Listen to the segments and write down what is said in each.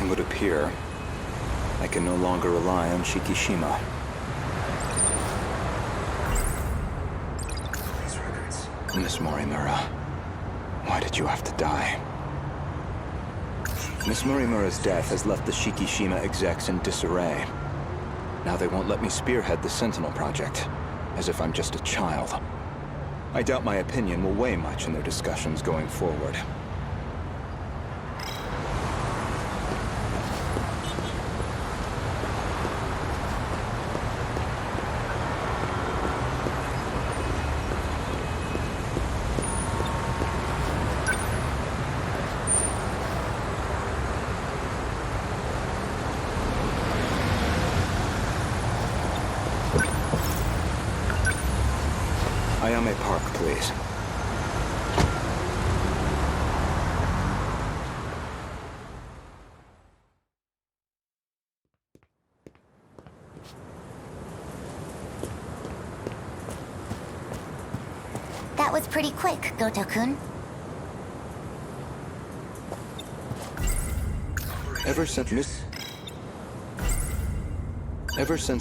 It would appear I can no longer rely on Shikishima. These records. Miss Morimura, why did you have to die? Miss Morimura's death has left the Shikishima execs in disarray. Now they won't let me spearhead the Sentinel project, as if I'm just a child. I doubt my opinion will weigh much in their discussions going forward. Ayame Park, please. That was pretty quick, Goto-kun. Ever since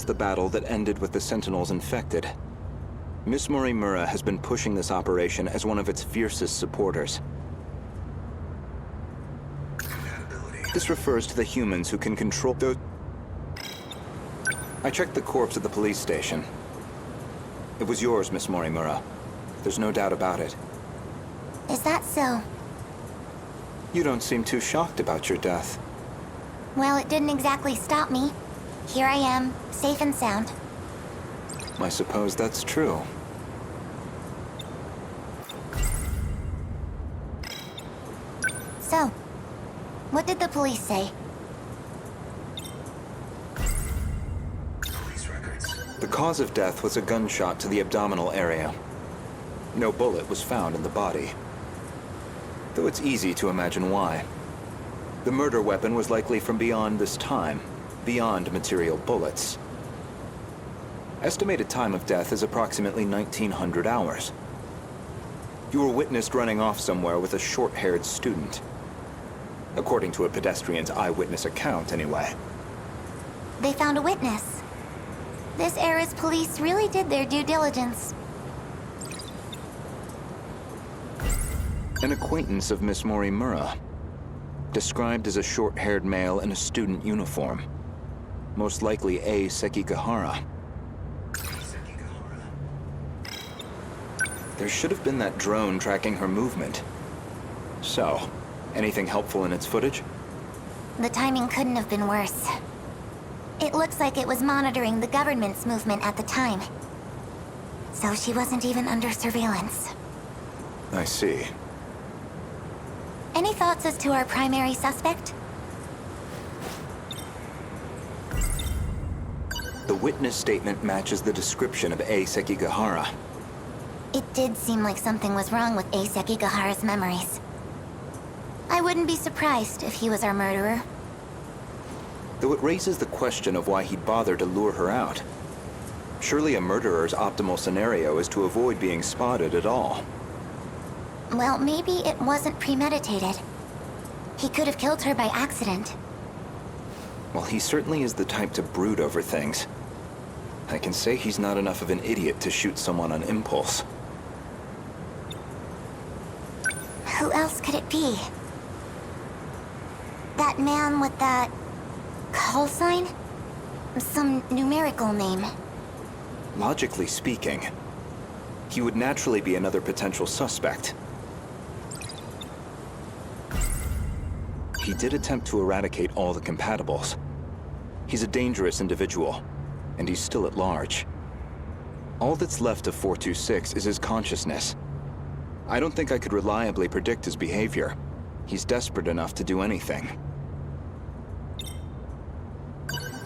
the battle that ended with the Sentinels infected, Miss Morimura has been pushing this operation as one of its fiercest supporters. This refers to the humans who can control those... I checked the corpse at the police station. It was yours, Miss Morimura. There's no doubt about it. Is that so? You don't seem too shocked about your death. Well, it didn't exactly stop me. Here I am, safe and sound. I suppose that's true. So, what did the police say? Police records. The cause of death was a gunshot to the abdominal area. No bullet was found in the body. Though it's easy to imagine why. The murder weapon was likely from beyond this time, beyond material bullets. Estimated time of death is approximately 1900 hours. You were witnessed running off somewhere with a short-haired student. According to a pedestrian's eyewitness account, anyway. They found a witness. This era's police really did their due diligence. An acquaintance of Miss Morimura, described as a short-haired male in a student uniform. Most likely A. Sekigahara. There should have been that drone tracking her movement. So, anything helpful in its footage? The timing couldn't have been worse. It looks like it was monitoring the government's movement at the time. So she wasn't even under surveillance. I see. Any thoughts as to our primary suspect? The witness statement matches the description of A. Sekigahara. It did seem like something was wrong with A. Sekigahara's memories. I wouldn't be surprised if he was our murderer. Though it raises the question of why he'd bother to lure her out. Surely a murderer's optimal scenario is to avoid being spotted at all. Well, maybe it wasn't premeditated. He could have killed her by accident. Well, he certainly is the type to brood over things. I can say he's not enough of an idiot to shoot someone on impulse. Who else could it be? That man with that... call sign? Some numerical name. Logically speaking, he would naturally be another potential suspect. He did attempt to eradicate all the compatibles. He's a dangerous individual, and he's still at large. All that's left of 426 is his consciousness. I don't think I could reliably predict his behavior. He's desperate enough to do anything.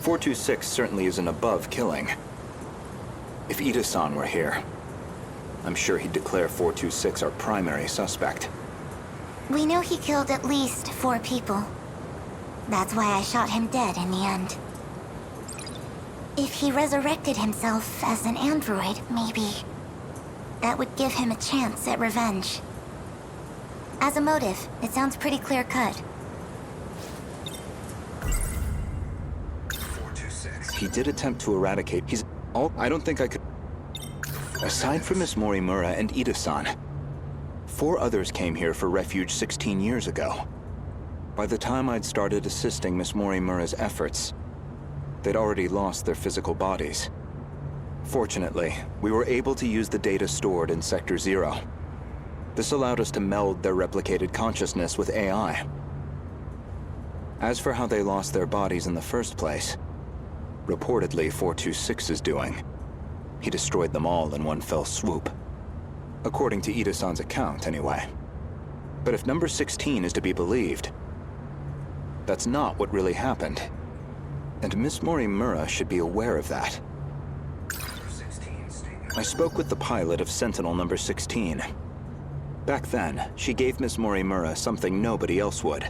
426 certainly isn't above killing. If Ida-san were here, I'm sure he'd declare 426 our primary suspect. We know he killed at least 4 people. That's why I shot him dead in the end. If he resurrected himself as an android, maybe that would give him a chance at revenge. As a motive, it sounds pretty clear-cut. He did attempt to eradicate. I don't think I could. Aside from Miss Morimura and Ida-san, 4 others came here for refuge 16 years ago. By the time I'd started assisting Miss Morimura's efforts, they'd already lost their physical bodies. Fortunately, we were able to use the data stored in Sector 0. This allowed us to meld their replicated consciousness with AI. As for how they lost their bodies in the first place, reportedly 426 is doing. He destroyed them all in one fell swoop. According to Ida-san's account, anyway. But if number 16 is to be believed, that's not what really happened. And Miss Morimura should be aware of that. I spoke with the pilot of Sentinel number 16. Back then, she gave Miss Morimura something nobody else would.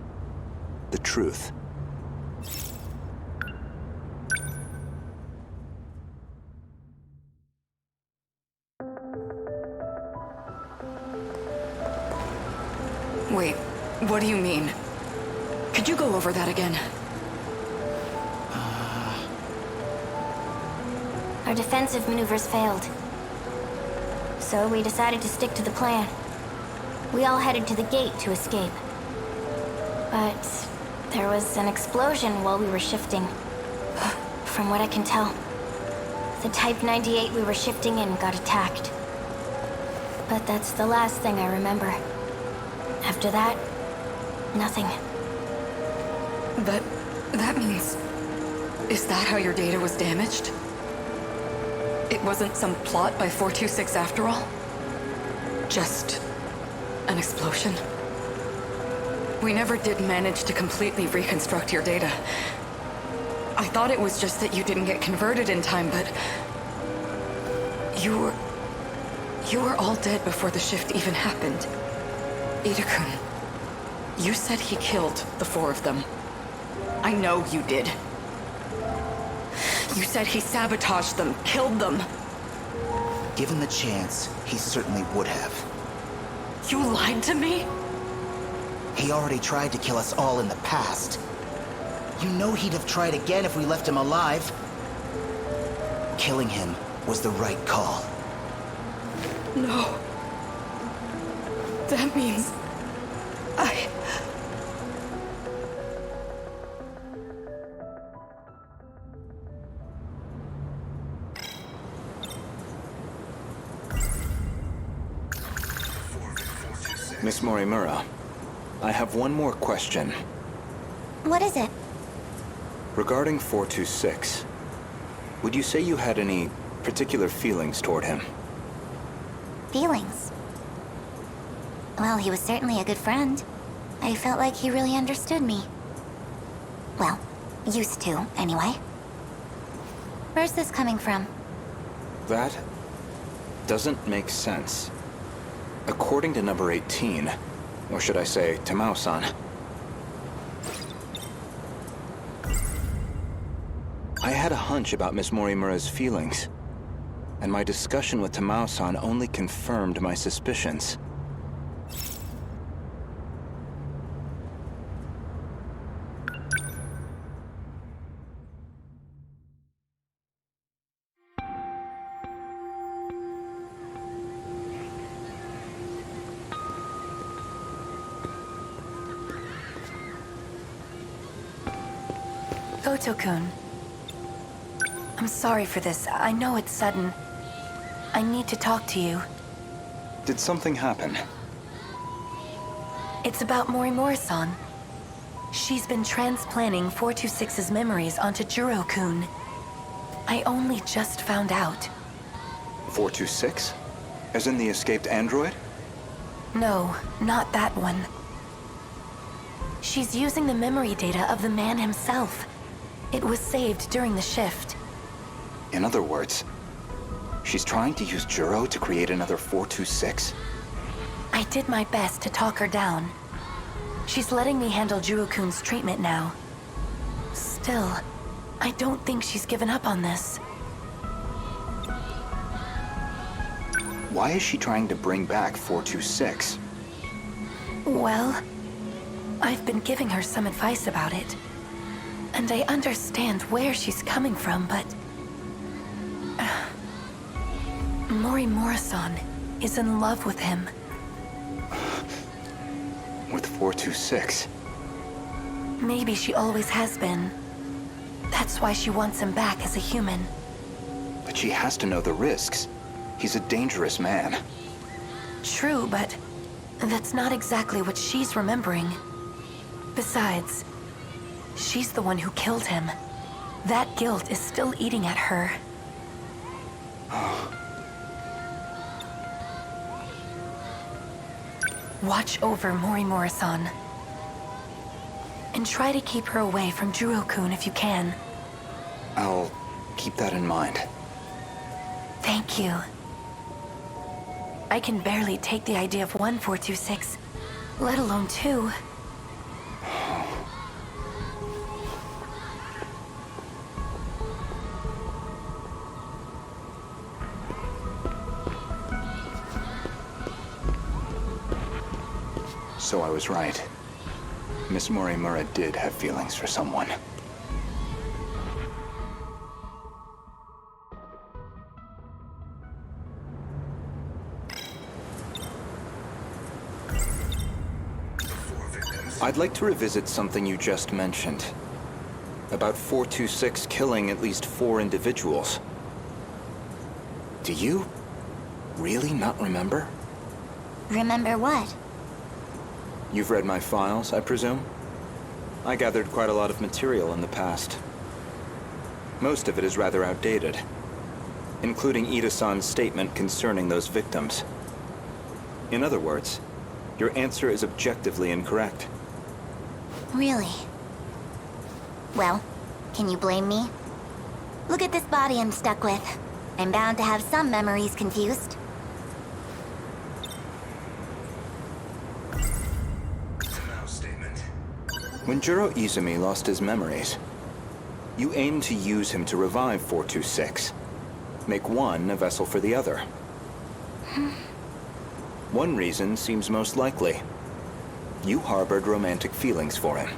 The truth. Wait, what do you mean? Could you go over that again? Our defensive maneuvers failed. So we decided to stick to the plan. We all headed to the gate to escape. But there was an explosion while we were shifting. From what I can tell, the Type 98 we were shifting in got attacked. But that's the last thing I remember. After that, nothing. That means... Is that how your data was damaged? It wasn't some plot by 426 after all? Just an explosion? We never did manage to completely reconstruct your data. I thought it was just that you didn't get converted in time, but... You were all dead before the shift even happened. Ida-kun, you said he killed the 4 of them. I know you did. You said he sabotaged them, killed them. Given the chance, he certainly would have. You lied to me? He already tried to kill us all in the past. You know he'd have tried again if we left him alive. Killing him was the right call. No. That means... Miss Morimura, I have one more question. What is it? Regarding 426, would you say you had any particular feelings toward him? Feelings? Well, he was certainly a good friend. I felt like he really understood me. Well, used to, anyway. Where's this coming from? That doesn't make sense. According to number 18, or should I say, Tamao-san, I had a hunch about Miss Morimura's feelings, and my discussion with Tamao-san only confirmed my suspicions. Goto-kun. I'm sorry for this. I know it's sudden. I need to talk to you. Did something happen? It's about Morimura-san. She's been transplanting 426's memories onto Juro-kun. I only just found out. 426? As in the escaped android? No, not that one. She's using the memory data of the man himself. It was saved during the shift. In other words, she's trying to use Juro to create another 426? I did my best to talk her down. She's letting me handle Juro-kun's treatment now. Still, I don't think she's given up on this. Why is she trying to bring back 426? Well, I've been giving her some advice about it. And I understand where she's coming from, but... Mori Morrison is in love with him. With 426. Maybe she always has been. That's why she wants him back as a human. But she has to know the risks. He's a dangerous man. True, but that's not exactly what she's remembering. Besides, she's the one who killed him. That guilt is still eating at her. Watch over Mori Morrison. And try to keep her away from Juro-kun if you can. I'll keep that in mind. Thank you. I can barely take the idea of 1426, let alone 2. So I was right. Miss Morimura did have feelings for someone. I'd like to revisit something you just mentioned. About 426 killing at least 4 individuals. Do you really not remember? Remember what? You've read my files, I presume? I gathered quite a lot of material in the past. Most of it is rather outdated, including Ida-san's statement concerning those victims. In other words, your answer is objectively incorrect. Really? Well, can you blame me? Look at this body I'm stuck with. I'm bound to have some memories confused. When Juro Izumi lost his memories, you aimed to use him to revive 426. Make one a vessel for the other. One reason seems most likely. You harbored romantic feelings for him.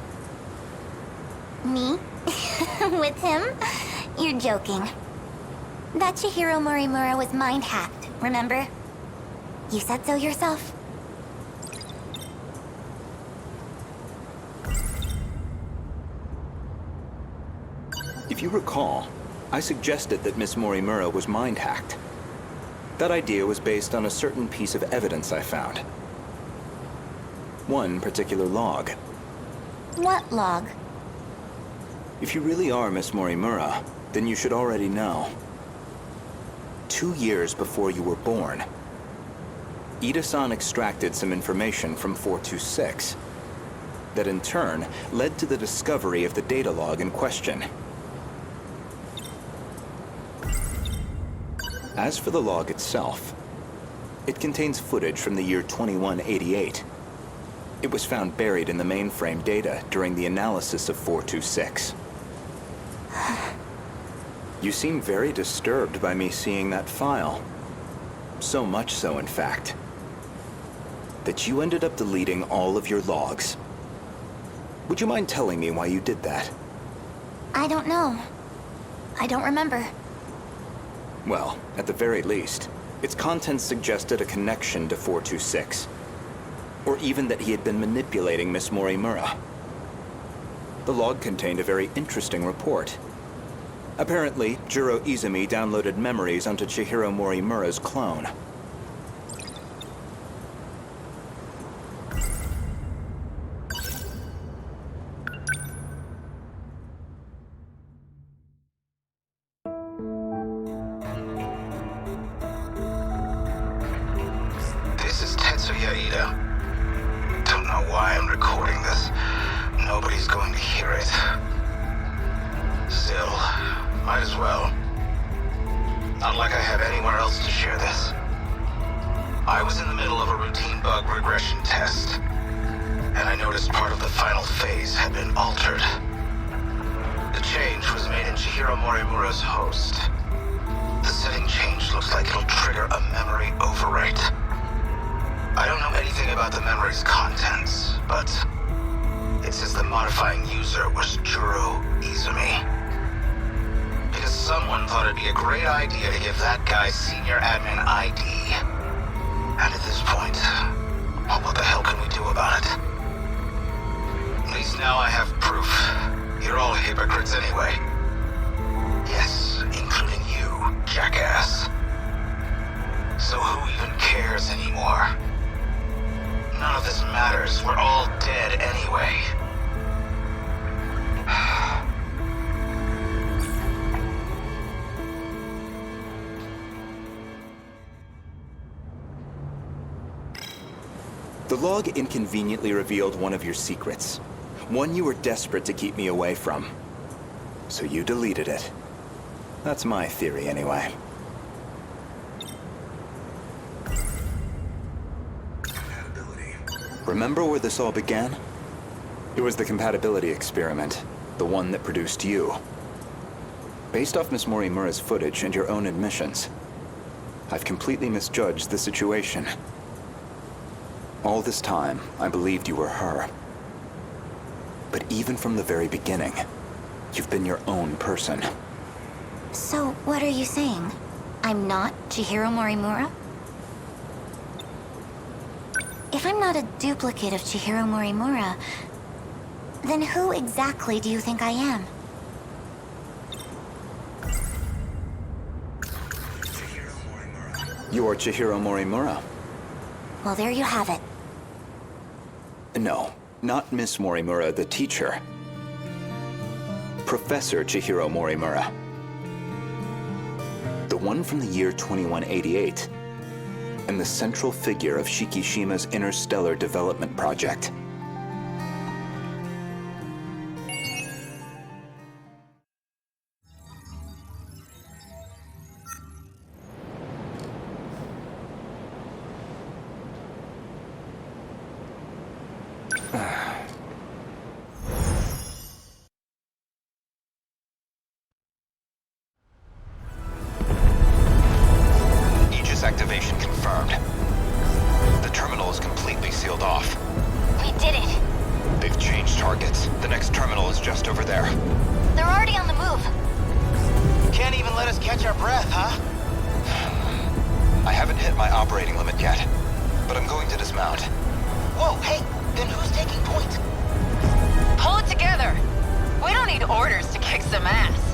Me? With him? You're joking. That Chihiro Morimura was mind-hacked, remember? You said so yourself. If you recall, I suggested that Miss Morimura was mind-hacked. That idea was based on a certain piece of evidence I found. One particular log. What log? If you really are Miss Morimura, then you should already know. 2 years before you were born, Ida-san extracted some information from 426 that in turn led to the discovery of the data log in question. As for the log itself, it contains footage from the year 2188. It was found buried in the mainframe data during the analysis of 426. You seem very disturbed by me seeing that file. So much so, in fact, that you ended up deleting all of your logs. Would you mind telling me why you did that? I don't know. I don't remember. Well, at the very least, its contents suggested a connection to 426. Or even that he had been manipulating Miss Morimura. The log contained a very interesting report. Apparently, Juro Izumi downloaded memories onto Chihiro Morimura's clone. This is Tetsuya Ida. Don't know why I'm recording this. Nobody's going to hear it. Still, might as well. Not like I have anywhere else to share this. I was in the middle of a routine bug regression test, and I noticed part of the final phase had been altered. The change was made in Chihiro Morimura's host. The setting change looks like it'll trigger a memory overwrite. I don't know anything about the memory's contents, but it says the modifying user was Juro Izumi. Because someone thought it'd be a great idea to give that guy senior admin ID. And at this point, well, what the hell can we do about it? At least now I have proof. You're all hypocrites anyway. Yes, including you, jackass. So who even cares anymore? None of this matters. We're all dead anyway. The log inconveniently revealed one of your secrets. One you were desperate to keep me away from. So you deleted it. That's my theory, anyway. Compatibility. Remember where this all began? It was the compatibility experiment. The one that produced you. Based off Miss Morimura's footage and your own admissions, I've completely misjudged the situation. All this time, I believed you were her. But even from the very beginning, you've been your own person. So, what are you saying? I'm not Chihiro Morimura? If I'm not a duplicate of Chihiro Morimura, then who exactly do you think I am? You are Chihiro Morimura. Well, there you have it. No, not Miss Morimura, the teacher. Professor Chihiro Morimura. The one from the year 2188. And the central figure of Shikishima's interstellar development project. Aegis activation confirmed. The terminal is completely sealed off. We did it. They've changed targets. The next terminal is just over there. They're already on the move. Can't even let us catch our breath, huh? I haven't hit my operating limit yet, but I'm going to dismount. Whoa, hey, then who's taking point? Pull it together! We don't need orders to kick some ass.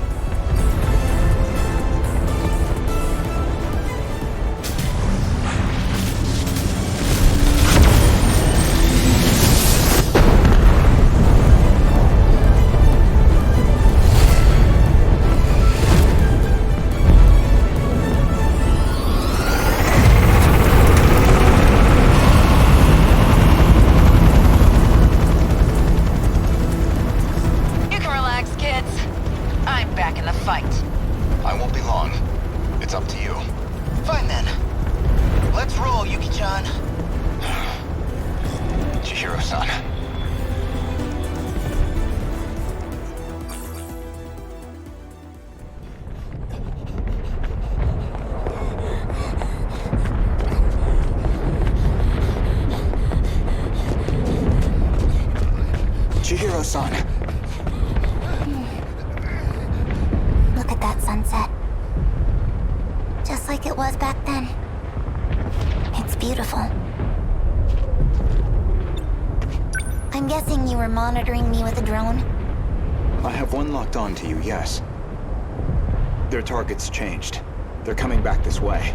I won't be long. It's up to you. Fine then. Let's roll, Yuki-chan. Chihiro-san. Chihiro-san. Look at that sunset. Just like it was back then. It's beautiful. I'm guessing you were monitoring me with a drone? I have one locked on to you, yes. Their target's changed. They're coming back this way.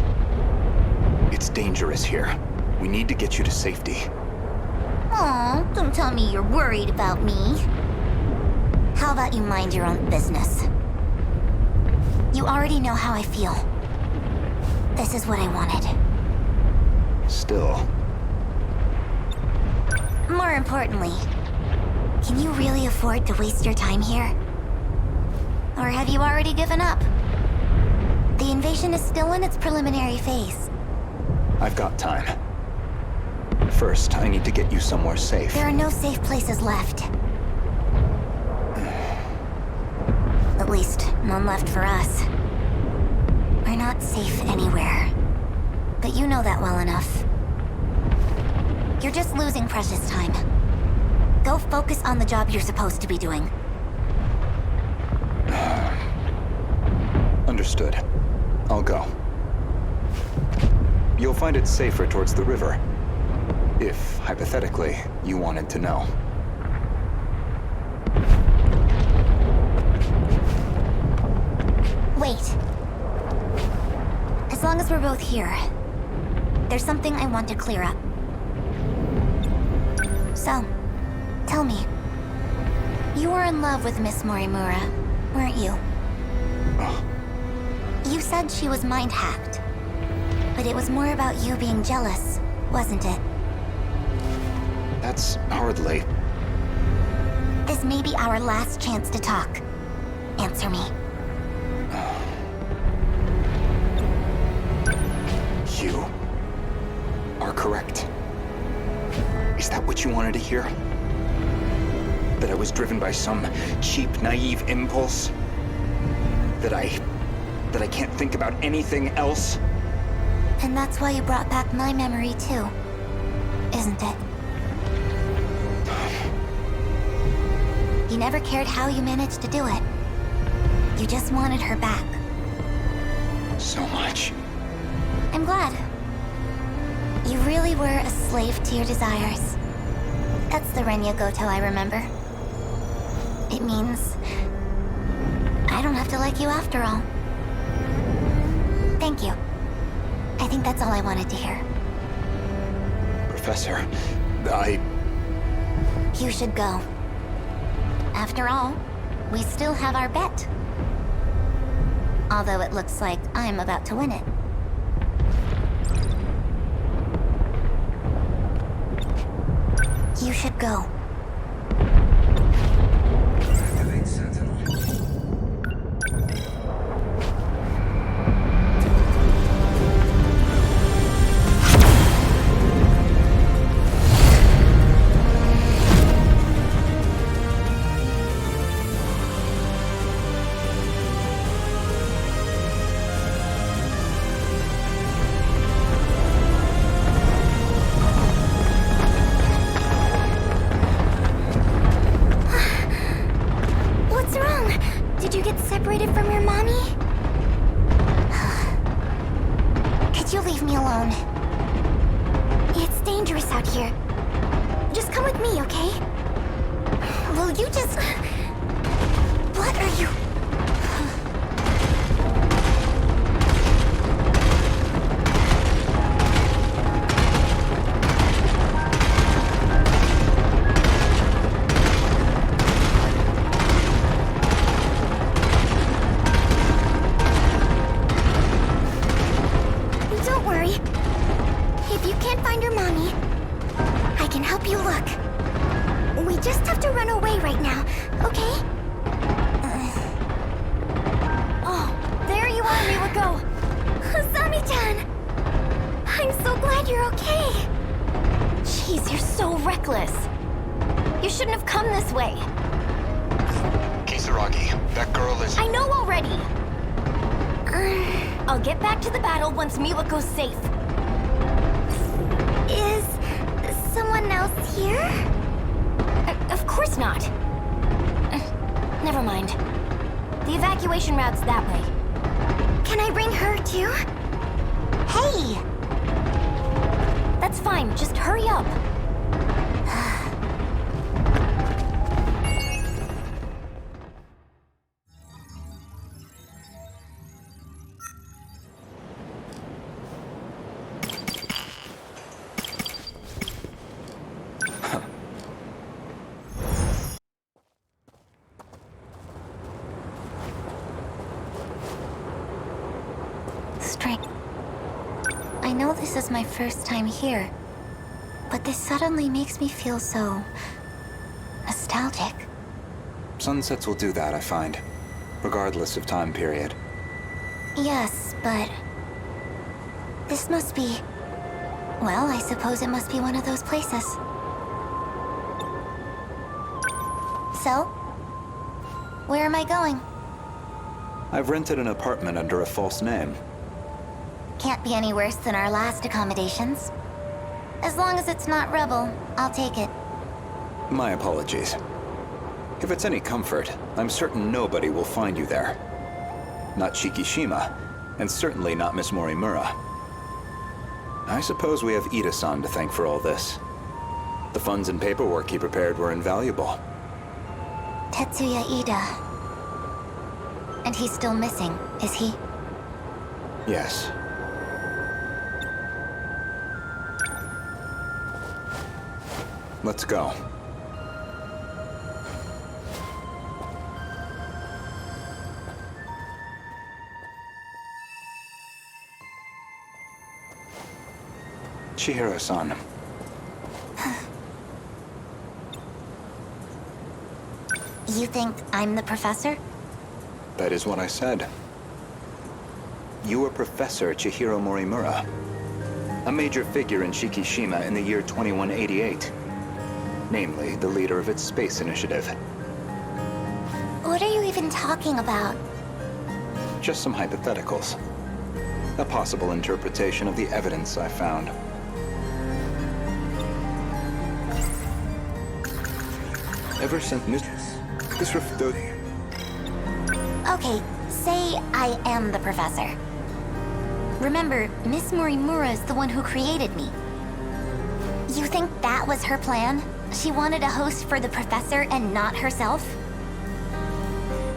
It's dangerous here. We need to get you to safety. Aw, don't tell me you're worried about me. How about you mind your own business? You already know how I feel. This is what I wanted. Still. More importantly, can you really afford to waste your time here? Or have you already given up? The invasion is still in its preliminary phase. I've got time. First, I need to get you somewhere safe. There are no safe places left. At least, none left for us. We're not safe anywhere. But you know that well enough. You're just losing precious time. Go focus on the job you're supposed to be doing. Understood. I'll go. You'll find it safer towards the river. If, hypothetically, you wanted to know. Wait. As long as we're both here, there's something I want to clear up. So, tell me. You were in love with Miss Morimura, weren't you? You said she was mind-hacked. But it was more about you being jealous, wasn't it? That's hardly... This may be our last chance to talk. Answer me. You are correct. Is that what you wanted to hear? That I was driven by some cheap, naive impulse? That I can't think about anything else? And that's why you brought back my memory too, isn't it? You never cared how you managed to do it. You just wanted her back. So much. I'm glad. You really were a slave to your desires. That's the Renya Goto I remember. It means I don't have to like you after all. Thank you. I think that's all I wanted to hear. Professor, You should go. After all, we still have our bet. Although it looks like I'm about to win it. You should go. Activate Sentinel. What's wrong? Did you get separated from your mommy? Could you leave me alone? It's dangerous out here. Just come with me, okay? Will you just... What are you... Don't worry. If you can't find your mommy, I can help you look. We just have to run away right now, okay? Oh, there you are, Miwako. Asami-chan! I'm so glad you're okay. Jeez, you're so reckless. You shouldn't have come this way. Kisaragi, that girl is... I know already. I'll get back to the battle once Miwako's safe. Is someone else here? Of course not. Never mind. The evacuation route's that way. Can I bring her too? Hey! That's fine, just hurry up. Strength. I know this is my first time here, but this suddenly makes me feel so... nostalgic. Sunsets will do that, I find. Regardless of time period. Yes, but... this must be... well, I suppose it must be one of those places. So? Where am I going? I've rented an apartment under a false name. Can't be any worse than our last accommodations. As long as it's not Rebel, I'll take it. My apologies. If it's any comfort, I'm certain nobody will find you there. Not Shikishima, and certainly not Miss Morimura. I suppose we have Ida-san to thank for all this. The funds and paperwork he prepared were invaluable. Tetsuya Ida. And he's still missing, is he? Yes. Let's go. Chihiro-san. You think I'm the professor? That is what I said. You are Professor Chihiro Morimura, a major figure in Shikishima in the year 2188. Namely, the leader of its space initiative. What are you even talking about? Just some hypotheticals. A possible interpretation of the evidence I found. Ever since Okay, say I am the professor. Remember, Miss Morimura is the one who created me. You think that was her plan? She wanted a host for the professor and not herself?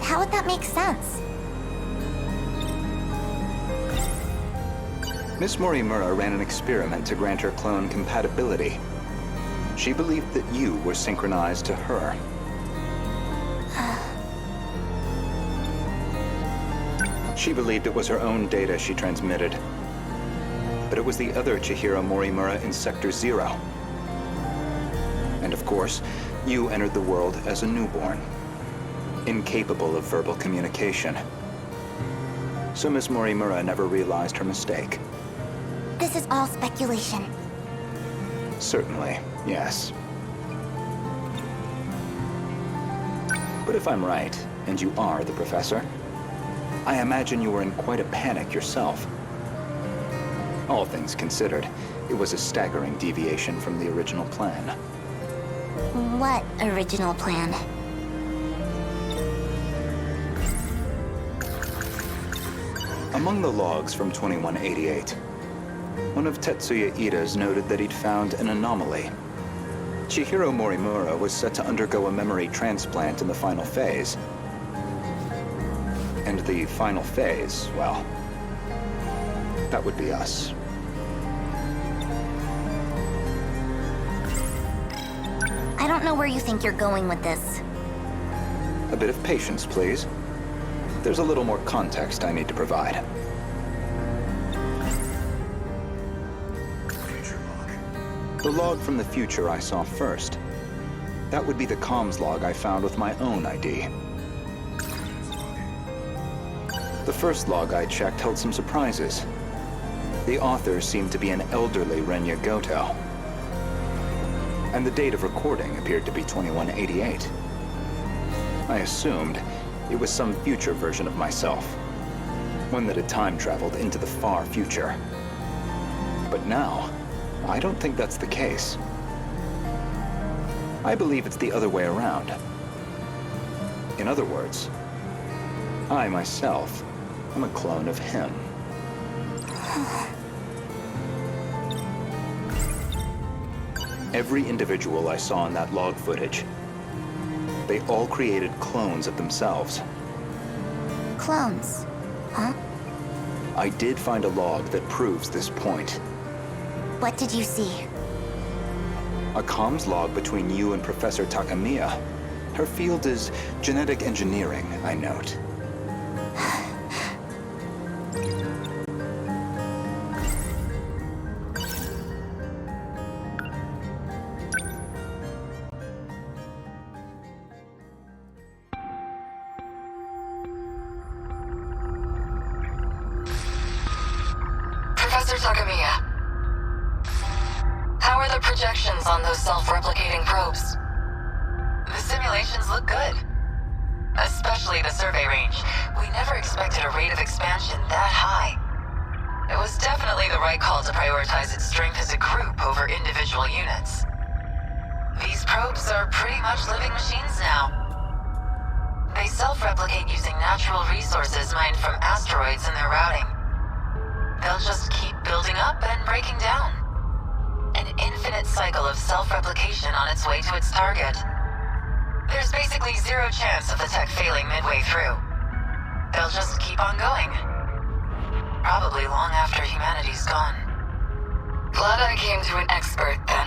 How would that make sense? Miss Morimura ran an experiment to grant her clone compatibility. She believed that you were synchronized to her. She believed it was her own data she transmitted. But it was the other Chihiro Morimura in Sector 0. And of course, you entered the world as a newborn, incapable of verbal communication. So Miss Morimura never realized her mistake. This is all speculation. Certainly, yes. But if I'm right, and you are the professor, I imagine you were in quite a panic yourself. All things considered, it was a staggering deviation from the original plan. What original plan? Among the logs from 2188, one of Tetsuya Ida's noted that he'd found an anomaly. Chihiro Morimura was set to undergo a memory transplant in the final phase. And the final phase, well, that would be us. I don't know where you think you're going with this. A bit of patience, please. There's a little more context I need to provide. The log from the future I saw first. That would be the comms log I found with my own ID. The first log I checked held some surprises. The author seemed to be an elderly Renya Goto. And the date of recording appeared to be 2188. I assumed it was some future version of myself. One that had time traveled into the far future. But now, I don't think that's the case. I believe it's the other way around. In other words, I myself am a clone of him. Every individual I saw in that log footage, they all created clones of themselves. Clones? Huh? I did find a log that proves this point. What did you see? A comms log between you and Professor Takamiya. Her field is genetic engineering, I note. Professor Takamiya, how are the projections on those self-replicating probes? The simulations look good. Especially the survey range. We never expected a rate of expansion that high. It was definitely the right call to prioritize its strength as a group over individual units. These probes are pretty much living machines now. They self-replicate using natural resources mined from asteroids in their routing. They'll just keep building up and breaking down. An infinite cycle of self-replication on its way to its target. There's basically zero chance of the tech failing midway through. They'll just keep on going. Probably long after humanity's gone. Glad I came to an expert then.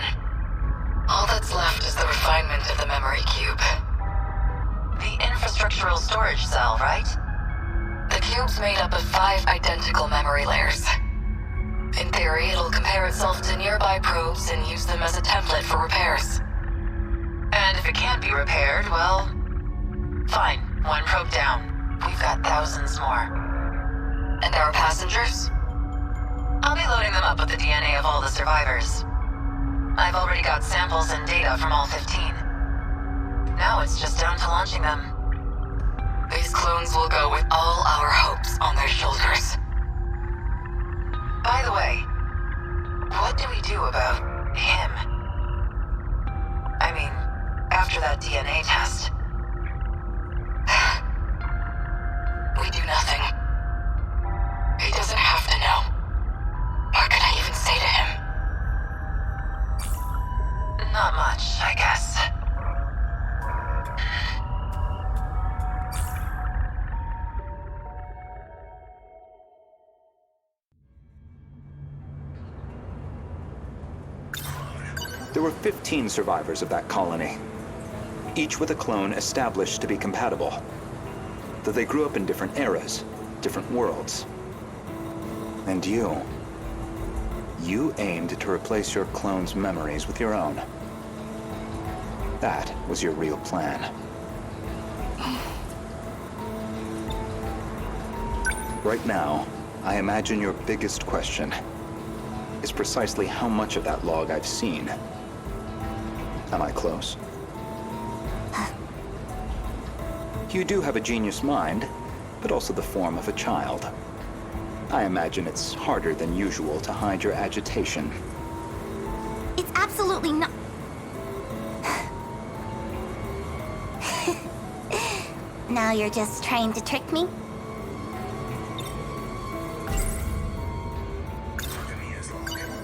All that's left is the refinement of the memory cube. The infrastructural storage cell, right? The cube's made up of 5 identical memory layers. In theory, it'll compare itself to nearby probes and use them as a template for repairs. And if it can't be repaired, well... fine, 1 probe down. We've got thousands more. And our passengers? I'll be loading them up with the DNA of all the survivors. I've already got samples and data from all 15. Now it's just down to launching them. These clones will go with all our hopes on their shoulders. By the way, what do we do about him? I mean, after that DNA test. We do nothing. He doesn't have to know. What can I even say to him? Not much, I guess. There were 15 survivors of that colony, each with a clone established to be compatible. Though they grew up in different eras, different worlds. And you aimed to replace your clone's memories with your own. That was your real plan. Right now, I imagine your biggest question is precisely how much of that log I've seen. Am I close? You do have a genius mind, but also the form of a child. I imagine it's harder than usual to hide your agitation. It's absolutely not... Now you're just trying to trick me?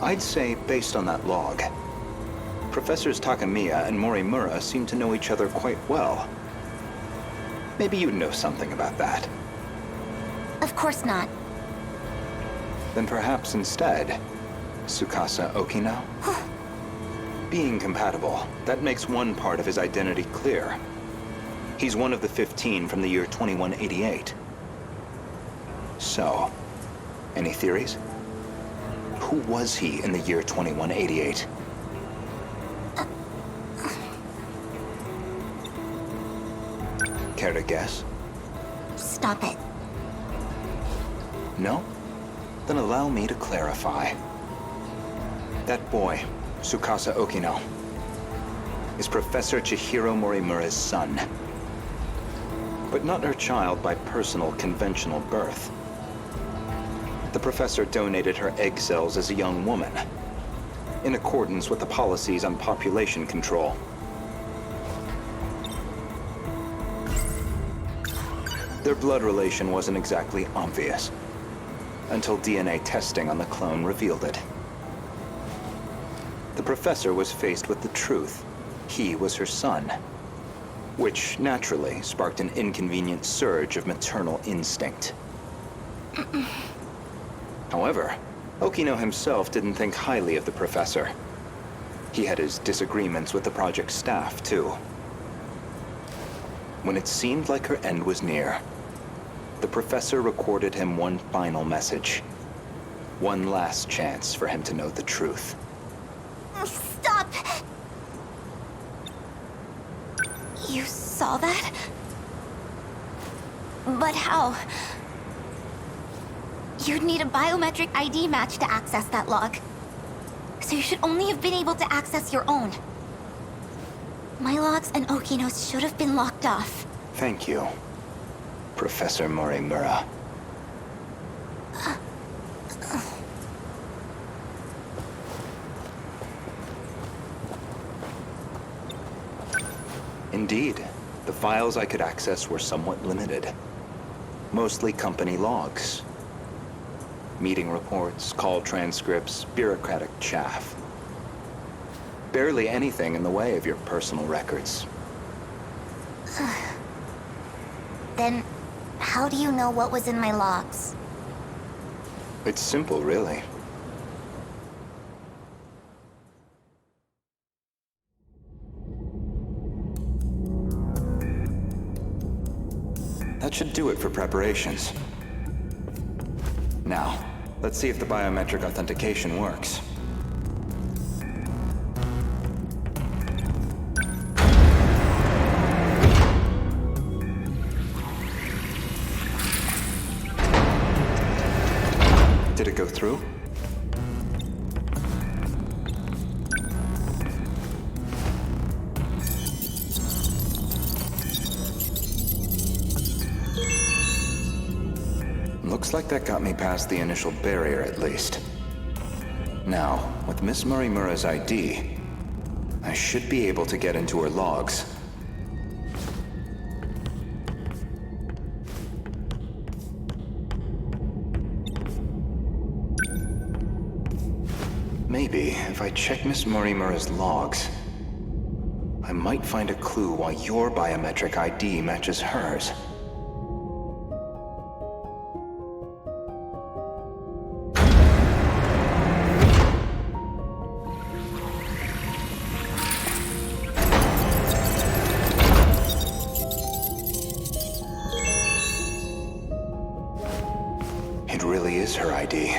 I'd say, based on that log, Professors Takamiya and Morimura seem to know each other quite well. Maybe you know something about that. Of course not. Then perhaps instead, Tsukasa Okino? Being compatible, that makes one part of his identity clear. He's one of the 15 from the year 2188. So, any theories? Who was he in the year 2188? Care to guess? Stop it. No? Then allow me to clarify. That boy, Tsukasa Okino, is Professor Chihiro Morimura's son. But not her child by personal, conventional birth. The professor donated her egg cells as a young woman, in accordance with the policies on population control. Their blood relation wasn't exactly obvious, until DNA testing on the clone revealed it. The professor was faced with the truth. He was her son, which naturally sparked an inconvenient surge of maternal instinct. However, Okino himself didn't think highly of the professor. He had his disagreements with the project staff, too. When it seemed like her end was near, the professor recorded him one final message. One last chance for him to know the truth. Stop! You saw that? But how? You'd need a biometric ID match to access that log. So you should only have been able to access your own. My logs and Okino's should have been locked off. Thank you, Professor Morimura. Indeed, the files I could access were somewhat limited. Mostly company logs. Meeting reports, call transcripts, bureaucratic chaff. Barely anything in the way of your personal records. Then, how do you know what was in my logs? It's simple, really. That should do it for preparations. Now, let's see if the biometric authentication works. Did it go through? Looks like that got me past the initial barrier, at least. Now, with Miss Morimura's ID, I should be able to get into her logs. Maybe, if I check Miss Morimura's logs, I might find a clue why your biometric ID matches hers. It really is her ID.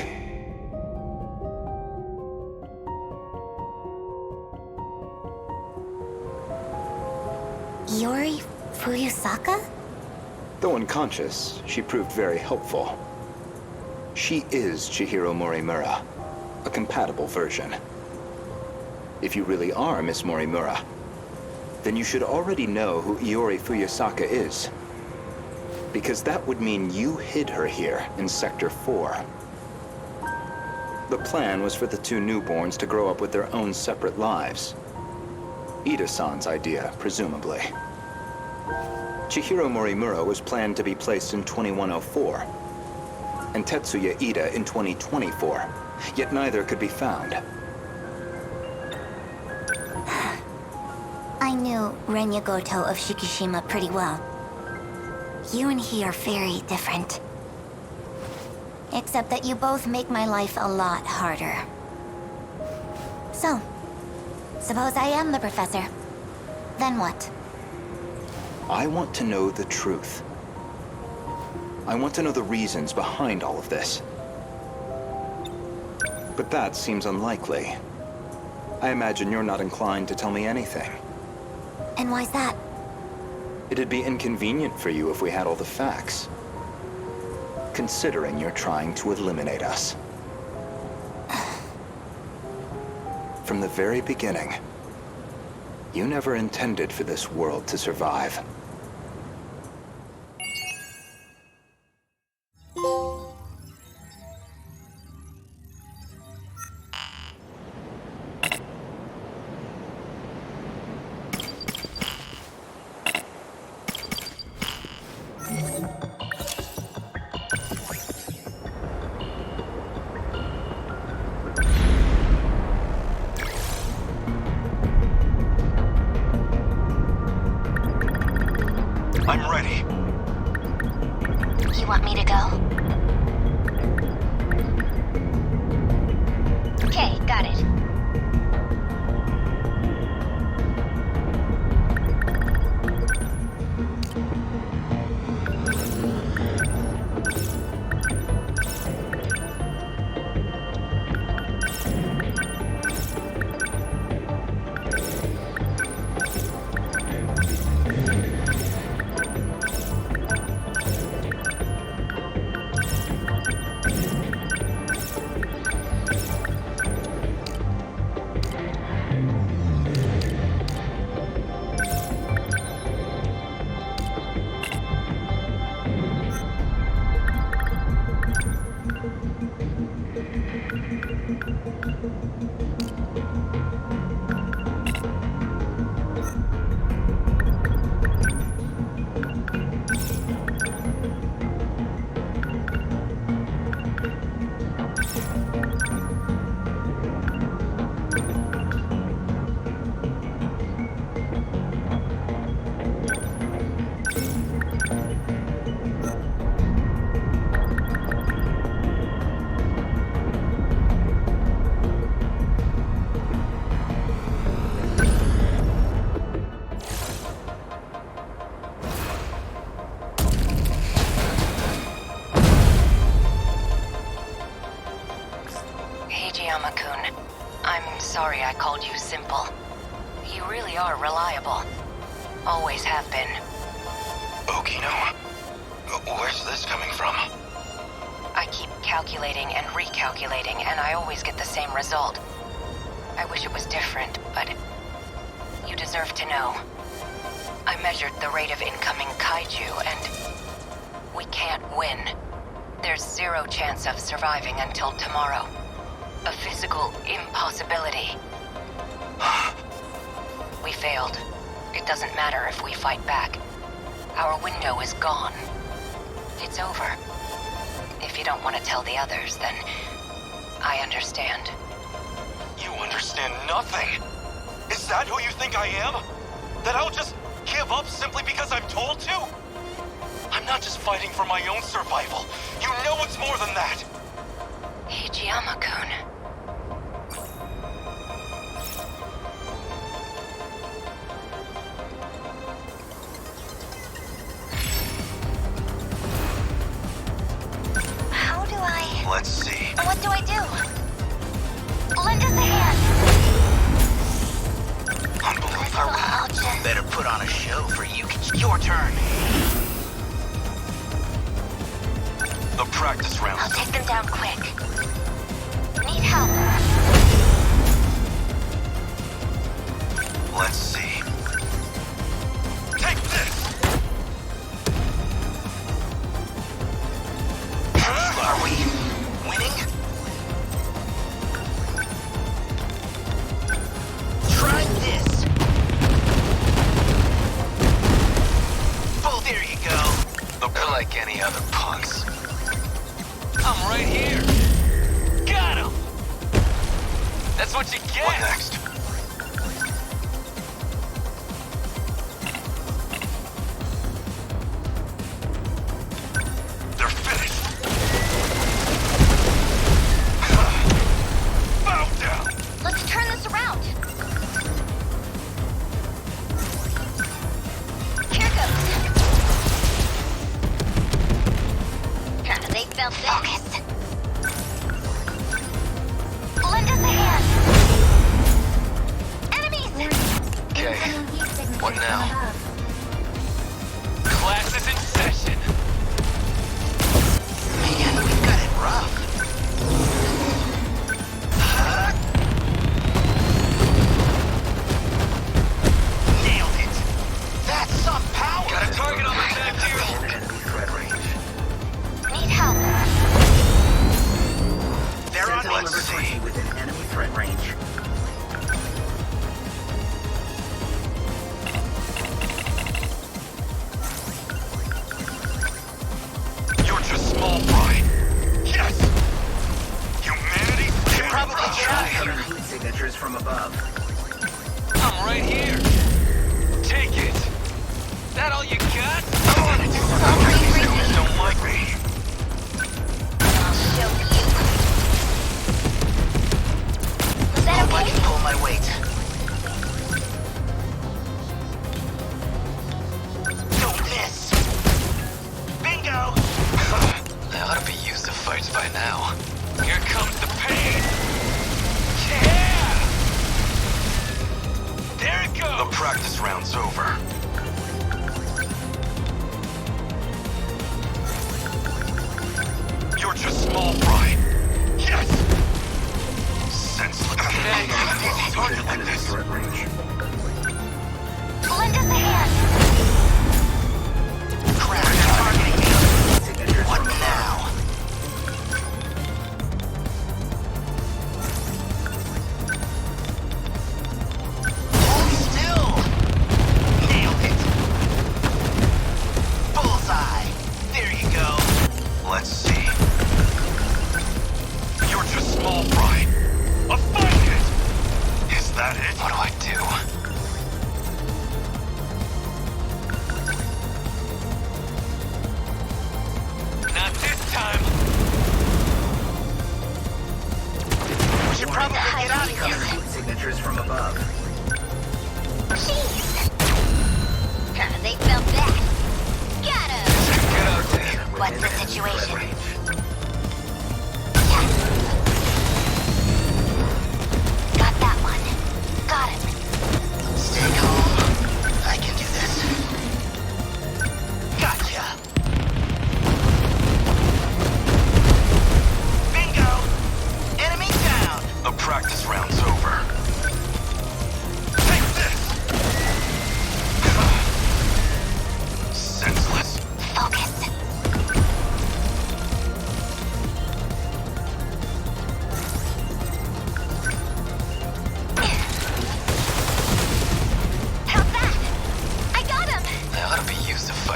Yuri Fuyusaka? Though unconscious, she proved very helpful. She is Chihiro Morimura, a compatible version. If you really are Miss Morimura, then you should already know who Iori Fuyusaka is. Because that would mean you hid her here in Sector 4. The plan was for the two newborns to grow up with their own separate lives. Ida-san's idea, presumably. Chihiro Morimura was planned to be placed in 2104, and Tetsuya Ida in 2024, yet neither could be found. I knew Renya Goto of Shikishima pretty well. You and he are very different. Except that you both make my life a lot harder. So, suppose I am the professor. Then what? I want to know the truth. I want to know the reasons behind all of this. But that seems unlikely. I imagine you're not inclined to tell me anything. And why's that? It'd be inconvenient for you if we had all the facts. Considering you're trying to eliminate us. From the very beginning, you never intended for this world to survive. I'm ready. You want me to go? Okay, got it. I called you simple. You really are reliable. Always have been. Okino? Where's this coming from? I keep calculating and recalculating, and I always get the same result. I wish it was different, but you deserve to know. I measured the rate of incoming kaiju, and we can't win. There's 0 chance of surviving until tomorrow. A physical impossibility. We failed. It doesn't matter if we fight back. Our window is gone. It's over. If you don't want to tell the others, then I understand. You understand nothing! Is that who you think I am? That I'll just give up simply because I'm told to? I'm not just fighting for my own survival. You know it's more than that! Hijiyama-kun. How do I... Let's see. What do I do? Lend us a hand. Unbelievable. I'll just... Better put on a show for you. Your turn. The practice I'll round. take them down quick. Need help. Let's see. Take this! Are we winning? Try this. Oh, there you go. They're like any other punks. I'm right here. Got him! That's what you get! What next? They're finished! Bow down! Let's turn this around. Here goes. They felt it. Focus. Lend us a hand. Enemies! Okay, what now? Class is in session! Man, we've got it rough. Nailed it. That's some power. Got a target on the back here! Enemy threat range. Need help. They're on Let's see. within enemy threat range. You're just small fry. Yes! Humanity? Should probably try. Try. Heat signatures from above. I'm right here. Take it. That all you got? Don't like me. I'll show you. Was that Hope I okay? can pull my weight. Don't miss. Bingo! I ought to be used to fights by now. Here comes the pain. Yeah! There it goes. The practice round's over. You're just small fry. Yes! Senseless.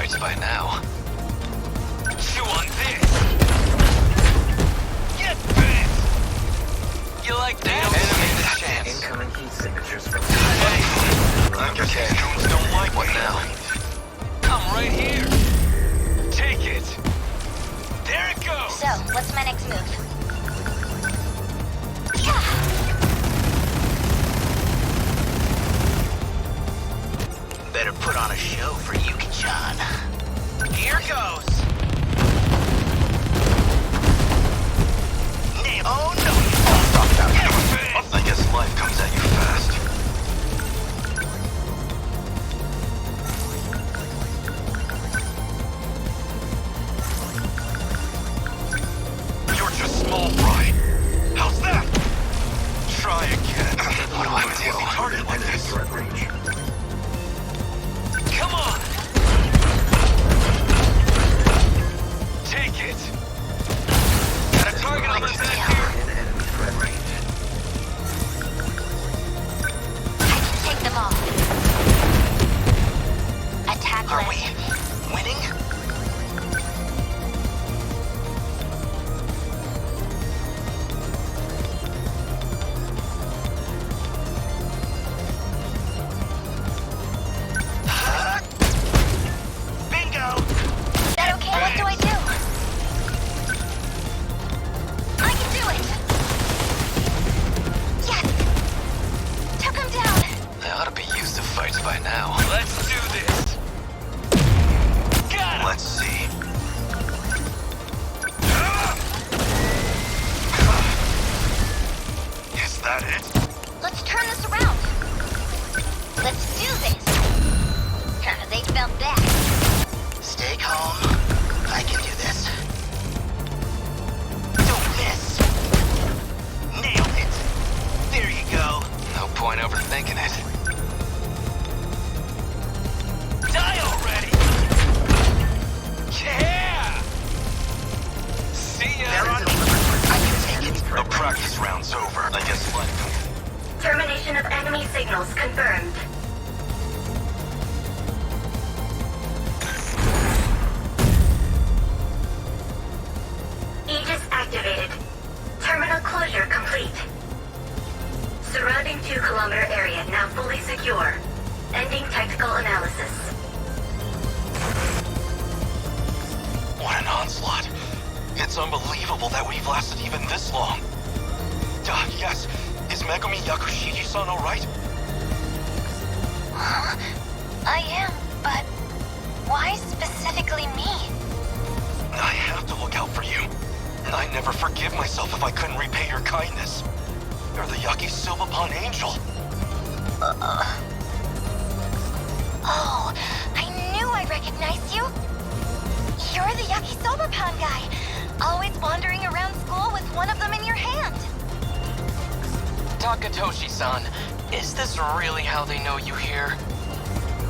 fights by now. Chew on this! Get bit! You like that? Enemy chance. Incoming heat signatures from... Hey! I guess these drones don't like what now. I'm right here! Take it! There it goes! So, what's my next move? Better put on a show for Yuki-chan. Here goes! Oh no! Stop that. I guess life comes at you fast. You're just small fry. How's that? Try again. What do I do? A target like this. Come on! Take it! Got a target on his back here. Take them all. Attack Are list. we winning? Bingo! That okay? What do I do? I can do it! Yes! Took him down! They ought to be used to fights by now. Let's do this! Got him! Let's see. Is that it? Let's turn this around! Let's do this! They felt bad. Stay calm. I can do this. Don't miss! Nailed it! There you go. No point overthinking it. Die already! Yeah! See ya! They're on me. I can take it. The practice round's over. I guess life. Termination of enemy signals confirmed. Aegis activated. Terminal closure complete. Surrounding 2-kilometer area now fully secure. Ending technical analysis. What an onslaught. It's unbelievable that we've lasted even this long. Yes. Is Megumi Yakushiji-san alright? Huh? I am, but why specifically me? I have to look out for you. And I never forgive myself if I couldn't repay your kindness. You're the Yakisoba angel. Oh, I knew I recognized you. You're the Yakisoba guy. Always wandering around school with one of them in your hand. Takatoshi-san, is this really how they know you here?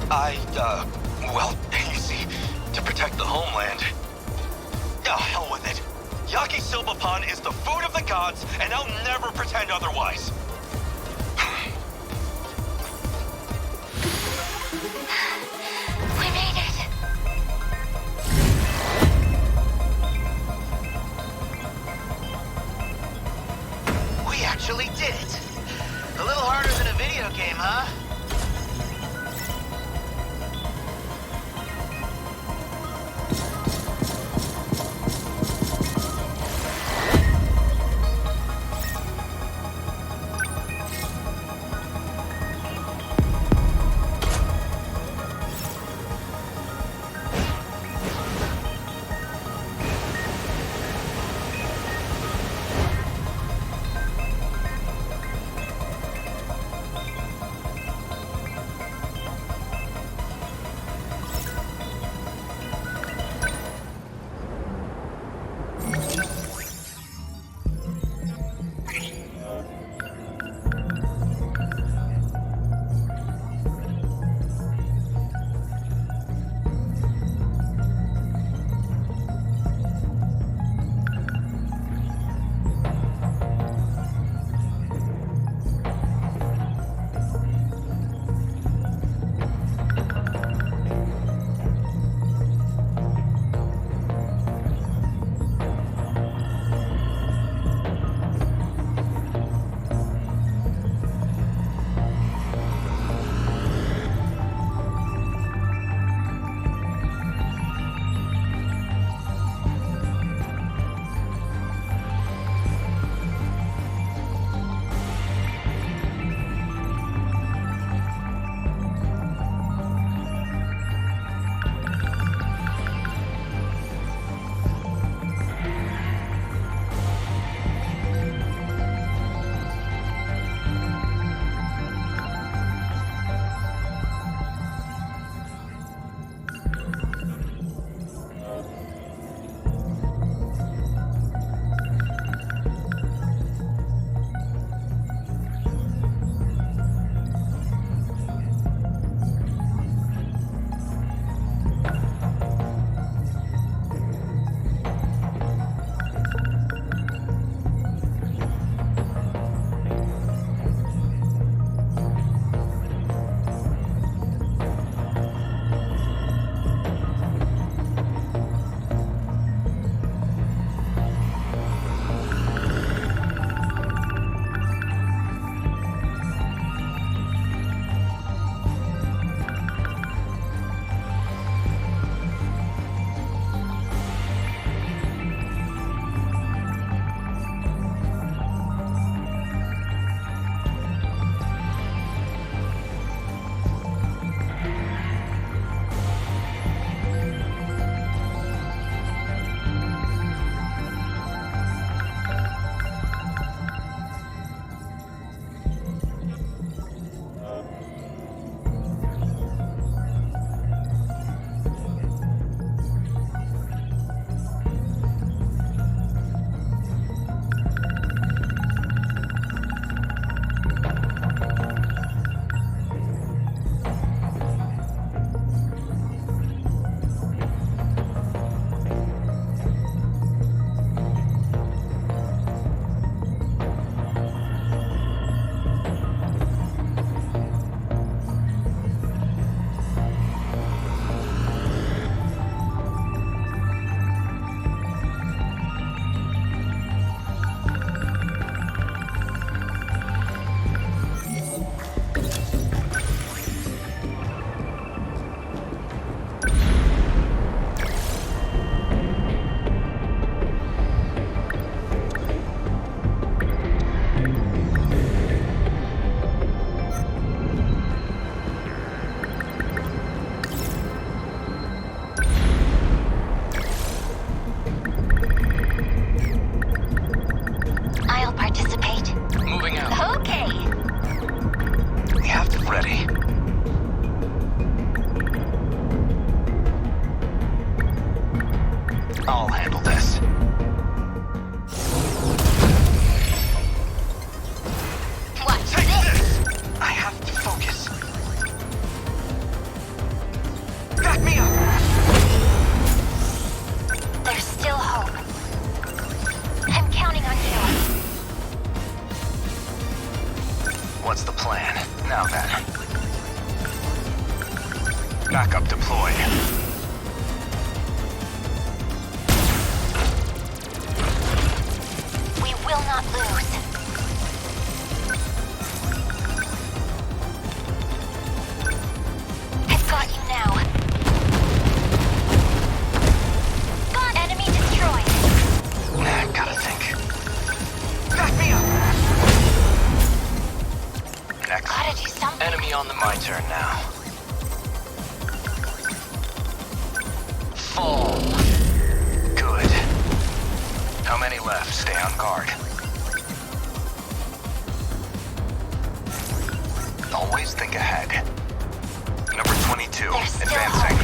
Well, you see, to protect the homeland. Hell with it. Yakisoba is the food of the gods, and I'll never pretend otherwise. We made it. We actually did it. A little harder than a video game, huh? I'll handle this. Watch Take this! this! I have to focus. Back me up! There's still hope. I'm counting on you. What's the plan? Now then. Backup deployed. We will not lose. I've got you now. Got enemy destroyed. Gotta think. Back me up! Next. Gotta do something. Enemy on my turn now. Fall. Good. How many left? Stay on guard. Always think ahead. Number 22, There's still advancing.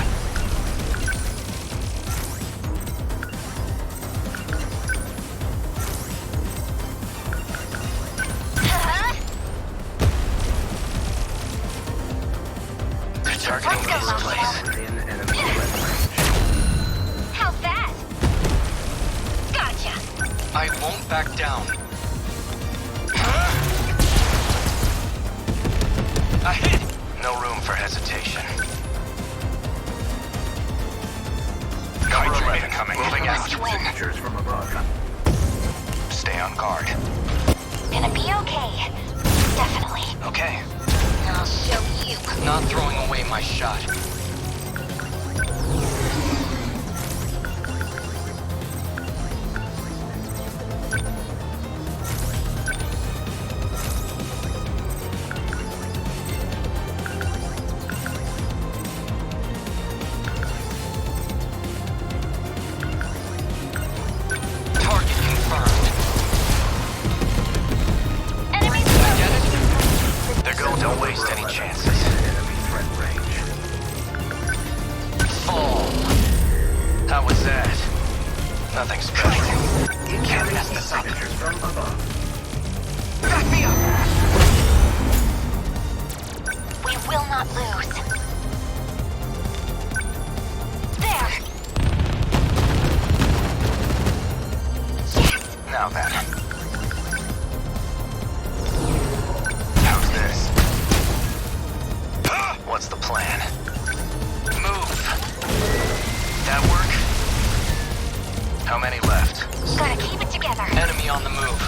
They're targeting Let's go, this Longbow. place. How's that? Gotcha. I won't back down. I hit! No room for hesitation. Number 11 coming. Moving out. Must win. Signatures from above. Stay on guard. Gonna be okay. Definitely. Okay. I'll show you. Not throwing away my shot. Target confirmed. Enemies Get it? They're going. Don't waste any chances. Fall. How was that? Nothing special. You can't mess this up. From above. Back me up! We will not lose. There. Yes. Now then. How's this? What's the plan? Move. That work? How many left? Gotta keep it together. Enemy on the move.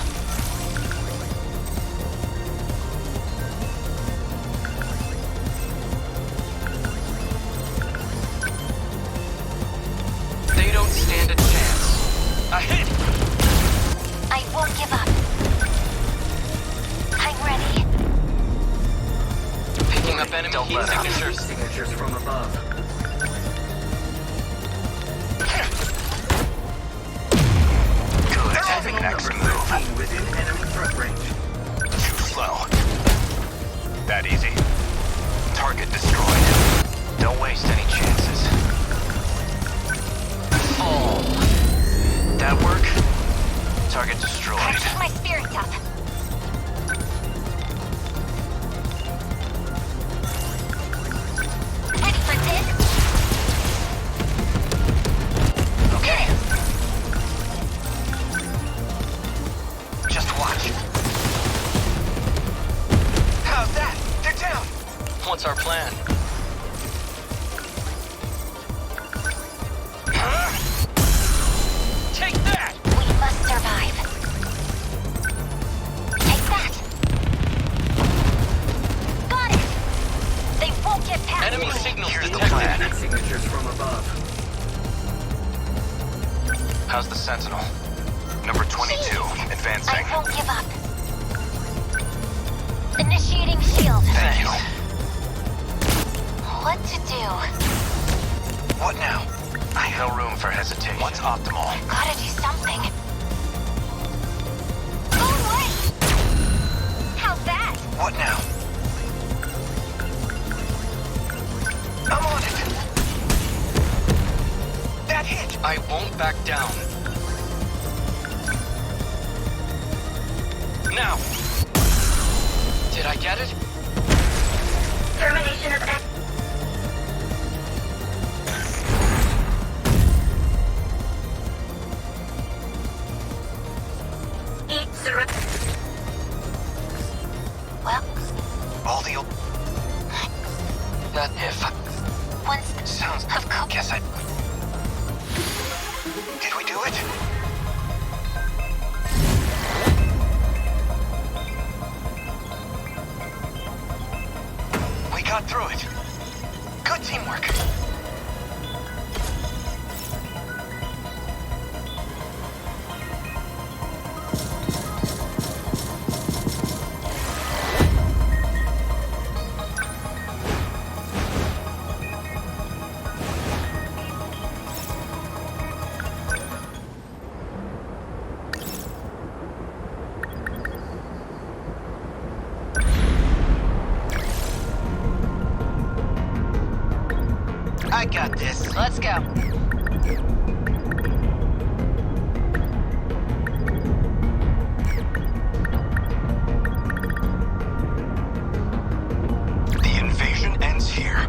They don't stand a chance. A hit! I won't give up. I'm ready. Picking up enemy heat signatures. Signatures from above. Good. Next move. Within enemy threat range. Too slow. That easy. Target destroyed. Don't waste any chances. Fall. That work? Target destroyed. Gotta keep my spirits up. Ready for this? Okay. Just watch. How's that? They're down. What's our plan? Take that! We must survive. Take that. Got it. They won't get past Enemy me. signals Here's the detected. plan. Signatures from above. How's the Sentinel? Number 22, advancing. I won't give up. Initiating shield. Thank you. What to do? What now? I have no room for hesitation. What's optimal? Gotta do something. Go away! How's that? What now? I'm on it. That hit. I won't back down. Now! Did I get it? Termination of X. Eat surrender. Well, All the old... Not if. once Sounds... of course. Guess I... Did we do it? We got through it. Good teamwork. I got this. Let's go. The invasion ends here.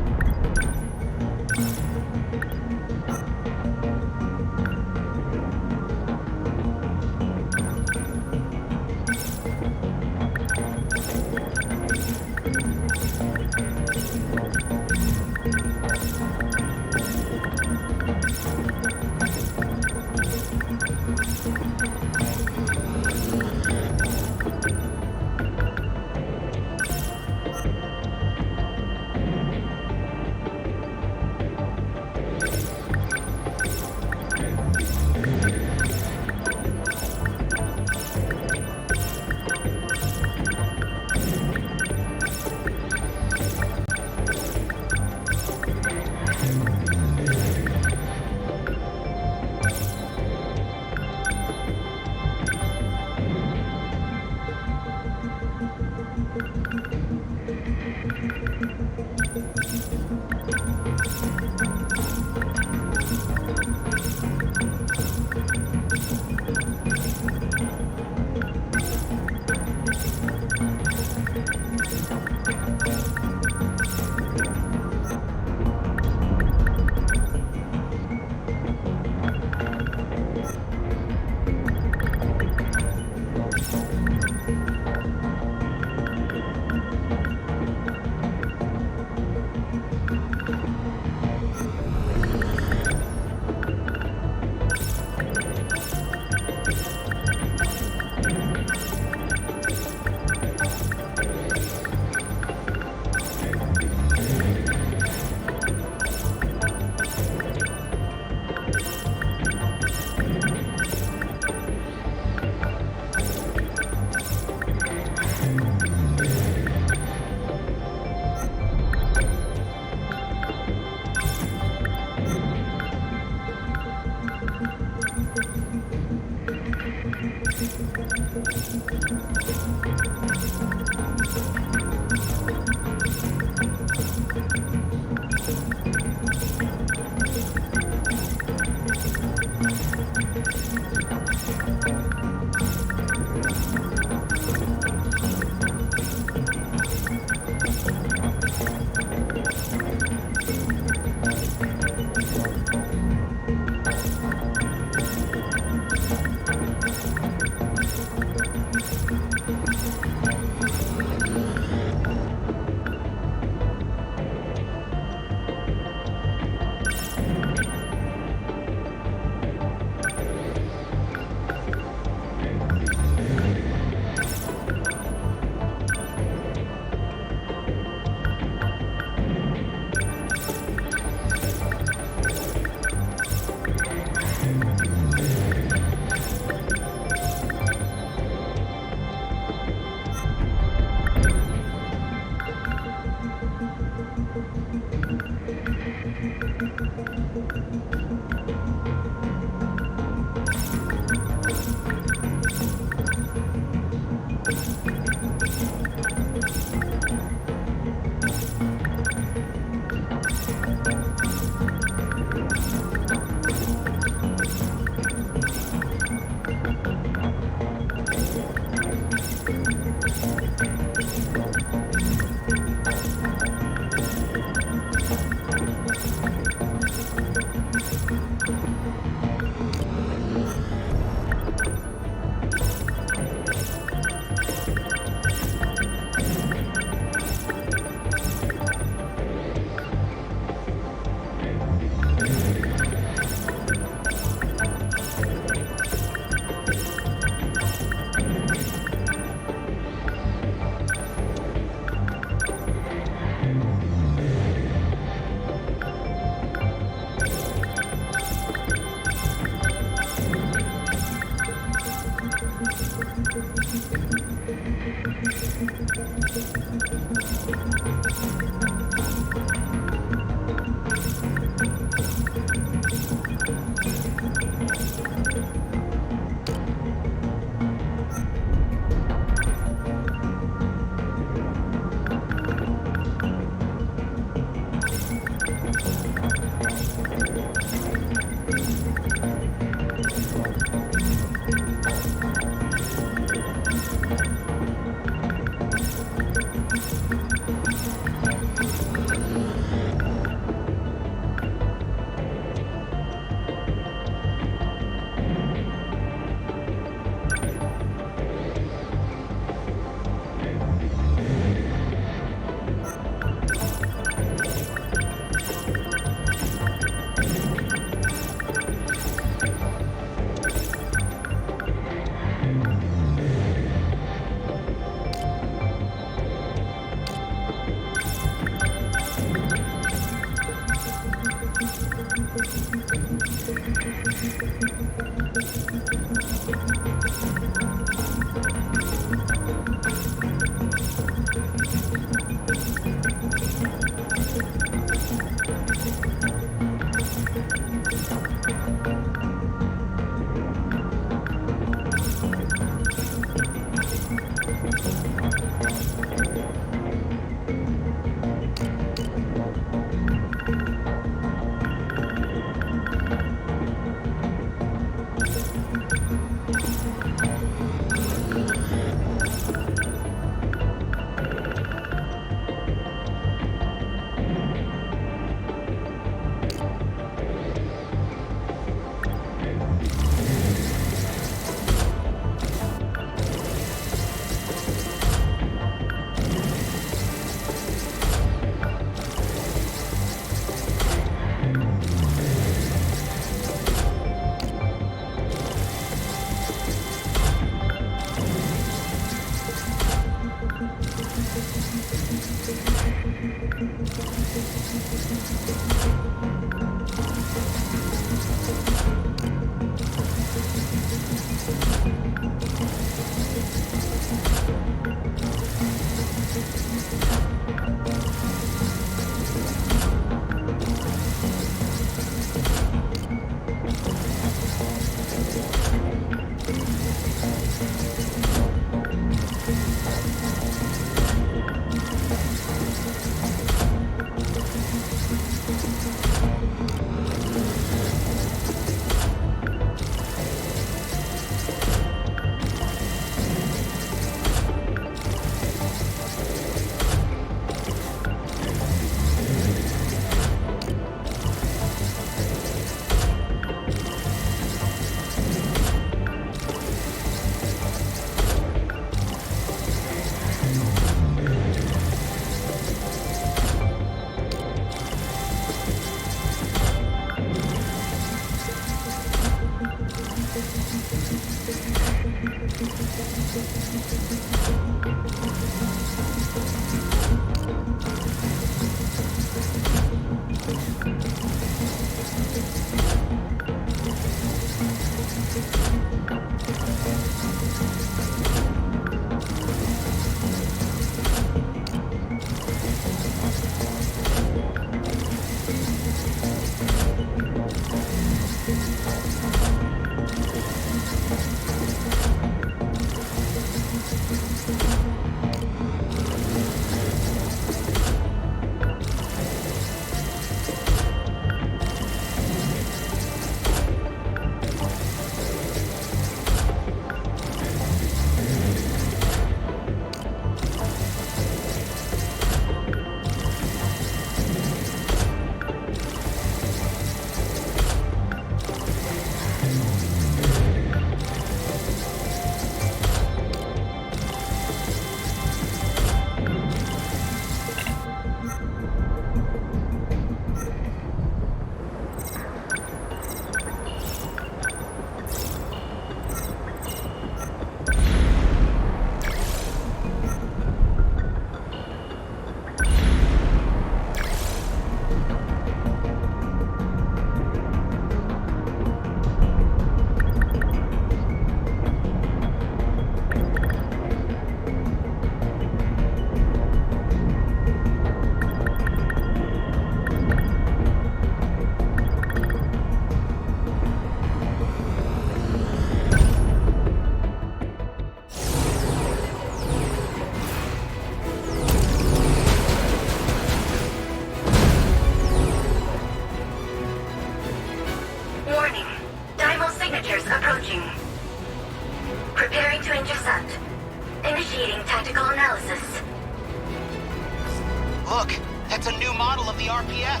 Look, that's a new model of the RPF.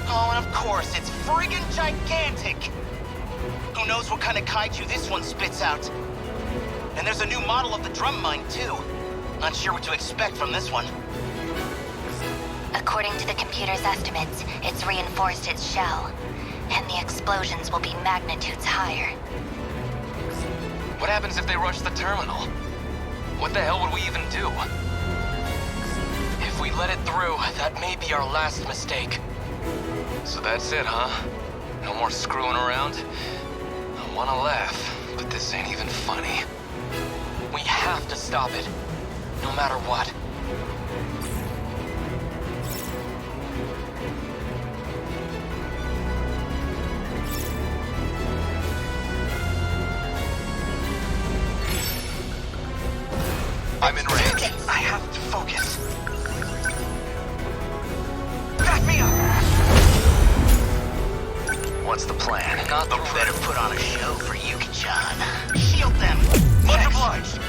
Oh, and of course, it's friggin' gigantic. Who knows what kind of kaiju this one spits out. And there's a new model of the drum mine, too. Not sure what to expect from this one. According to the computer's estimates, it's reinforced its shell, and the explosions will be magnitudes higher. What happens if they rush the terminal? What the hell would we even do? If we let it through, that may be our last mistake. So that's it, huh? No more screwing around? I wanna laugh, but this ain't even funny. We have to stop it, no matter what. I'm in range. I have to focus. Back me up! What's the plan? Not the Better put on a show for Yuki-chan. Shield them! Much obliged!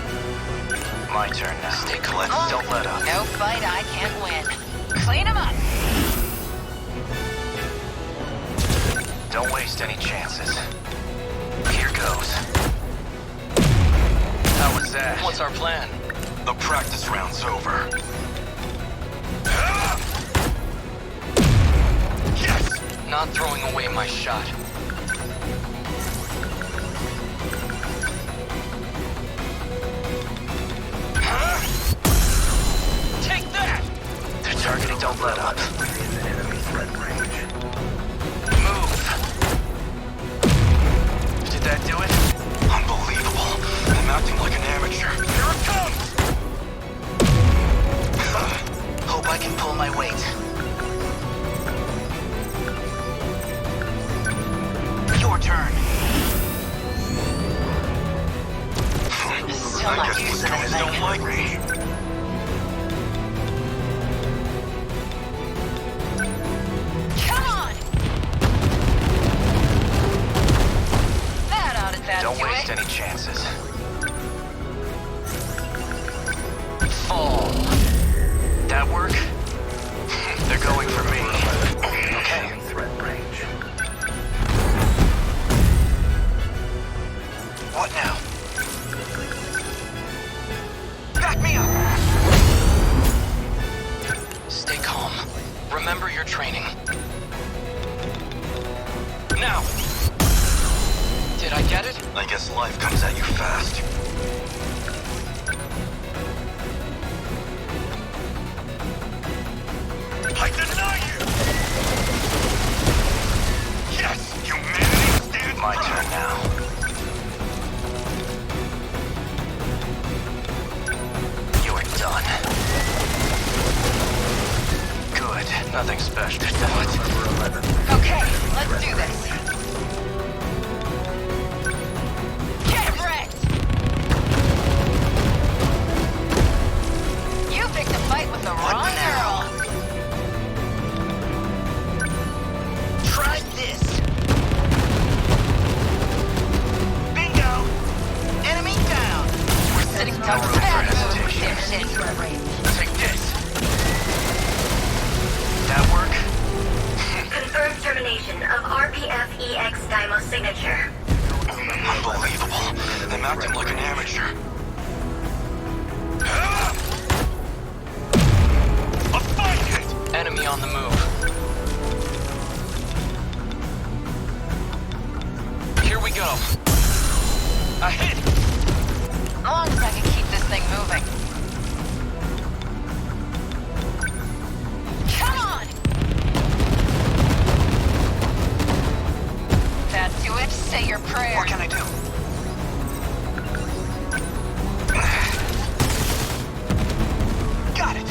My turn now. Stay collected. Don't let up. No fight I can't win. Clean him up! Don't waste any chances. Here goes. How was that? What's our plan? The practice round's over. Yes! Not throwing away my shot. Take that! They're targeting Don't let up. In enemy threat range. Move! Did that do it? Unbelievable. I'm acting like an amateur. Here it comes! Hope I can pull my weight. Your turn. Still I not guess used these to guys this don't thing. like me. Come on! That ought to Don't do waste it. any chances. Fall. That work? They're going for me. Okay. Enemy threat range. What now? Back me up! Stay calm. Remember your training. Now! Did I get it? I guess life comes at you fast. I deny you! Yes! Humanity stands my turn now. You're done. Good. Nothing special. What? Okay, let's do this. Get wrecked! You picked a fight with the wrong girl. Try this. Bingo! Enemy down. We're sitting ducks room for bad hesitation. dipshit. Take this. That work? Confirmed termination of RPF-EX Dymo signature. Unbelievable. I'm acting like an amateur. A fight hit! Enemy on the move. Here we go. A hit! As long as I can keep this thing moving. Come on! That do it? Say your prayers. What can I do? Got it.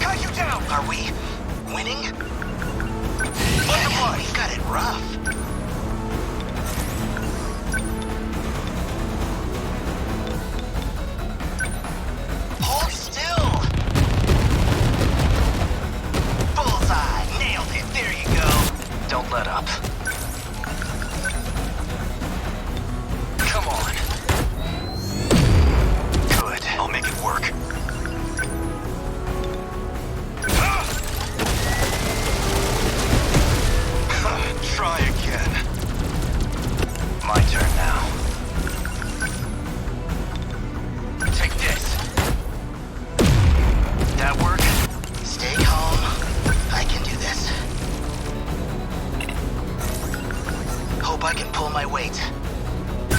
Cut you down. Are we winning? Yeah, we've got it rough. Hold still. Bullseye. Nailed it. There you go. Don't let up. Come on. Good. I'll make it work. Try again. My turn now. Take this. That work? Stay calm. I can do this. Hope I can pull my weight.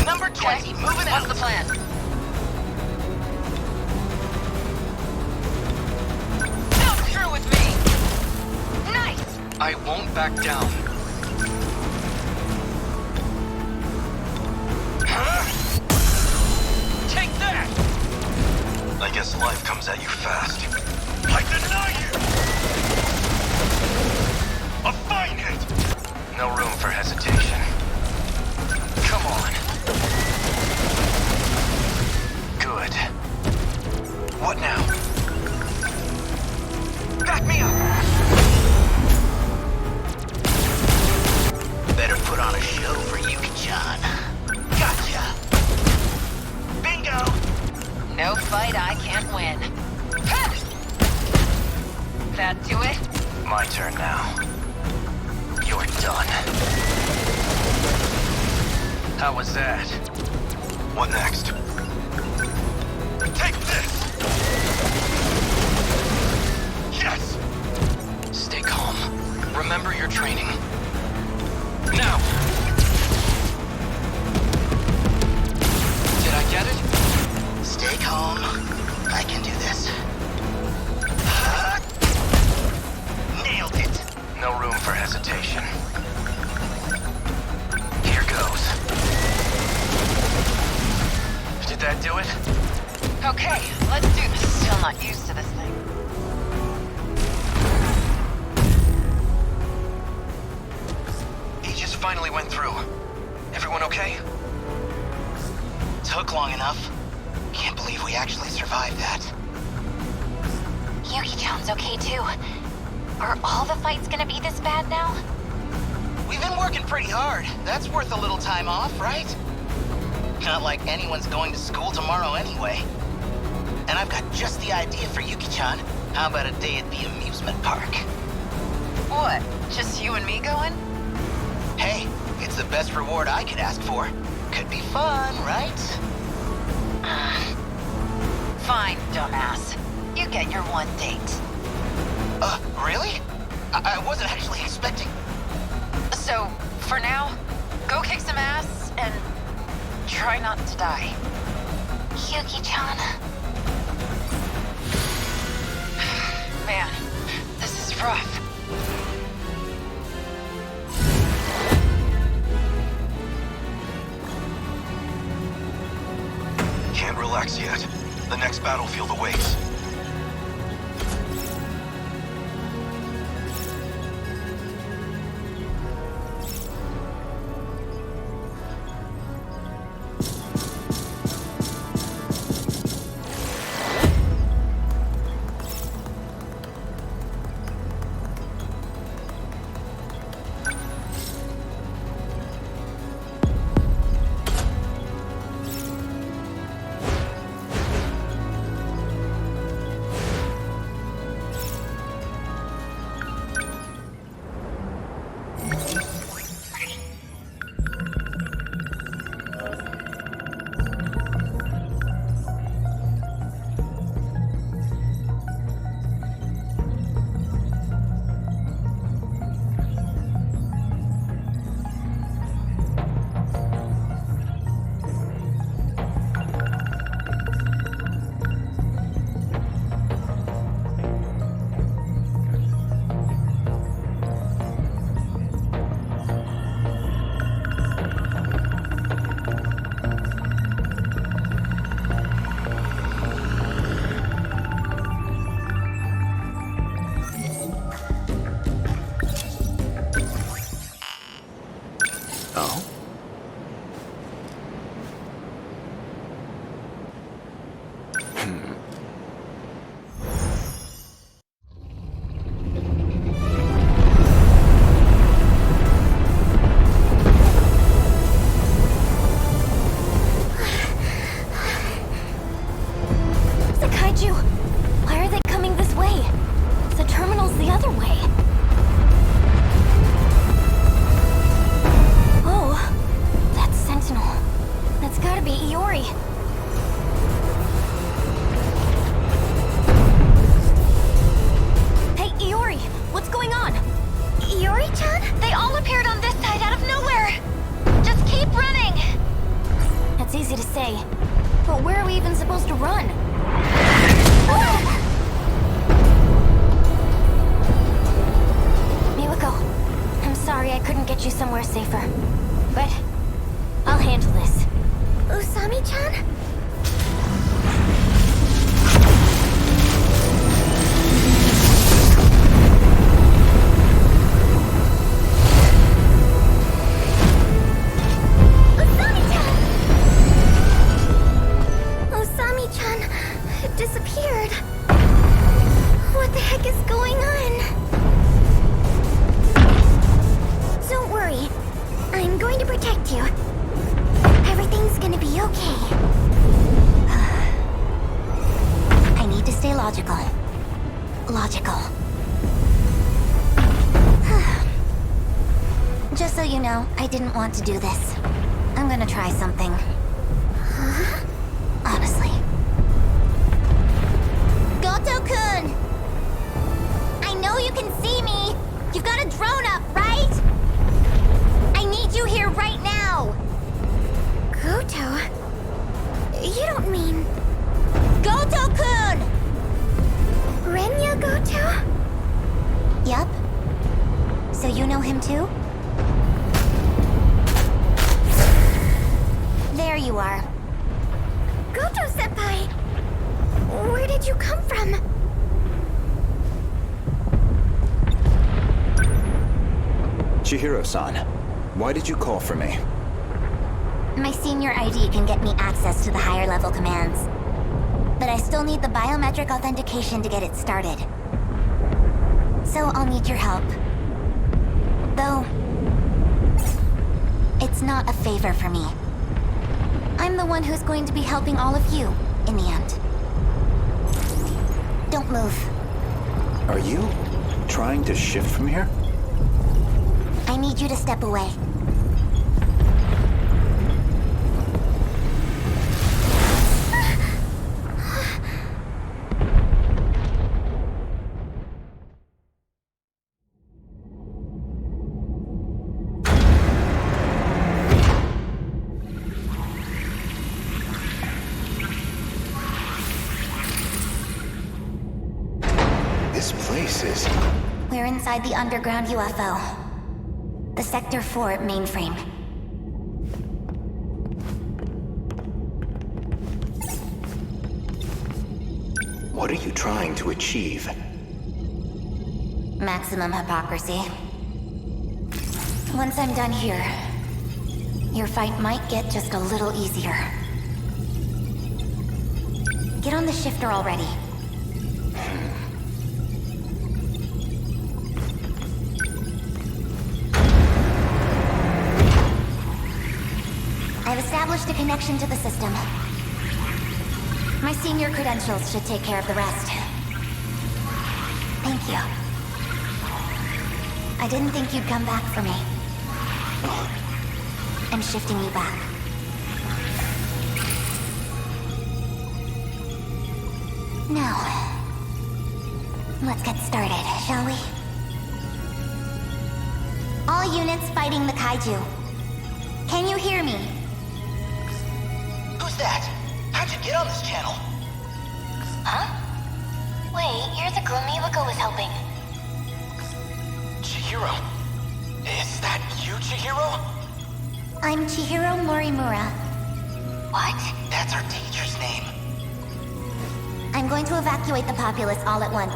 Number 20, moving out. What's the plan? Not through with me! Nice! I won't back down. Take that! I guess life comes at you fast. I deny you! A fine hit! No room for hesitation. Come on. Good. What now? Back me up! Better put on a show for you, John. Gotcha. Bingo! No fight I can't win. Ha! That do it? My turn now. You're done. How was that? What next? Take this! Yes! Stay calm. Remember your training. Now! Did I get it? Stay calm. I can do this. room for hesitation. Here goes. Did that do it? Okay, let's do this. Still not used to this thing. Aegis finally went through. Everyone okay? Took long enough. Can't believe we actually survived that. Yuki-chan's okay too. Are all the fights gonna be this bad now? We've been working pretty hard. That's worth a little time off, right? Not like anyone's going to school tomorrow anyway. And I've got just the idea for Yuki-chan. How about a day at the amusement park? What? Just you and me going? Hey, it's the best reward I could ask for. Could be fun, right? Fine, dumbass. You get your one date. Really? I wasn't actually expecting... So, for now, go kick some ass and try not to die. Yuki-chan. Man, this is rough. Can't relax yet. The next battlefield awaits. somewhere safer. But I'll handle this. Usami-chan? Disappeared. What the heck is going on? Don't worry. I'm going to protect you. Everything's gonna be okay. I need to stay logical. Logical. Just so you know, I didn't want to do this. I'm gonna try something. Honestly. Goto-kun! I know you can see me! You've got a drone up, right? I need you here right now! Goto? You don't mean... Goto-kun! Renya Goto? Yup. So you know him too? There you are. Goto-senpai! Where did you come from? Chihiro-san, why did you call for me? My senior ID can get me access to the higher level commands. But I still need the biometric authentication to get it started. So I'll need your help. Though, it's not a favor for me. I'm the one who's going to be helping all of you, in the end. Don't move. Are you trying to shift from here? I need you to step away. This place is... We're inside the underground UFO. The Sector 4 mainframe. What are you trying to achieve? Maximum hypocrisy. Once I'm done here, your fight might get just a little easier. Get on the shifter already. I've established a connection to the system. My senior credentials should take care of the rest. Thank you. I didn't think you'd come back for me. I'm shifting you back. Now, let's get started, shall we? All units fighting the kaiju. Can you hear me? Who's that? How'd you get on this channel? Huh? Wait, you're the girl Miwako was helping. Chihiro. Is that you, Chihiro? I'm Chihiro Morimura. What? That's our teacher's name. I'm going to evacuate the populace all at once.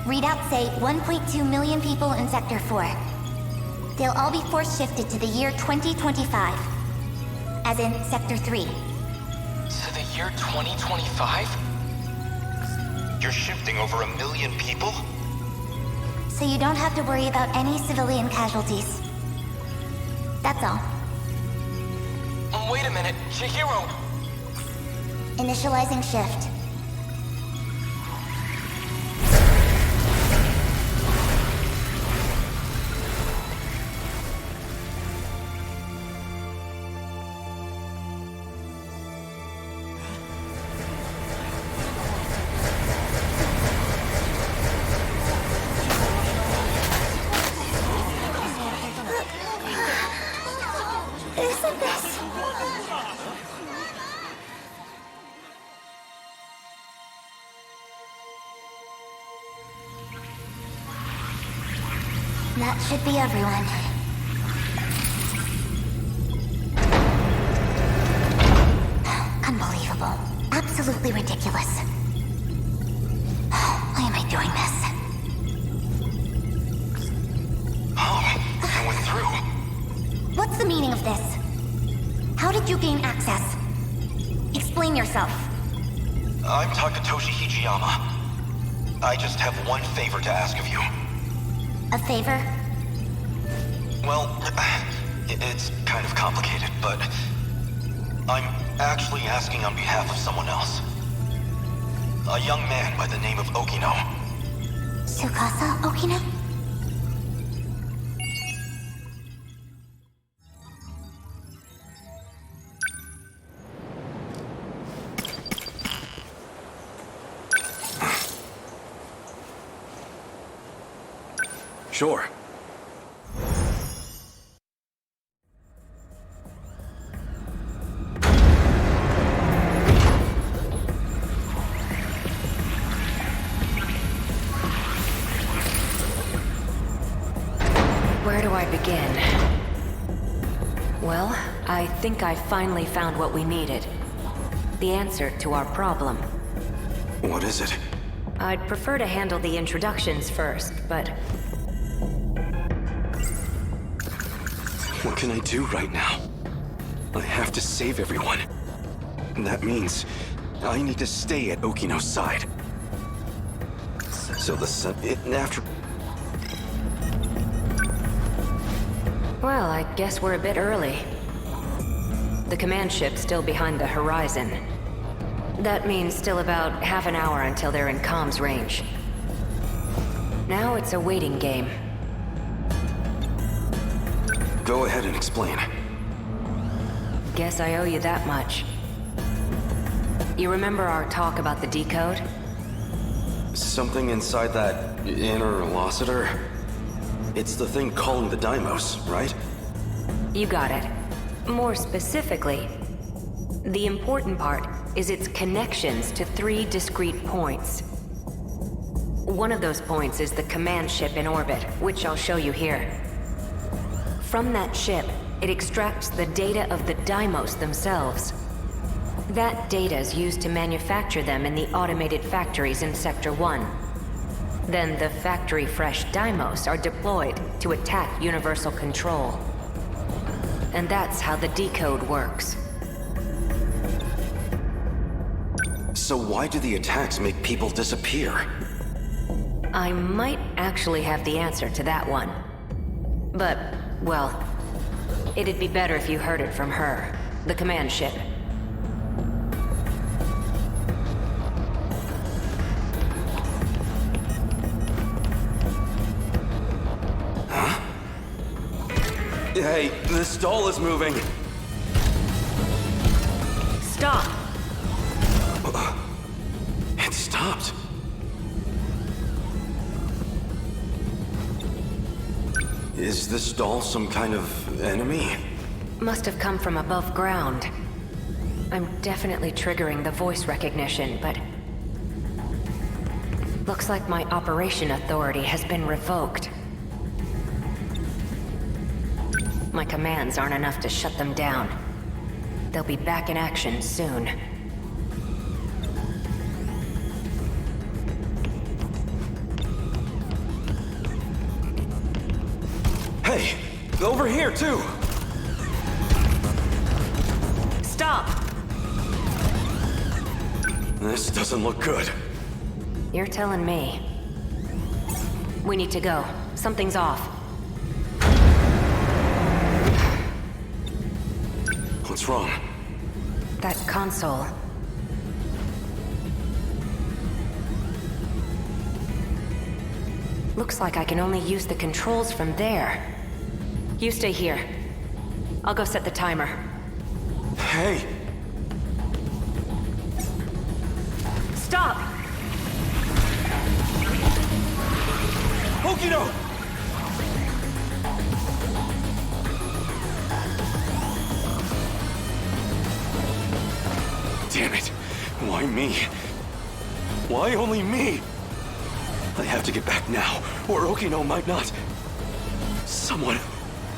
Readouts say 1.2 million people in Sector 4. They'll all be force shifted to the year 2025. As in Sector 3. To the year 2025? You're shifting over 1 million people? So you don't have to worry about any civilian casualties. That's all. Wait a minute, Chihiro! Initializing shift. Isn't this... That should be everyone. Unbelievable. Absolutely ridiculous. Why am I doing this? Oh, I went through. What's the meaning of this? How did you gain access? Explain yourself. I'm Takatoshi Hijiyama. I just have one favor to ask of you. A favor? Well, it's kind of complicated, but I'm actually asking on behalf of someone else. A young man by the name of Okino. Tsukasa Okino? Sure. Where do I begin? Well, I think I finally found what we needed. The answer to our problem. What is it? I'd prefer to handle the introductions first, but... What can I do right now? I have to save everyone. And that means I need to stay at Okino's side. So after... Well, I guess we're a bit early. The command ship's still behind the horizon. That means still about half an hour until they're in comms range. Now it's a waiting game. Go ahead and explain. Guess I owe you that much. You remember our talk about the decode? Something inside that interlocutor? It's the thing calling the Deimos, right? You got it. More specifically, the important part is its connections to 3 discrete points. One of those points is the command ship in orbit, which I'll show you here. From that ship, it extracts the data of the Deimos themselves. That data is used to manufacture them in the automated factories in Sector 1. Then the factory-fresh Deimos are deployed to attack Universal Control. And that's how the decode works. So why do the attacks make people disappear? I might actually have the answer to that one. But, well, it'd be better if you heard it from her, the command ship. Hey, this stall is moving. Stop! It stopped. Is this doll some kind of enemy? Must have come from above ground. I'm definitely triggering the voice recognition, but... looks like my operation authority has been revoked. My commands aren't enough to shut them down. They'll be back in action soon. Hey! Over here, too! Stop! This doesn't look good. You're telling me. We need to go. Something's off. What's wrong? That console. Looks like I can only use the controls from there. You stay here. I'll go set the timer. Hey! Stop! Okino! Damn it! Why me? Why only me? I have to get back now, or Okino might not. Someone.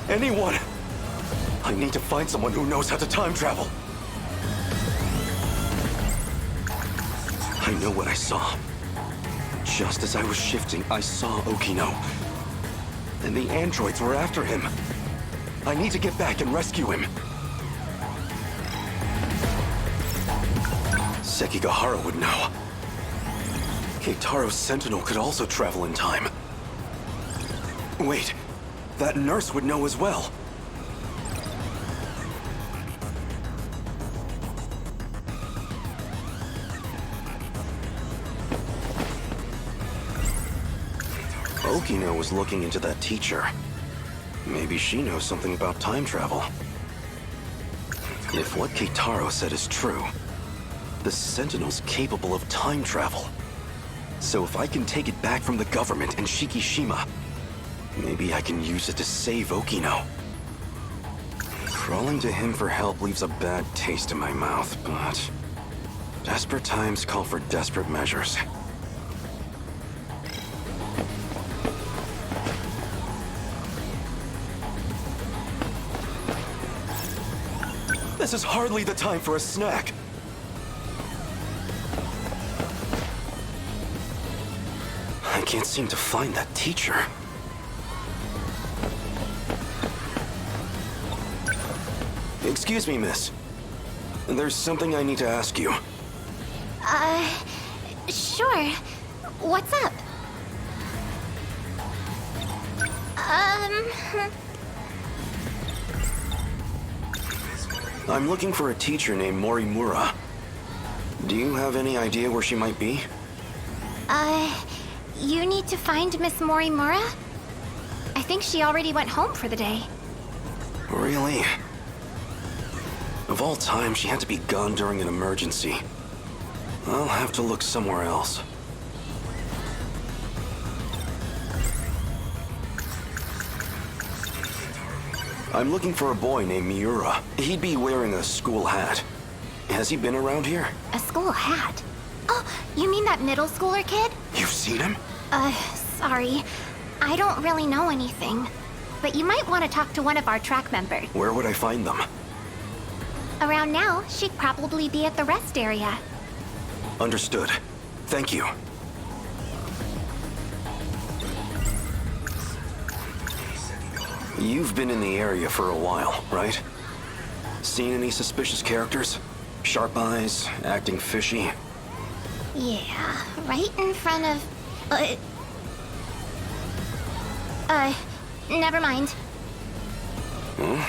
Anyone. I need to find someone who knows how to time travel. I know what I saw. Just as I was shifting, I saw Okino. And the androids were after him. I need to get back and rescue him. Sekigahara would know. Keitaro's Sentinel could also travel in time. Wait, that nurse would know as well. Okino was looking into that teacher. Maybe she knows something about time travel. If what Keitaro said is true, the Sentinel's capable of time travel. So if I can take it back from the government and Shikishima, maybe I can use it to save Okino. Crawling to him for help leaves a bad taste in my mouth, but... desperate times call for desperate measures. This is hardly the time for a snack. I can't seem to find that teacher. Excuse me, miss. There's something I need to ask you. Sure. What's up? I'm looking for a teacher named Morimura. Do you have any idea where she might be? You need to find Miss Morimura? I think she already went home for the day. Really? Of all time, she had to be gone during an emergency. I'll have to look somewhere else. I'm looking for a boy named Miura. He'd be wearing a school hat. Has he been around here? A school hat? Oh, you mean that middle schooler kid? You've seen him? Sorry. I don't really know anything. But you might want to talk to one of our track members. Where would I find them? Around now, she'd probably be at the rest area. Understood. Thank you. You've been in the area for a while, right? Seen any suspicious characters? Sharp eyes, acting fishy? Yeah, right in front of... never mind. Hmm?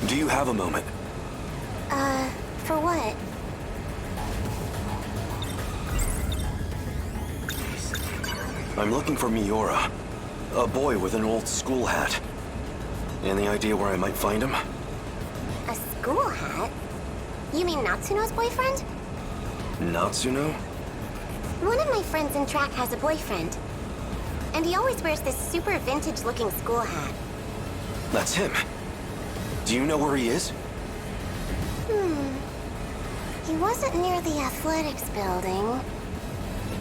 Do you have a moment? For what? I'm looking for Miura. A boy with an old school hat. Any idea where I might find him? A school hat? You mean Natsuno's boyfriend? Natsuno? One of my friends in track has a boyfriend. And he always wears this super vintage-looking school hat. That's him. Do you know where he is? He wasn't near the athletics building.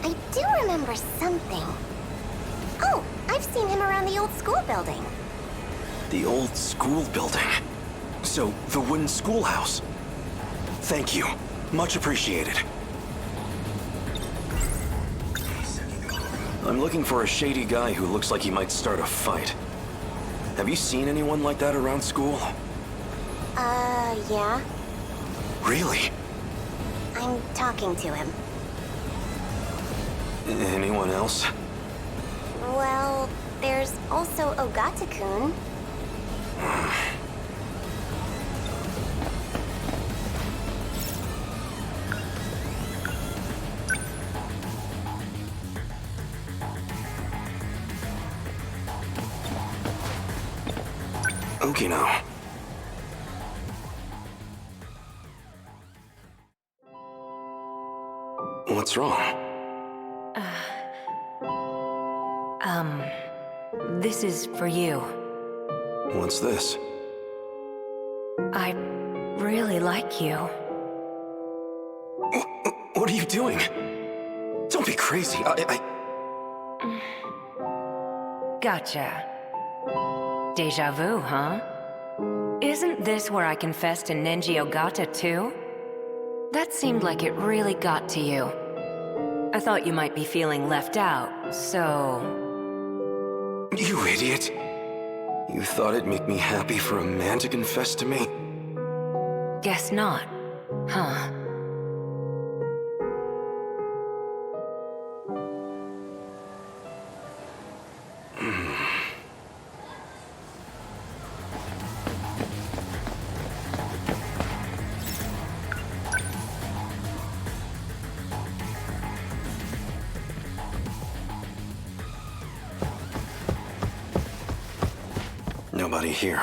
I do remember something. Oh, I've seen him around the old school building. The old school building. So, the wooden schoolhouse. Thank you. Much appreciated. I'm looking for a shady guy who looks like he might start a fight. Have you seen anyone like that around school? Yeah. Really? I'm talking to him. Anyone else? Well, there's also Ogata-kun. Okay now. What's wrong? This is for you. What's this? I really like you. What are you doing? Don't be crazy. Gotcha. Deja vu, huh? Isn't this where I confessed to Nenji Ogata, too? That seemed like it really got to you. I thought you might be feeling left out, so... You idiot. You thought it'd make me happy for a man to confess to me? Guess not, huh? Nobody here.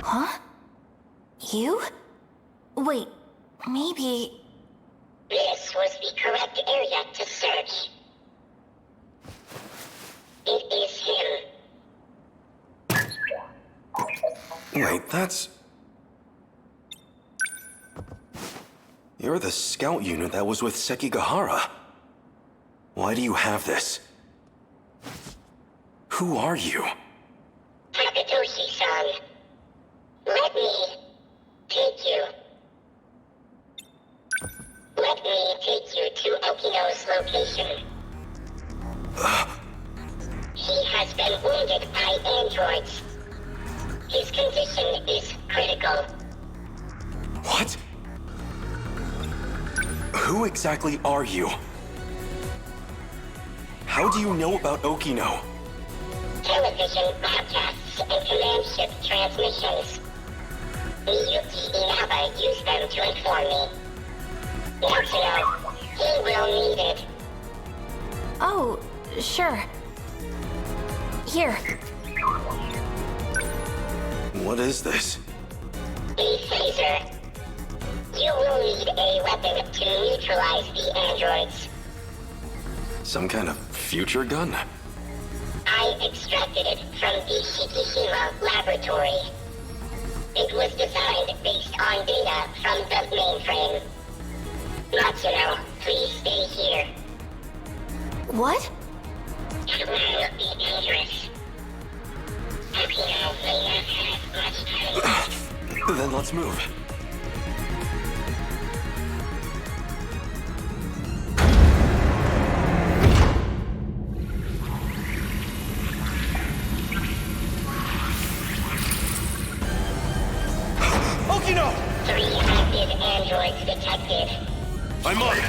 Huh? You? Wait, maybe... This was the correct area to search. It is him. Wait, that's... You're the scout unit that was with Sekigahara. Why do you have this? Who are you? Takatoshi-san, let me take you. Let me take you to Okino's location. He has been wounded by androids. His condition is critical. What? Who exactly are you? How do you know about Okino? Television broadcasts and command ship transmissions. Miyuki Inaba used them to inform me. Natsuno, he will need it. Oh, sure. Here. What is this? A phaser. You will need a weapon to neutralize the androids. Some kind of future gun? I extracted it from the Shikishima laboratory. It was designed based on data from the mainframe. Matsuno, please stay here. What? It will be dangerous. Okino may not have much time. Then let's move. Okino! 3 active androids detected. I'm on it!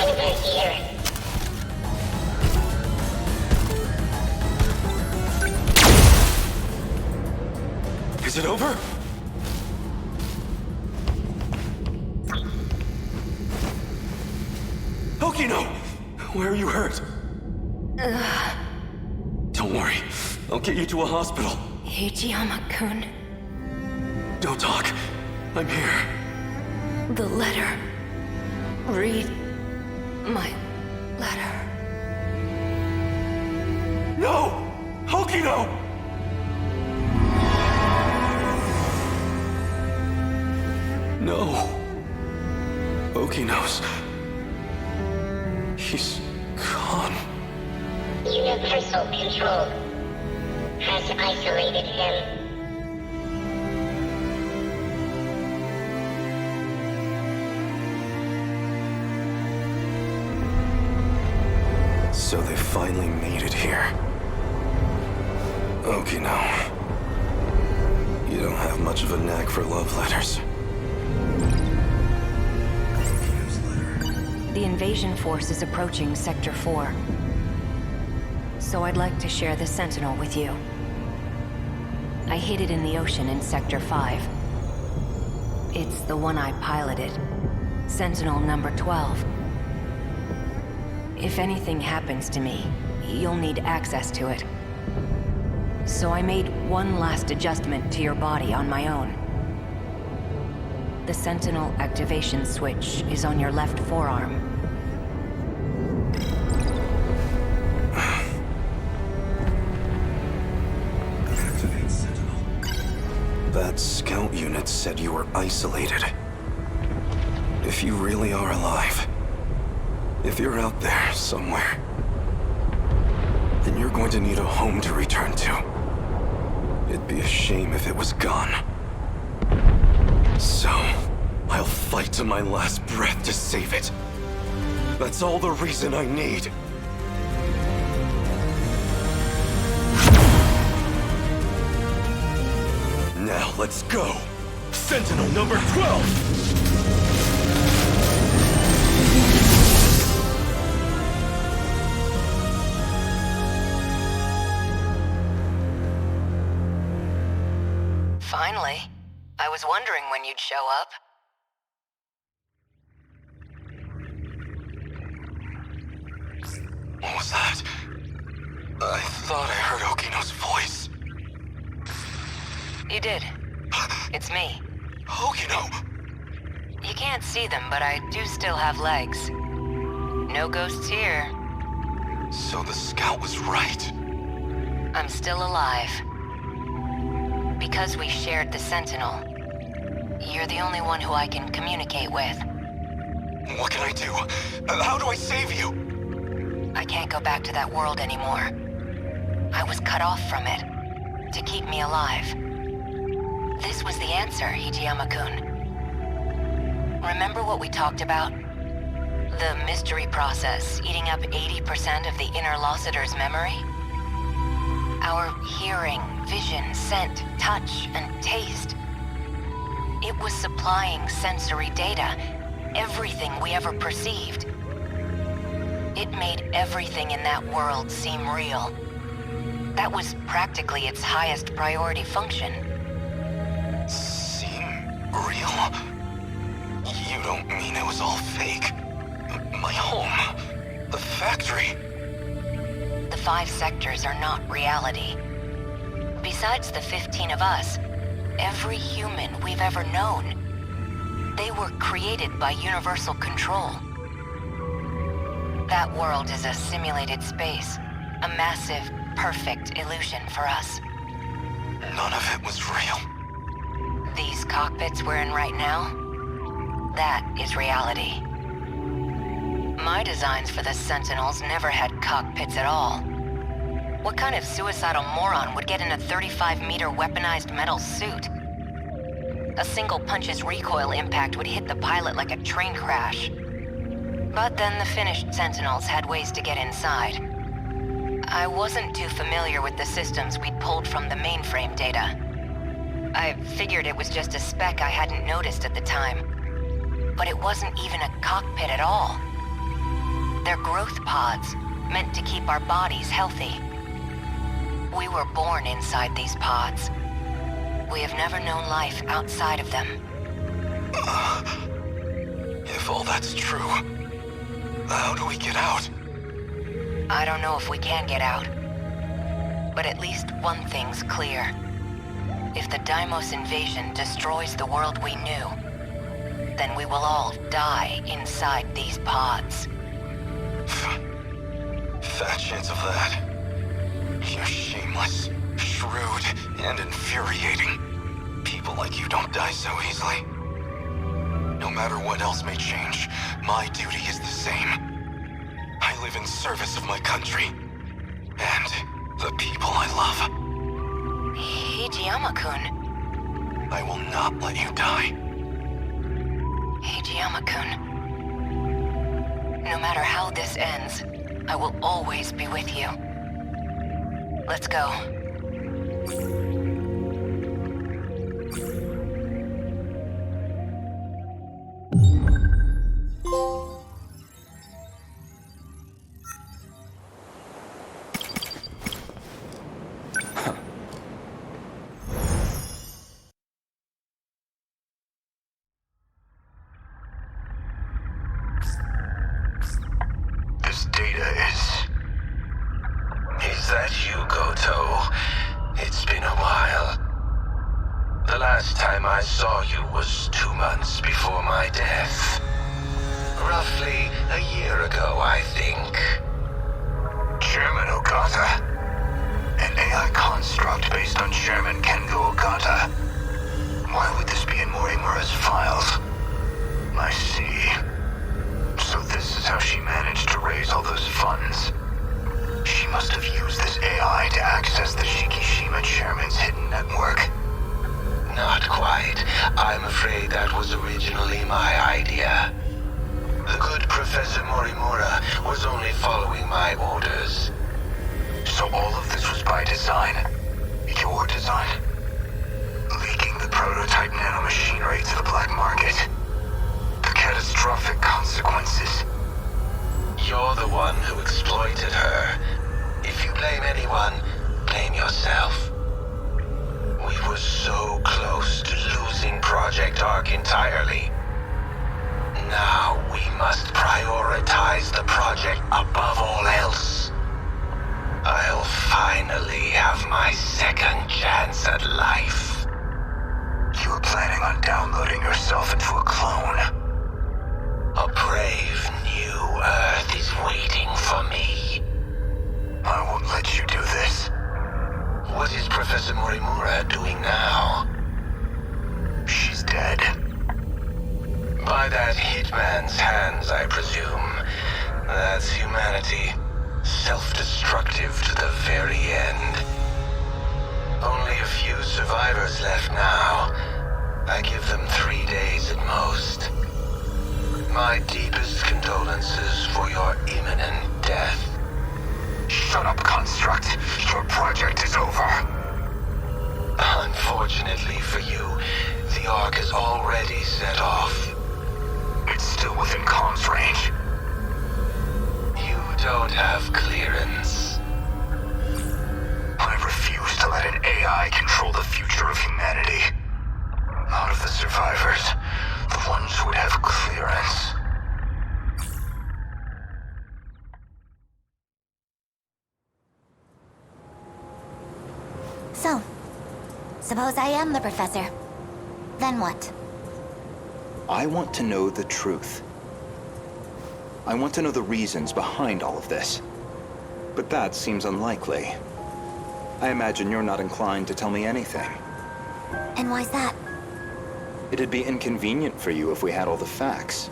Over here. Is it over? Okino! Where are you hurt? Don't worry. I'll get you to a hospital. Ichiyama-kun. Don't talk. I'm here. The letter. Read my letter. No! Okino! No. Okino's... He's gone. Universal Control has isolated him. So they finally made it here. Okino. You don't have much of a knack for love letters. The invasion force is approaching Sector 4. So I'd like to share the Sentinel with you. I hid it in the ocean in Sector 5. It's the one I piloted. Sentinel number 12. If anything happens to me, you'll need access to it. So I made one last adjustment to your body on my own. The Sentinel activation switch is on your left forearm. Activate Sentinel. That scout unit said you were isolated. If you really are alive, if you're out there somewhere, then you're going to need a home to return to. It'd be a shame if it was gone. So, I'll fight to my last breath to save it. That's all the reason I need. Now let's go! Sentinel number 12! Finally. I was wondering when you'd show up. What was that? I thought I heard Okino's voice. You did. It's me. Hogan. You can't see them, but I do still have legs. No ghosts here. So the scout was right. I'm still alive. Because we shared the Sentinel, you're the only one who I can communicate with. What can I do? How do I save you? I can't go back to that world anymore. I was cut off from it, to keep me alive. This was the answer, Hijiyama-kun. Remember what we talked about? The mystery process eating up 80% of the inner Lossiter's memory? Our hearing, vision, scent, touch, and taste. It was supplying sensory data, everything we ever perceived. It made everything in that world seem real. That was practically its highest priority function. Seem real? You don't mean it was all fake? My home, the factory. The 5 sectors are not reality. Besides the 15 of us, every human we've ever known, they were created by universal control. That world is a simulated space, a massive, perfect illusion for us. None of it was real. These cockpits we're in right now, that is reality. My designs for the Sentinels never had cockpits at all. What kind of suicidal moron would get in a 35-meter weaponized metal suit? A single punch's recoil impact would hit the pilot like a train crash. But then the finished Sentinels had ways to get inside. I wasn't too familiar with the systems we'd pulled from the mainframe data. I figured it was just a speck I hadn't noticed at the time. But it wasn't even a cockpit at all. They're growth pods, meant to keep our bodies healthy. We were born inside these pods. We have never known life outside of them. If all that's true, how do we get out? I don't know if we can get out. But at least one thing's clear. If the Deimos invasion destroys the world we knew, then we will all die inside these pods. Fat chance of that. You're shameless, shrewd, and infuriating. People like you don't die so easily. No matter what else may change, my duty is the same. I live in service of my country. And the people I love. Hijiyama-kun. I will not let you die. Hijiyama-kun. No matter how this ends, I will always be with you. Let's go. This data is that you, Goto? It's been a while. The last time I saw you was 2 months before my death. Roughly a year ago, I think. Chairman Ogata. An AI construct based on Chairman Kengo Ogata. Why would this be in Morimura's files? I see. So this is how she managed to raise all those funds. She must have used this AI to access the Shikishima chairman's hidden network. Not quite. I'm afraid that was originally my idea. The good Professor Morimura was only following my orders. So all of this was by design? Your design? Leaking the prototype nanomachinery to the black market? The catastrophic consequences. You're the one who exploited her. If you blame anyone, blame yourself. We were so close to losing Project Ark entirely. Now we must prioritize the project above all else. I'll finally have my second chance at life. himself into a clone. A brave new Earth is waiting for me. I won't let you do this. What is Professor Morimura doing now? She's dead. By that hitman's hands, I presume. That's humanity. Self-destructive to the very end. Only a few survivors left now. I give them 3 days at most. My deepest condolences for your imminent death. Shut up, Construct. Your project is over. Unfortunately for you, the Ark is already set off. It's still within comms range. You don't have clearance. I refuse to let an AI control the future of humanity. Not of the survivors, the ones who would have clearance. So, suppose I am the professor. Then what? I want to know the truth. I want to know the reasons behind all of this. But that seems unlikely. I imagine you're not inclined to tell me anything. And why's that? It'd be inconvenient for you if we had all the facts.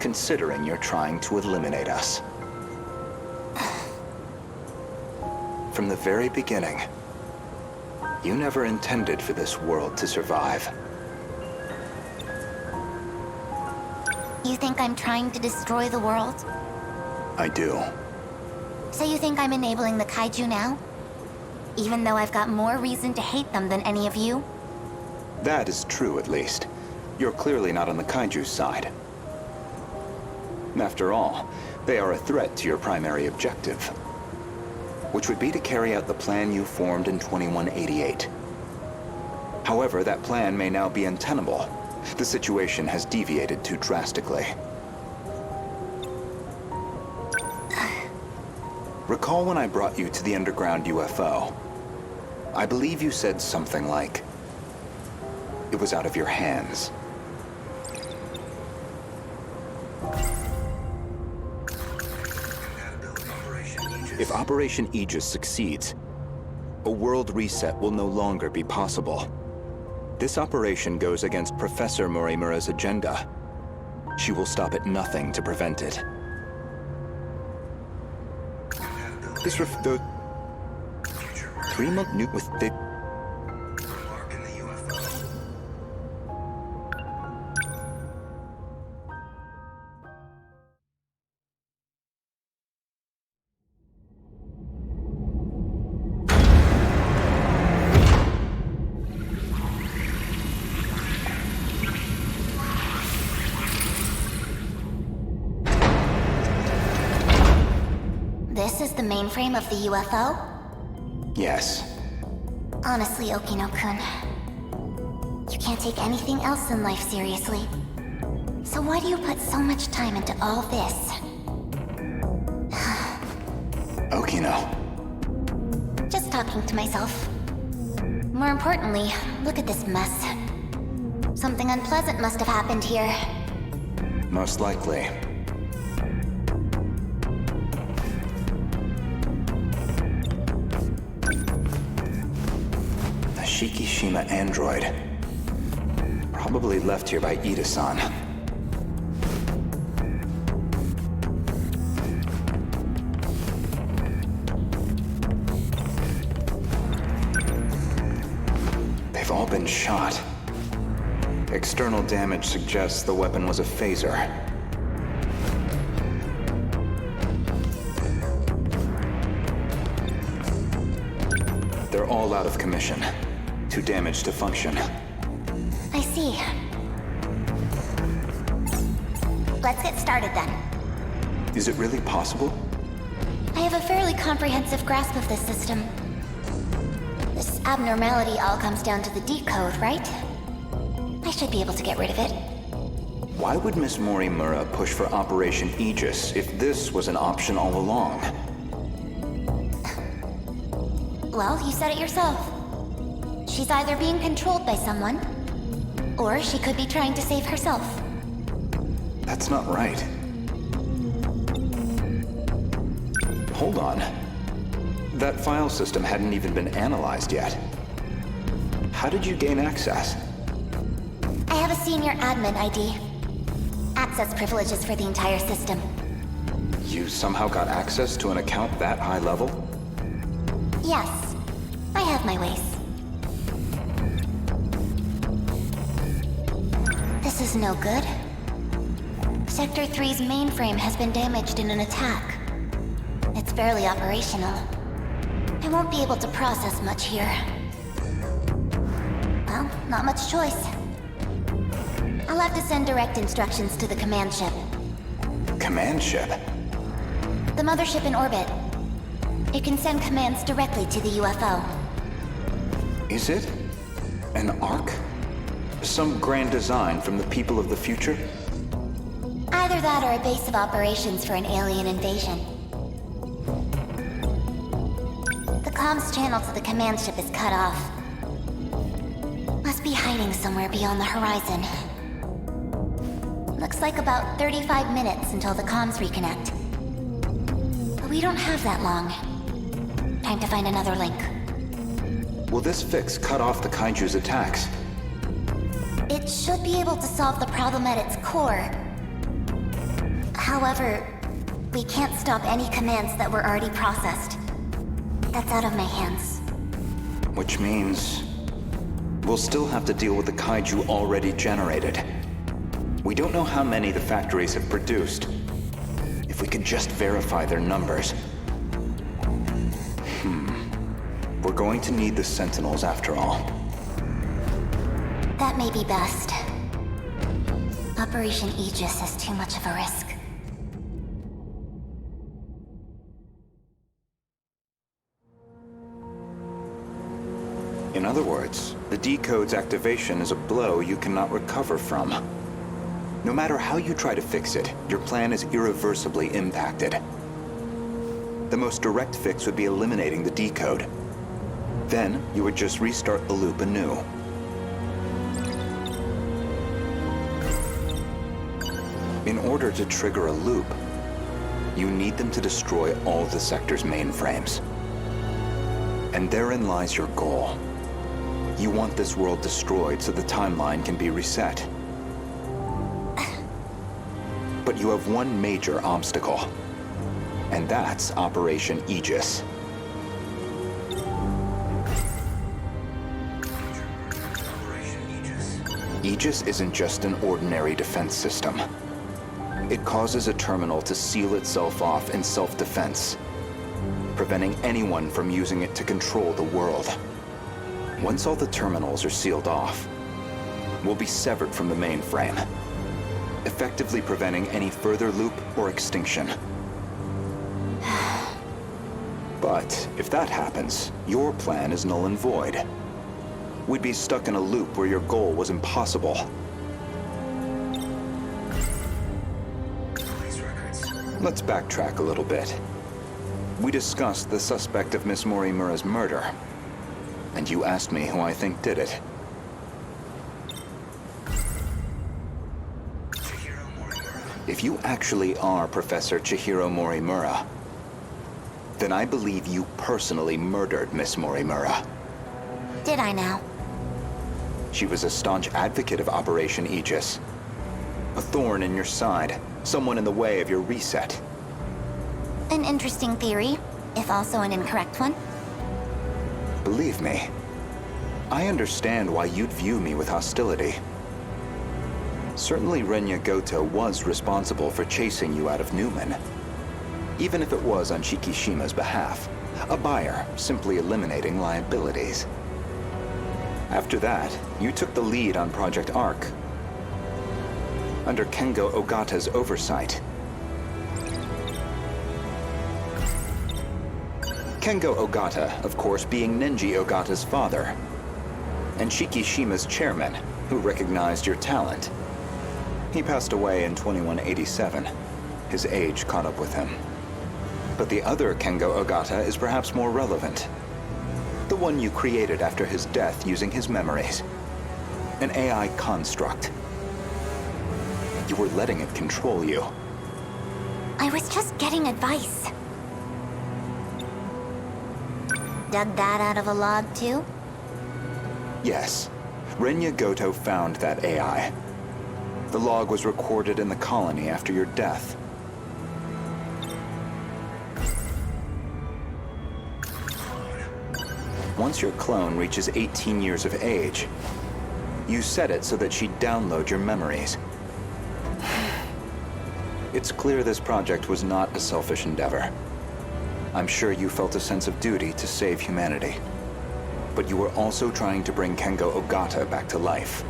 Considering you're trying to eliminate us. From the very beginning, you never intended for this world to survive. You think I'm trying to destroy the world? I do. So you think I'm enabling the kaiju now? Even though I've got more reason to hate them than any of you? That is true, at least. You're clearly not on the kaiju's side. After all, they are a threat to your primary objective, which would be to carry out the plan you formed in 2188. However, that plan may now be untenable. The situation has deviated too drastically. Recall when I brought you to the underground UFO? I believe you said something like, it was out of your hands. If Operation Aegis succeeds, a world reset will no longer be possible. This operation goes against Professor Morimura's agenda. She will stop at nothing to prevent it. This the 3-month nuke with the... This is the mainframe of the UFO? Yes. Honestly, Okino-kun, you can't take anything else in life seriously. So why do you put so much time into all this? Okino. Just talking to myself. More importantly, look at this mess. Something unpleasant must have happened here. Most likely. A Shikishima android. Probably left here by Ida-san. They've all been shot. External damage suggests the weapon was a phaser. They're all out of commission. Too damaged to function. I see. Let's get started then. Is it really possible? I have a fairly comprehensive grasp of this system. This abnormality all comes down to the decode, right? I should be able to get rid of it. Why would Miss Morimura push for Operation Aegis if this was an option all along? Well, you said it yourself. She's either being controlled by someone, Or she could be trying to save herself. That's not right. Hold on. That file system hadn't even been analyzed yet. How did you gain access? I have a senior admin ID. Access privileges for the entire system. You somehow got access to an account that high level? Yes, I have my ways. This is no good. Sector 3's mainframe has been damaged in an attack. It's barely operational. I won't be able to process much here. Well, not much choice. I'll have to send direct instructions to the command ship. Command ship? The mothership in orbit. It can send commands directly to the UFO. Is it an Ark? Some grand design from the people of the future? Either that or a base of operations for an alien invasion. The comms channel to the command ship is cut off. Must be hiding somewhere beyond the horizon. Looks like about 35 minutes until the comms reconnect. But we don't have that long. Time to find another link. Will this fix cut off the Kaiju's attacks? It should be able to solve the problem at its core. However, we can't stop any commands that were already processed. That's out of my hands. Which means we'll still have to deal with the Kaiju already generated. We don't know how many the factories have produced. If we could just verify their numbers. We're going to need the Sentinels after all. That may be best. Operation Aegis is too much of a risk. In other words, the decode's activation is a blow you cannot recover from. No matter how you try to fix it, your plan is irreversibly impacted. The most direct fix would be eliminating the decode. Then, you would just restart the loop anew. In order to trigger a loop, you need them to destroy all the sector's mainframes. And therein lies your goal. You want this world destroyed so the timeline can be reset. But you have one major obstacle, and that's Operation Aegis. Aegis isn't just an ordinary defense system. It causes a terminal to seal itself off in self-defense, preventing anyone from using it to control the world. Once all the terminals are sealed off, we'll be severed from the mainframe, effectively preventing any further loop or extinction. But if that happens, your plan is null and void. We'd be stuck in a loop where your goal was impossible. Let's backtrack a little bit. We discussed the suspect of Miss Morimura's murder, and you asked me who I think did it. If you actually are Professor Chihiro Morimura, then I believe you personally murdered Miss Morimura. Did I now? She was a staunch advocate of Operation Aegis. A thorn in your side, someone in the way of your reset. An interesting theory, if also an incorrect one. Believe me, I understand why you'd view me with hostility. Certainly Renya Goto was responsible for chasing you out of Newman, even if it was on Shikishima's behalf, a buyer simply eliminating liabilities. After that, you took the lead on Project Ark, under Kengo Ogata's oversight. Kengo Ogata, of course, being Nenji Ogata's father, and Shikishima's chairman, who recognized your talent. He passed away in 2187. His age caught up with him. But the other Kengo Ogata is perhaps more relevant. The one you created after his death using his memories. An AI construct. You were letting it control you. I was just getting advice. Dug that out of a log, too? Yes. Renya Goto found that AI. The log was recorded in the colony after your death. Once your clone reaches 18 years of age, you set it so that she'd download your memories. It's clear this project was not a selfish endeavor. I'm sure you felt a sense of duty to save humanity. But you were also trying to bring Kengo Ogata back to life.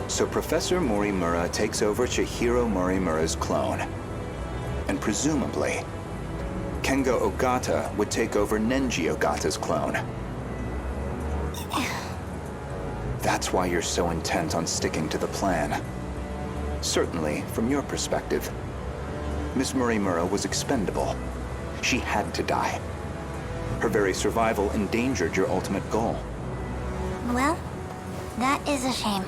So Professor Morimura takes over Chihiro Morimura's clone. And presumably, Kengo Ogata would take over Nenji Ogata's clone. That's why you're so intent on sticking to the plan. Certainly, from your perspective, Miss Morimura was expendable. She had to die. Her very survival endangered your ultimate goal. Well, that is a shame.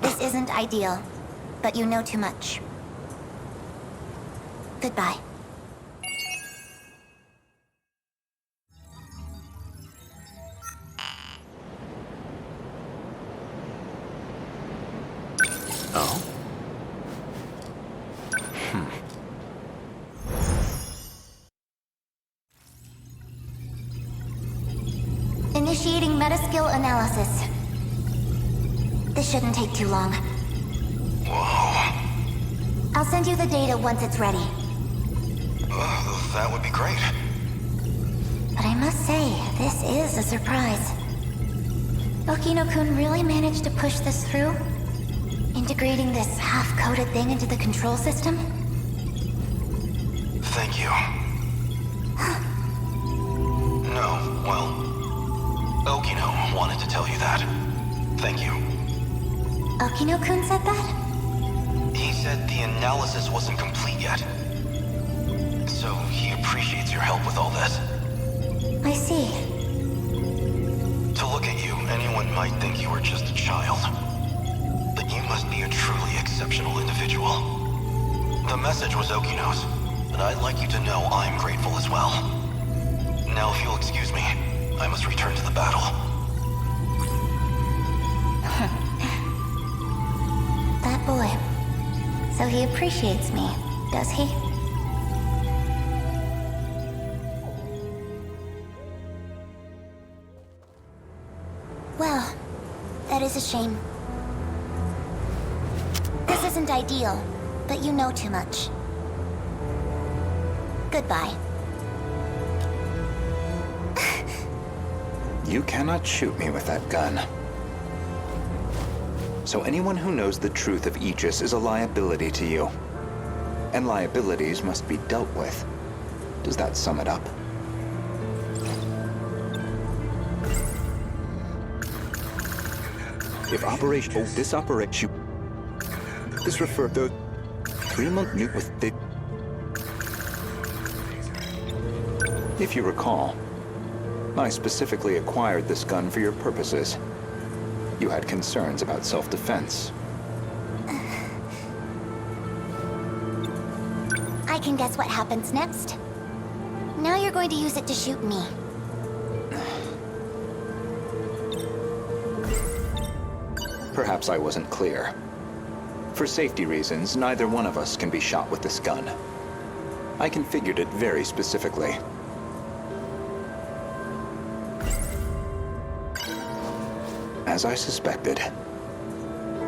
This isn't ideal, but you know too much. Goodbye. Oh? Initiating metaskill analysis. This shouldn't take too long. Whoa. I'll send you the data once it's ready. That would be great. But I must say, this is a surprise. Okino-kun really managed to push this through? Integrating this half-coded thing into the control system? Thank you. No, well, Okino wanted to tell you that. Thank you. Okino-kun said that? He said the analysis wasn't complete yet. So he appreciates your help with all this. I see. To look at you, anyone might think you were just a child. But you must be a truly exceptional individual. The message was Okino's, and I'd like you to know I'm grateful as well. Now, if you'll excuse me, I must return to the battle. That boy. So he appreciates me, does he? Well, that is a shame. This isn't ideal, but you know too much. Goodbye. You cannot shoot me with that gun. So anyone who knows the truth of Aegis is a liability to you. And liabilities must be dealt with. Does that sum it up? If operation... Oh, this operation... This referred to... 3-month nuke with the... If you recall, I specifically acquired this gun for your purposes. You had concerns about self-defense. I can guess what happens next. Now you're going to use it to shoot me. Perhaps I wasn't clear. For safety reasons, neither one of us can be shot with this gun. I configured it very specifically. As I suspected,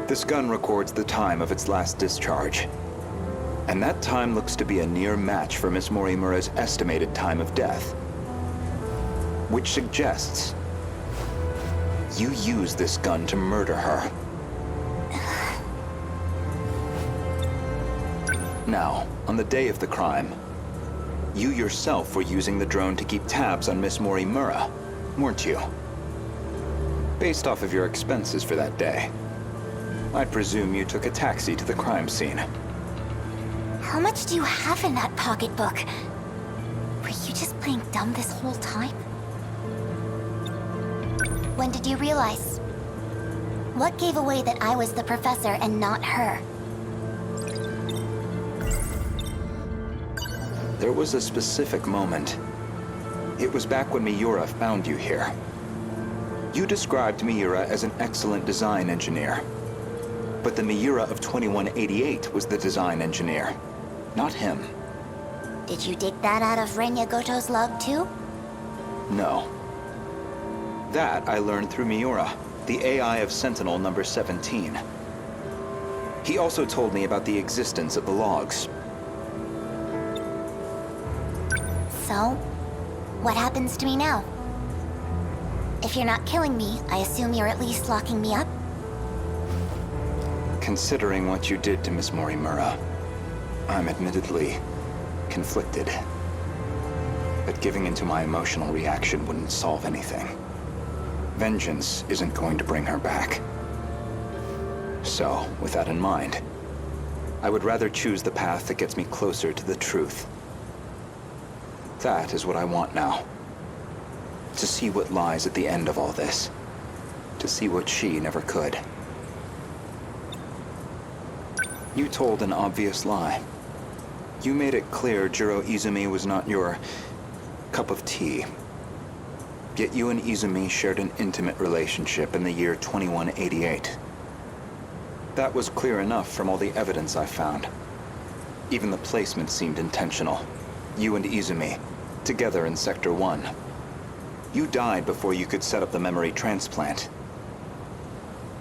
this gun records the time of its last discharge. And that time looks to be a near match for Miss Morimura's estimated time of death. Which suggests you used this gun to murder her. Now, on the day of the crime, you yourself were using the drone to keep tabs on Miss Morimura, weren't you? Based off of your expenses for that day, I presume you took a taxi to the crime scene. How much do you have in that pocketbook? Were you just playing dumb this whole time? When did you realize? What gave away that I was the professor and not her? There was a specific moment. It was back when Miura found you here. You described Miura as an excellent design engineer. But the Miura of 2188 was the design engineer, not him. Did you dig that out of Renya Goto's log too? No. That I learned through Miura, the AI of Sentinel number 17. He also told me about the existence of the logs. So, what happens to me now? If you're not killing me, I assume you're at least locking me up? Considering what you did to Miss Morimura, I'm admittedly conflicted. But giving into my emotional reaction wouldn't solve anything. Vengeance isn't going to bring her back. So, with that in mind, I would rather choose the path that gets me closer to the truth. That is what I want now. To see what lies at the end of all this. To see what she never could. You told an obvious lie. You made it clear Jiro Izumi was not your cup of tea. Yet you and Izumi shared an intimate relationship in the year 2188. That was clear enough from all the evidence I found. Even the placement seemed intentional. You and Izumi, together in Sector 1. You died before you could set up the memory transplant.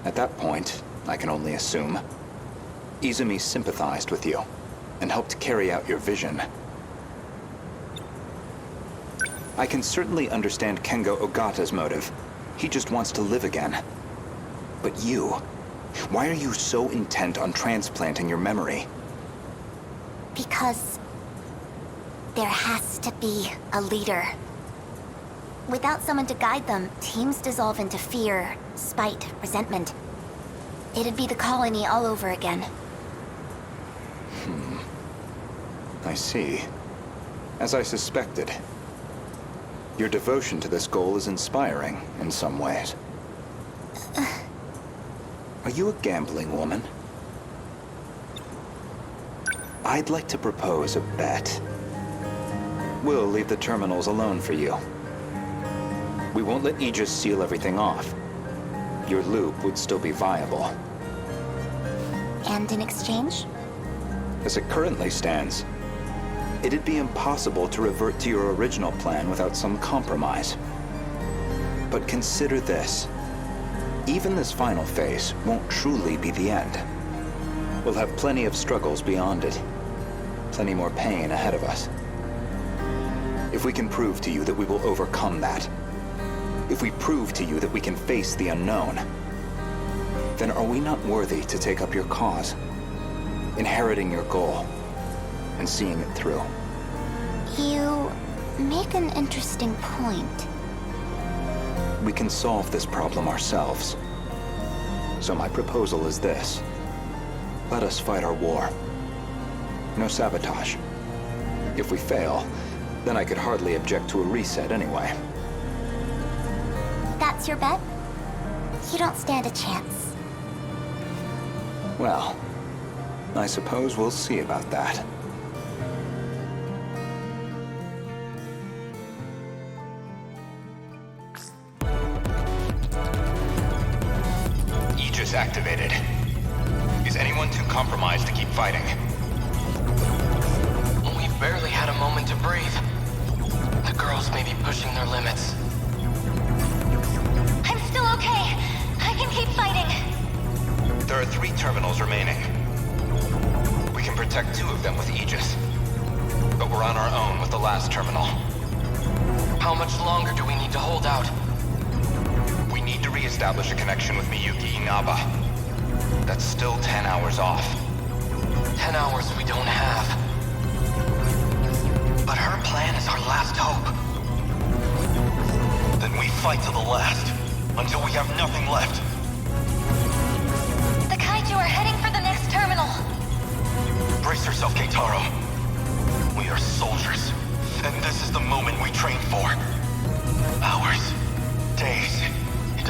At that point, I can only assume, Izumi sympathized with you and helped carry out your vision. I can certainly understand Kengo Ogata's motive. He just wants to live again. But you, why are you so intent on transplanting your memory? Because there has to be a leader. Without someone to guide them, teams dissolve into fear, spite, resentment. It'd be the colony all over again. I see. As I suspected. Your devotion to this goal is inspiring in some ways. Are you a gambling woman? I'd like to propose a bet. We'll leave the terminals alone for you. We won't let Aegis seal everything off. Your loop would still be viable. And in exchange? As it currently stands, it'd be impossible to revert to your original plan without some compromise. But consider this. Even this final phase won't truly be the end. We'll have plenty of struggles beyond it. Plenty more pain ahead of us. If we can prove to you that we will overcome that, if we prove to you that we can face the unknown, then are we not worthy to take up your cause, inheriting your goal, and seeing it through? You make an interesting point. We can solve this problem ourselves. So my proposal is this. Let us fight our war. No sabotage. If we fail, then I could hardly object to a reset anyway. That's your bet? You don't stand a chance. Well, I suppose we'll see about that. Aegis activated. Is anyone too compromised to keep fighting? We've barely had a moment to breathe. The girls may be pushing their limits. I'm still okay. I can keep fighting. There are 3 terminals remaining. We can protect 2 of them with Aegis. But we're on our own with the last terminal. How much longer do we need to hold out? We need to re-establish a connection with Miyuki Inaba. That's still 10 hours off. 10 hours we don't have. But her plan is our last hope. Then we fight to the last, until we have nothing left. The kaiju are heading for the next terminal. Brace yourself, Keitaro. We are soldiers, and this is the moment we trained for. Hours, days, it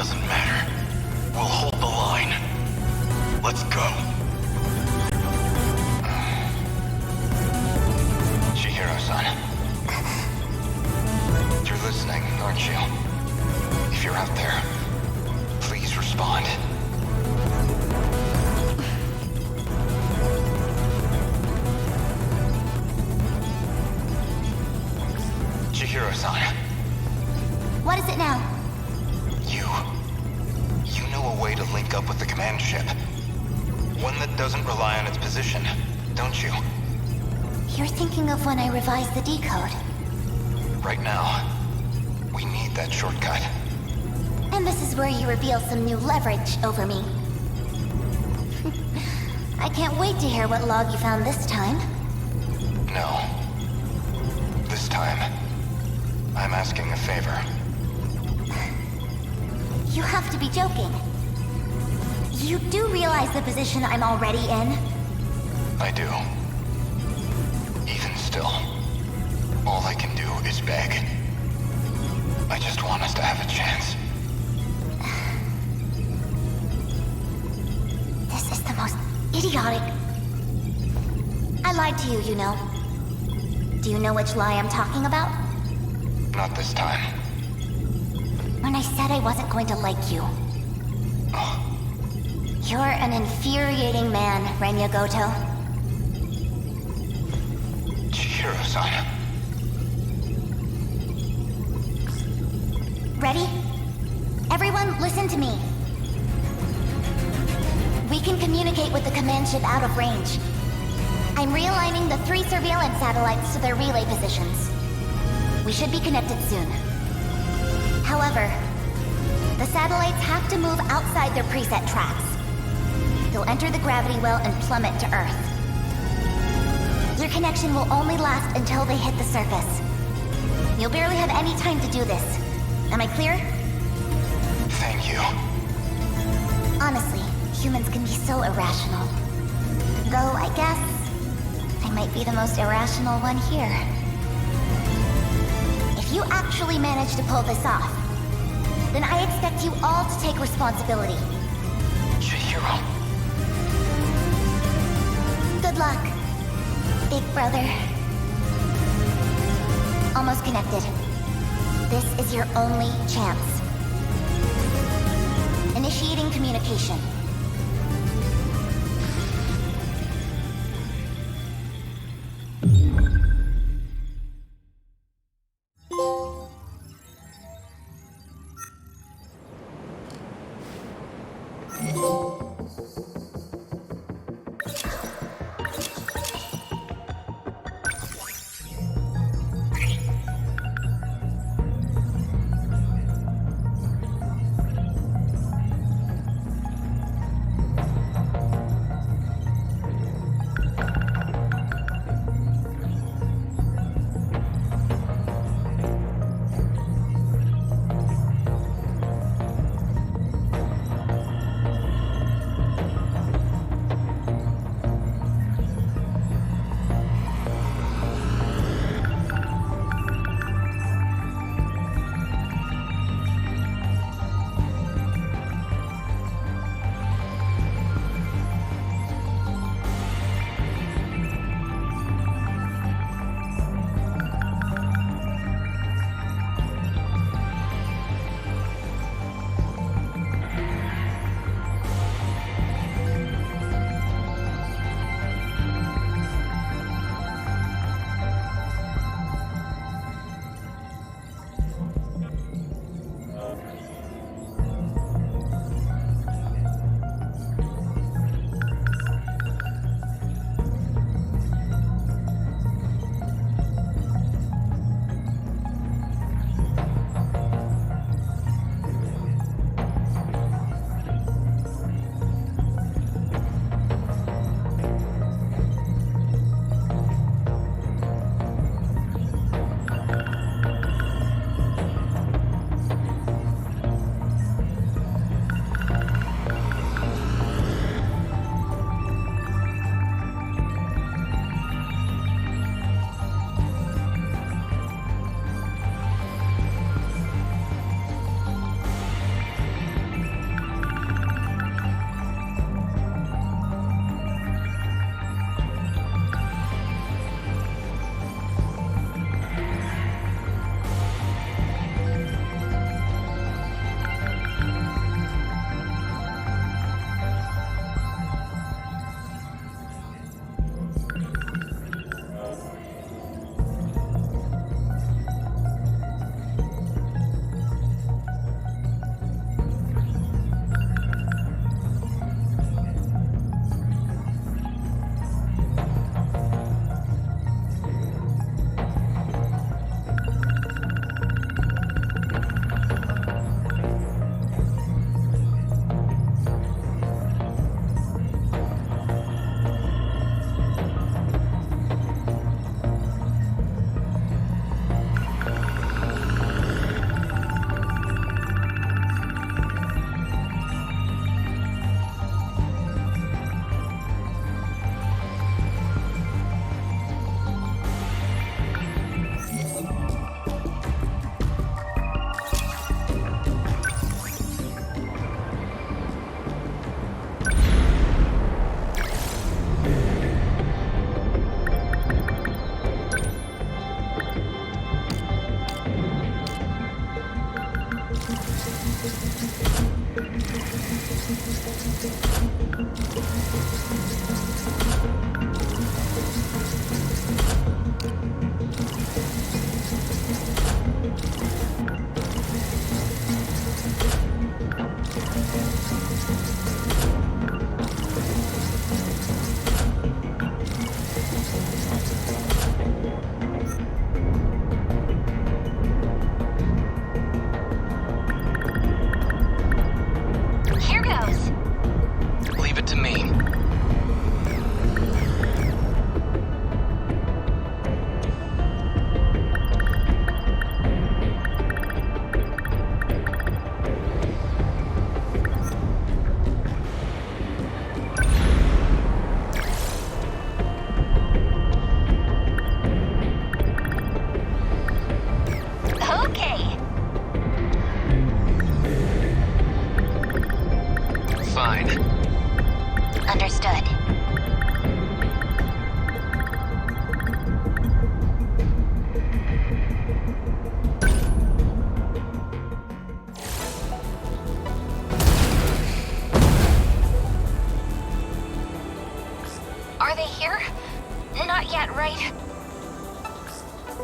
Let's go. Chihiro-san. You're listening, aren't you? If you're out there, please respond. Chihiro-san. What is it now? You know a way to link up with the command ship. One that doesn't rely on its position, don't you? You're thinking of when I revised the decode. Right now, we need that shortcut. And this is where you reveal some new leverage over me. I can't wait to hear what log you found this time. No. This time, I'm asking a favor. You have to be joking. You do realize the position I'm already in? I do. Even still, all I can do is beg. I just want us to have a chance. This is the most idiotic... I lied to you, you know. Do you know which lie I'm talking about? Not this time. When I said I wasn't going to like you. You're an infuriating man, Renya Goto. Chihiro-san. Ready? Everyone, listen to me. We can communicate with the command ship out of range. I'm realigning the 3 surveillance satellites to their relay positions. We should be connected soon. However, the satellites have to move outside their preset tracks. They'll enter the gravity well and plummet to Earth. Your connection will only last until they hit the surface. You'll barely have any time to do this. Am I clear? Thank you. Honestly, humans can be so irrational. Though, I guess, I might be the most irrational one here. If you actually manage to pull this off, then I expect you all to take responsibility. Chihiro. Good luck, big brother. Almost connected. This is your only chance. Initiating communication.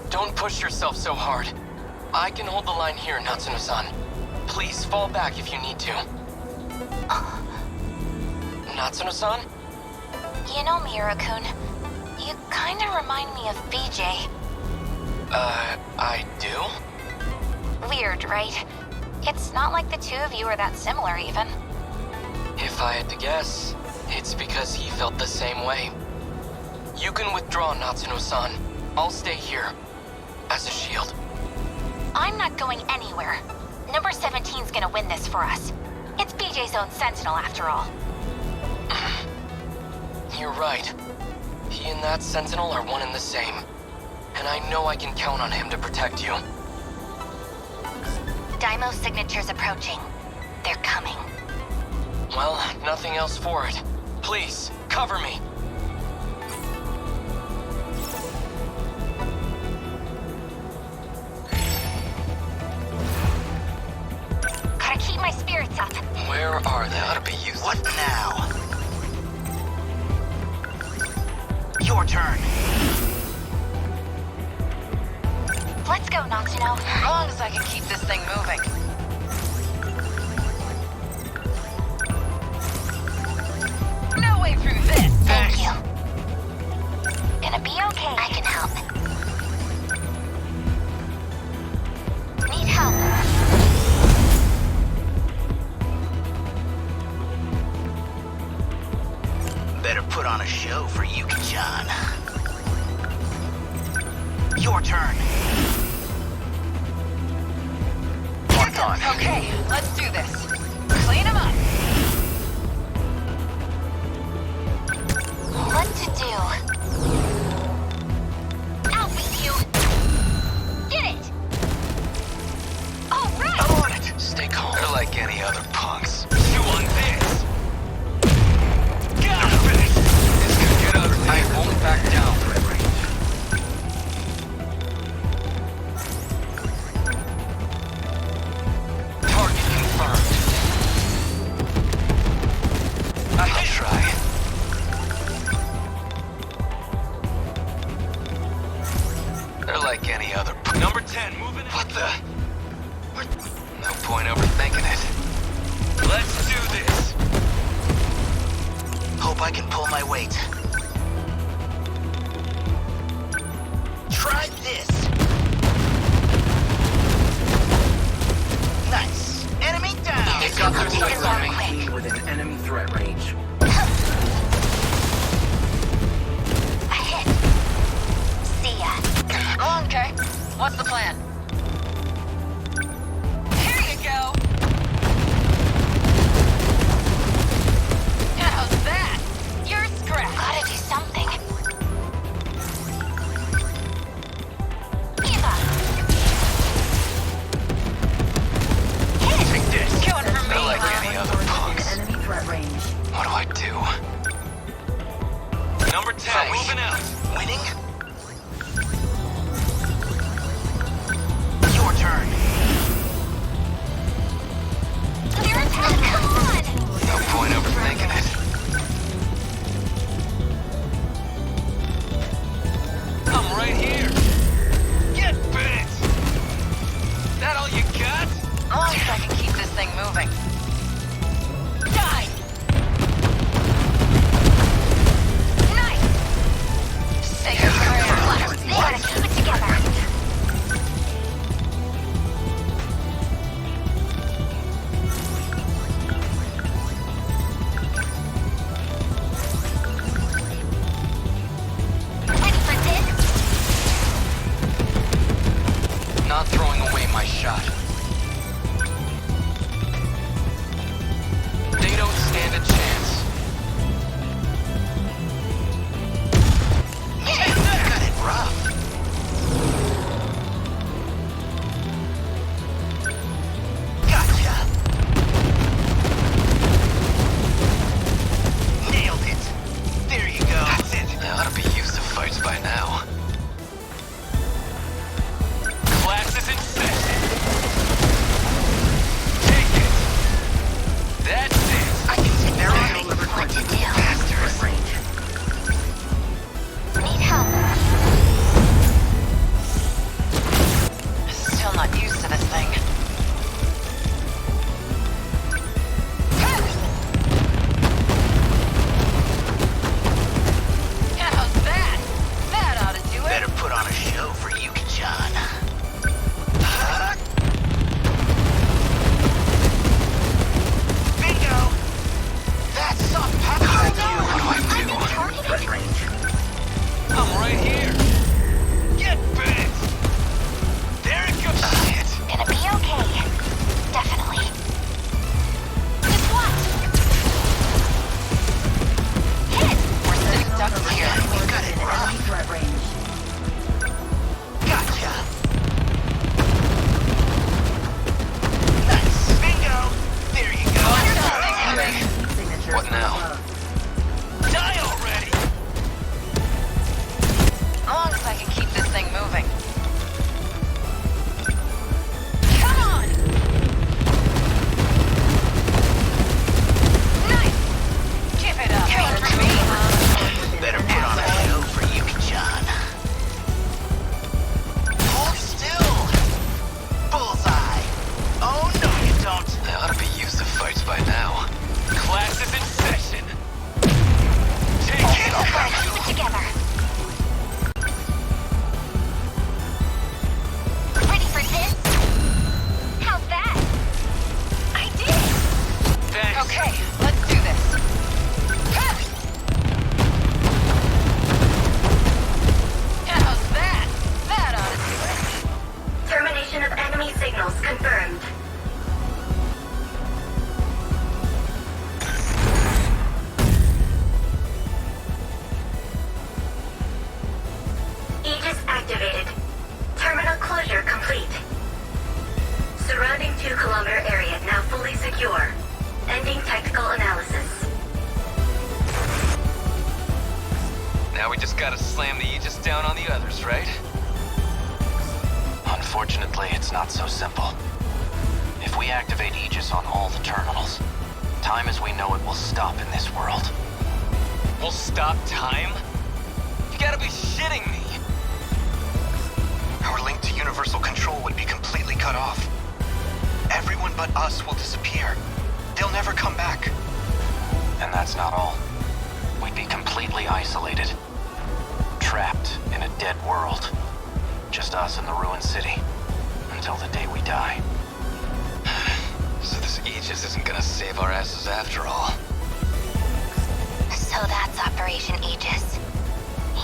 Don't push yourself so hard. I can hold the line here, Natsuno-san. Please fall back if you need to. Natsuno-san? You know, Miura-kun, you kinda remind me of BJ. I do? Weird, right? It's not like the two of you are that similar, even. If I had to guess, it's because he felt the same way. You can withdraw, Natsuno-san. I'll stay here. As a shield. I'm not going anywhere. Number 17's gonna win this for us. It's BJ's own Sentinel, after all. You're right. He and that Sentinel are one and the same. And I know I can count on him to protect you. Daimo's signature's approaching. They're coming. Well, nothing else for it. Please, cover me. Gotta keep my spirits up. Where are they? Ought to be used. What now? Your turn. Let's go, Natsuno. As long as I can keep this thing moving. No way through this! Thank you. Gonna be okay. I can help. Need help. Better put on a show for Yuki-chan. Your turn. Locked on. Okay, let's do this. Clean him up. What to do? I'll beat you. Get it. All right. I'm on it. Stay calm. They're like any other punks. You want this? Got him! This could get ugly. I won't back down. Target confirmed. I'll try. They're like any other. Number 10, moving in. What the? No point overthinking it. Let's do this. Hope I can pull my weight. Try this. Nice. Enemy down. They got their sights on me. Team within enemy threat range. A hit. See ya. Okay, what's the plan? Here you go! How's that? You're scrapped. Gotta do something. Eva. Hit. Take this. Going for me. They're like any other punks. Enemy threat range. What do I do? Number 10, moving out. Winning? Your turn. Your attack. Come on. No point overthinking it. I'm right here. Get bit. That all you got? As long as I can keep this thing moving. Die! Nice. Say goodbye. confirmed. Aegis activated. Terminal closure complete. Surrounding 2-kilometer area now fully secure. Ending technical analysis. Now we just gotta slam the Aegis down on the others, right? Unfortunately, it's not so simple. If we activate Aegis on all the terminals, time as we know it will stop in this world. We'll stop time? You gotta be shitting me! Our link to Universal Control would be completely cut off. Everyone but us will disappear. They'll never come back. And that's not all. We'd be completely isolated. Trapped in a dead world. Just us and the ruined city. Until the day we die. So this Aegis isn't gonna save our asses after all. So that's Operation Aegis.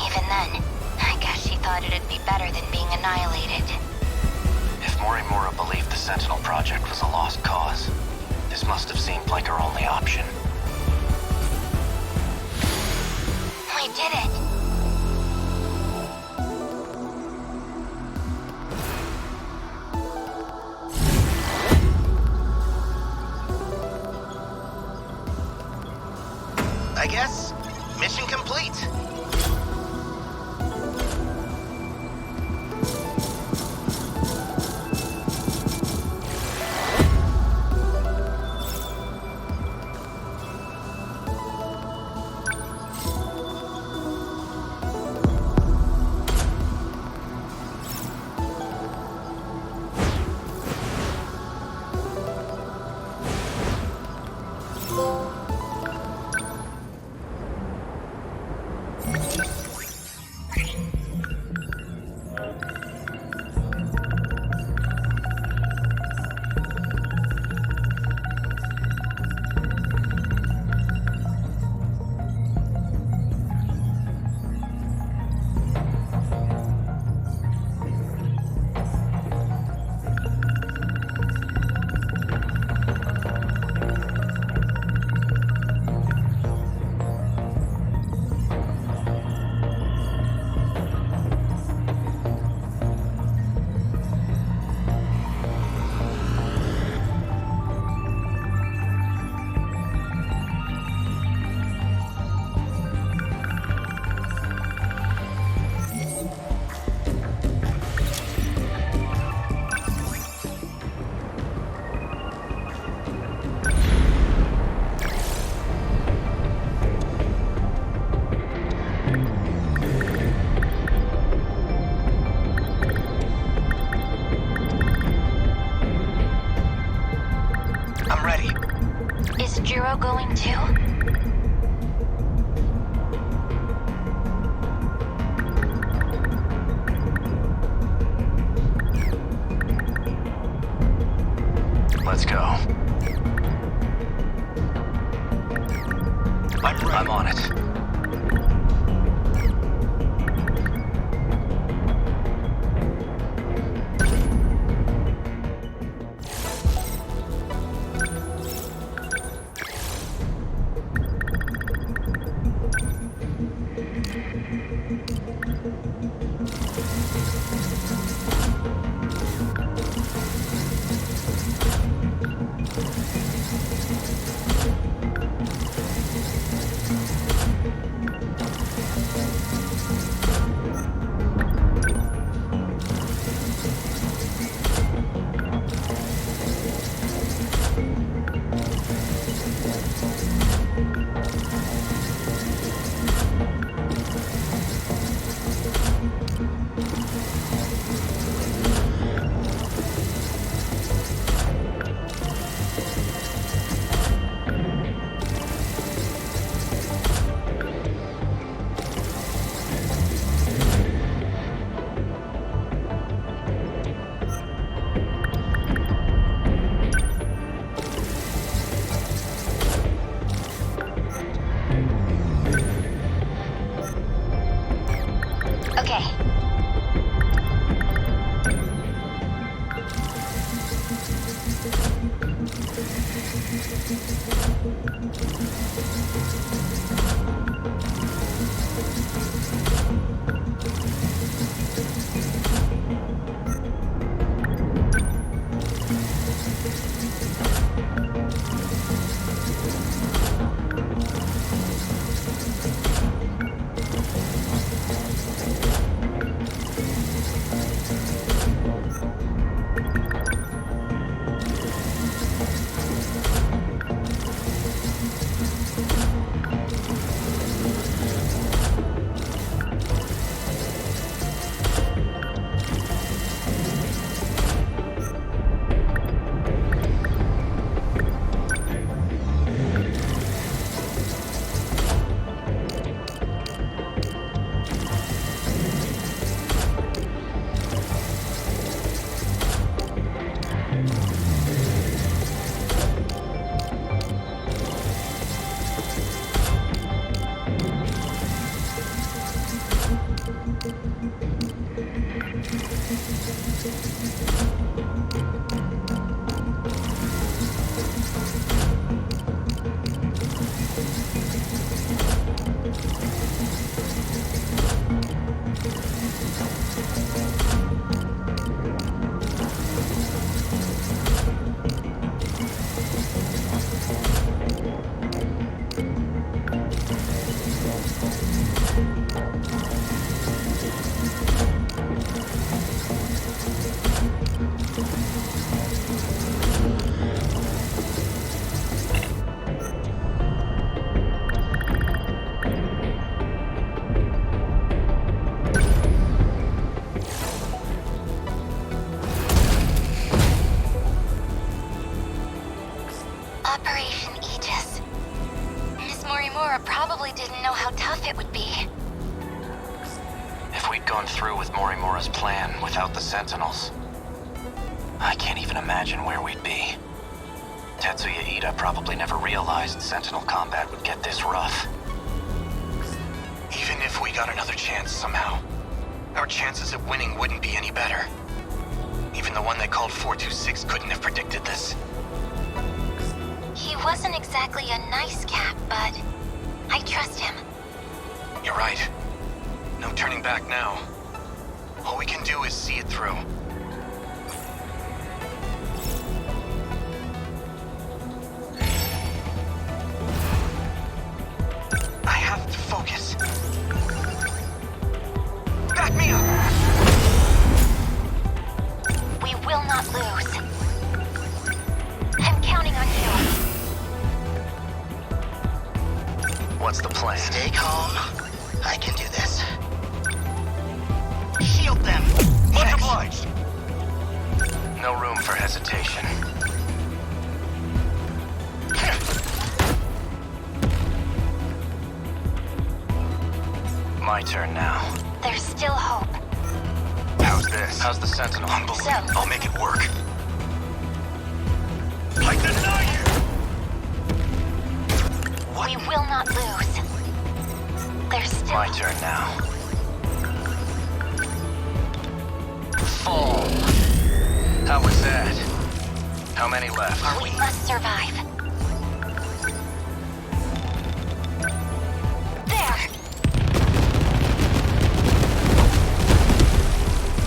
Even then, I guess she thought it'd be better than being annihilated. If Morimura believed the Sentinel project was a lost cause, this must have seemed like her only option. We did it! I guess, mission complete. Is Jiro going too? Let's go. I'm on it. Operation Aegis. Miss Morimura probably didn't know how tough it would be. If we'd gone through with Morimura's plan without the Sentinels, I can't even imagine where we'd be. Tetsuya Ida probably never realized Sentinel combat would get this rough. Even if we got another chance somehow, our chances at winning wouldn't be any better. Even the one they called 426 couldn't have predicted this. He wasn't exactly a nice cat, but I trust him. You're right. No turning back now. All we can do is see it through. I have to focus. Back me up! We will not lose. I'm counting on you. What's the plan? Stay calm. I can do this. Shield them! Much obliged! No room for hesitation. My turn now. There's still hope. How's this? How's the Sentinel? So- I'll make it work. I deny you! We will not lose. There's still My turn now. Fall. How was that? How many left? We must survive. There!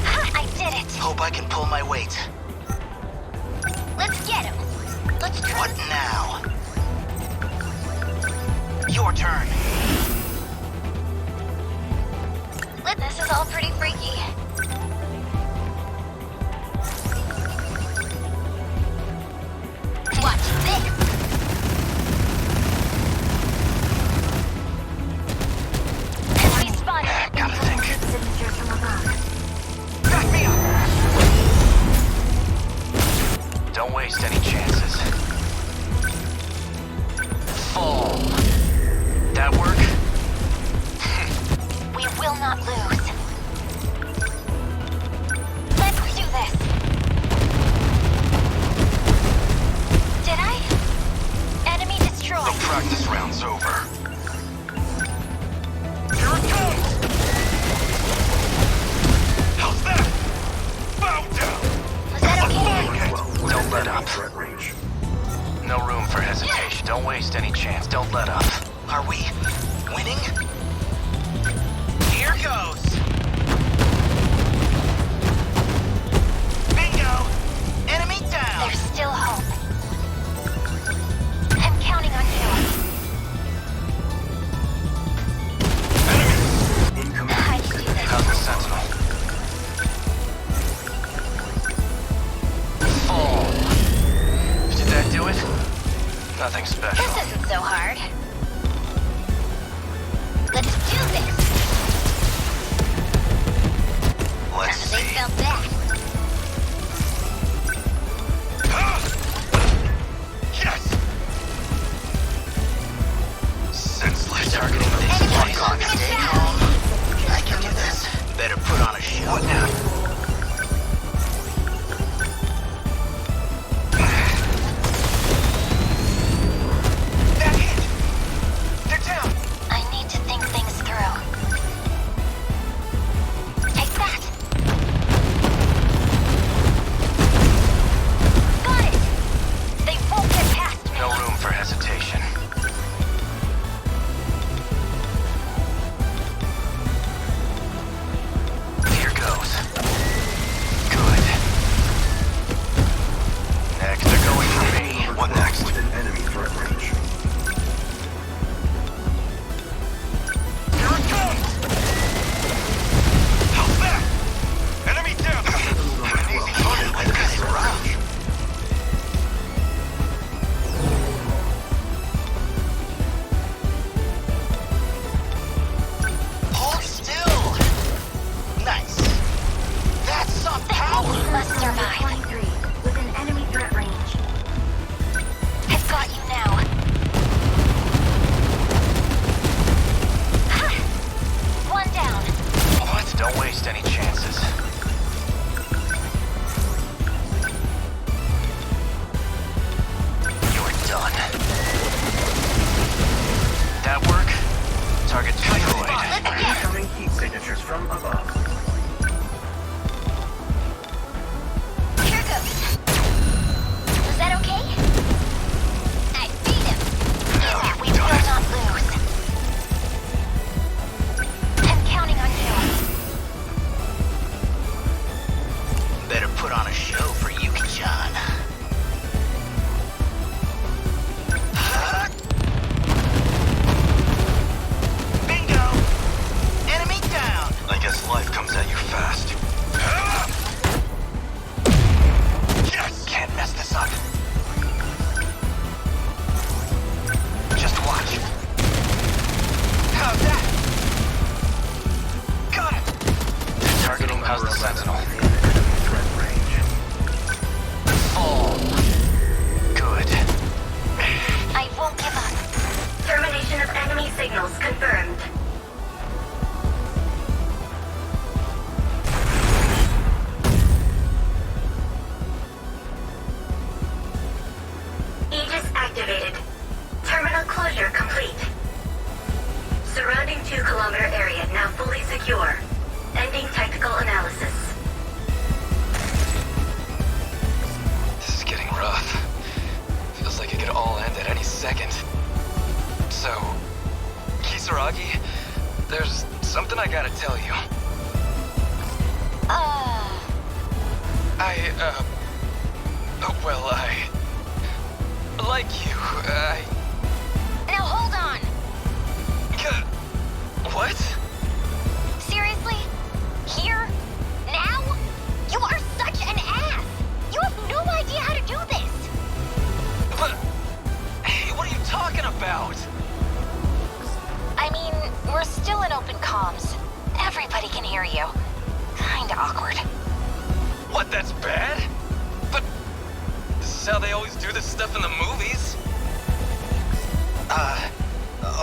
Ha! I did it! Hope I can pull my weight. Let's get him! Let's try. What now? Your turn. This is all pretty freaky. Watch this! Enemy spotted! Gotta think. Signatures from above. Back me up! Don't waste any chances. Fall. That work? We will not lose. Let's do this. Did I? Enemy destroyed. The practice round's over. Here it comes! How's that? Bow down! Was that okay? Don't let up. Threat range. No room for hesitation. Don't waste any chance. Don't let up. Are we winning? Here goes. Bingo! Enemy down! There's still hope. I'm counting on you. Incoming. I can do this. How's the Sentinel? Fall. Did that do it? Nothing special. This isn't so hard. Let's do this. Let's They see. felt that. Yes! Senseless. Targeting this Enemy place. closing it Stay down. calm. I can do this. Better put on a show. What now? That hit! They're down! I need to think things through. Take that. put on a show for Yuki-chan. Bingo! Enemy down! I guess life comes at you fast. Yes! Can't mess this up. Just watch. How's that? Got it! Targeting how's the Sentinel? Threat range. Fall. Good. I won't give up. Termination of enemy signals confirmed. Aegis activated. Terminal closure complete. Surrounding 2-kilometer area now fully secure. Ending technical analysis. This is getting rough. Feels like it could all end at any second. So, Kisaragi, there's something I gotta tell you. Well, I like you. Now hold on. What? Seriously? Here? Now? You are such an ass! You have no idea how to do this! But, hey, what are you talking about? I mean, we're still in open comms. Everybody can hear you. Kinda awkward. What, that's bad? But this is how they always do this stuff in the movies.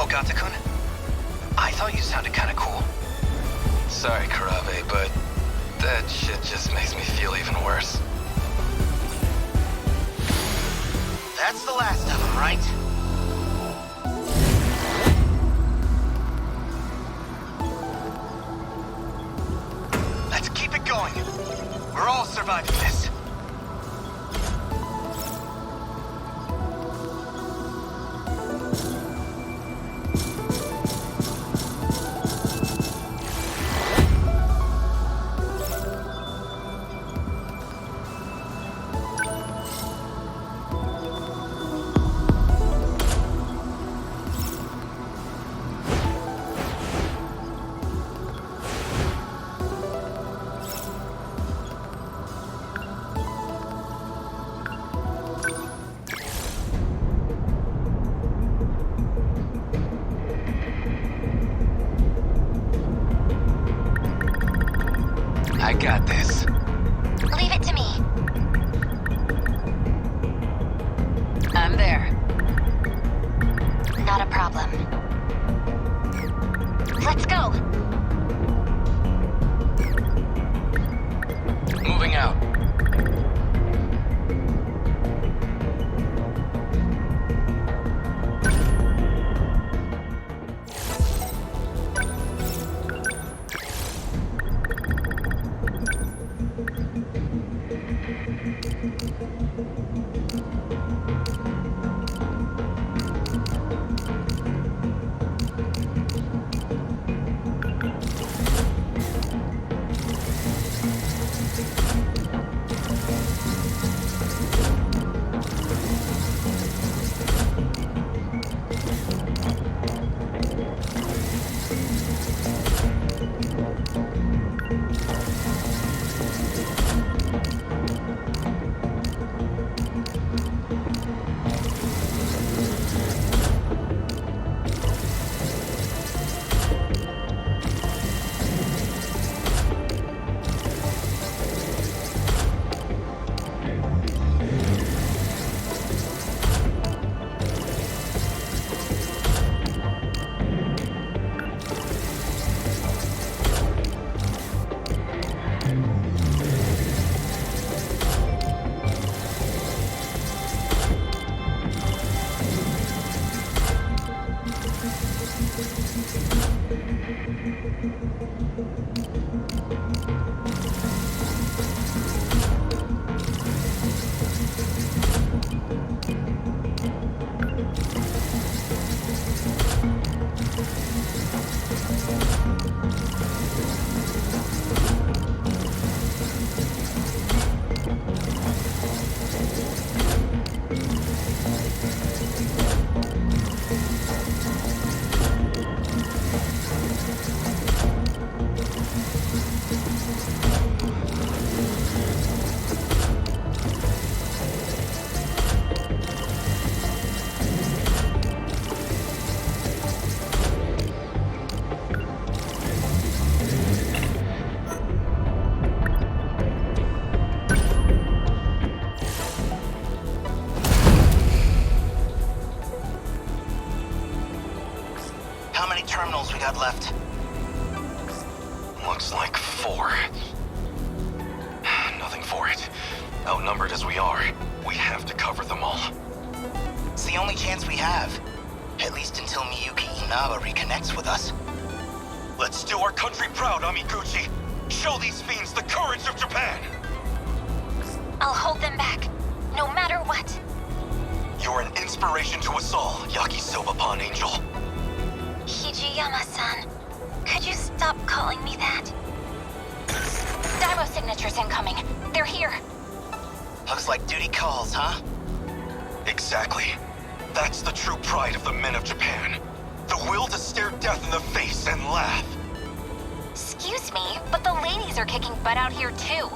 Ogata-kun? I thought you sounded kinda cool. Sorry, Karabe, but that shit just makes me feel even worse. That's the last of them, right? Let's keep it going. We're all surviving this. I got this. Leave it to me. I'm there. Not a problem. Let's go! Moving out. got left? Looks like 4. Nothing for it. Outnumbered as we are, we have to cover them all. It's the only chance we have. At least until Miyuki Inaba reconnects with us. Let's do our country proud, Amiguchi! Show these fiends the courage of Japan! I'll hold them back, no matter what. You're an inspiration to us all, Yakisoba Pawn Angel. Hijiyama-san, could you stop calling me that? Daimo signatures incoming. They're here. Looks like duty calls, huh? Exactly. That's the true pride of the men of Japan. The will to stare death in the face and laugh. Excuse me, but the ladies are kicking butt out here too.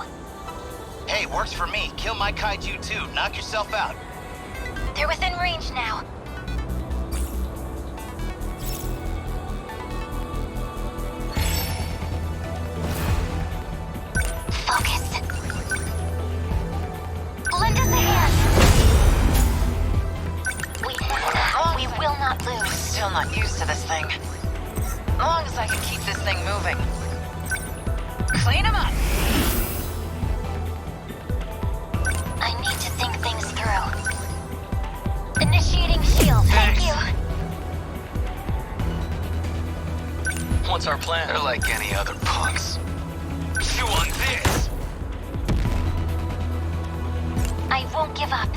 Hey, works for me. Kill my kaiju too. Knock yourself out. They're within range now. Focus. Lend us a hand. We will not lose. Still not used to this thing. As long as I can keep this thing moving. Clean him up! I need to think things through. Initiating shield. Thank you. What's our plan? They're like any other punks. Chew on this! I won't give up.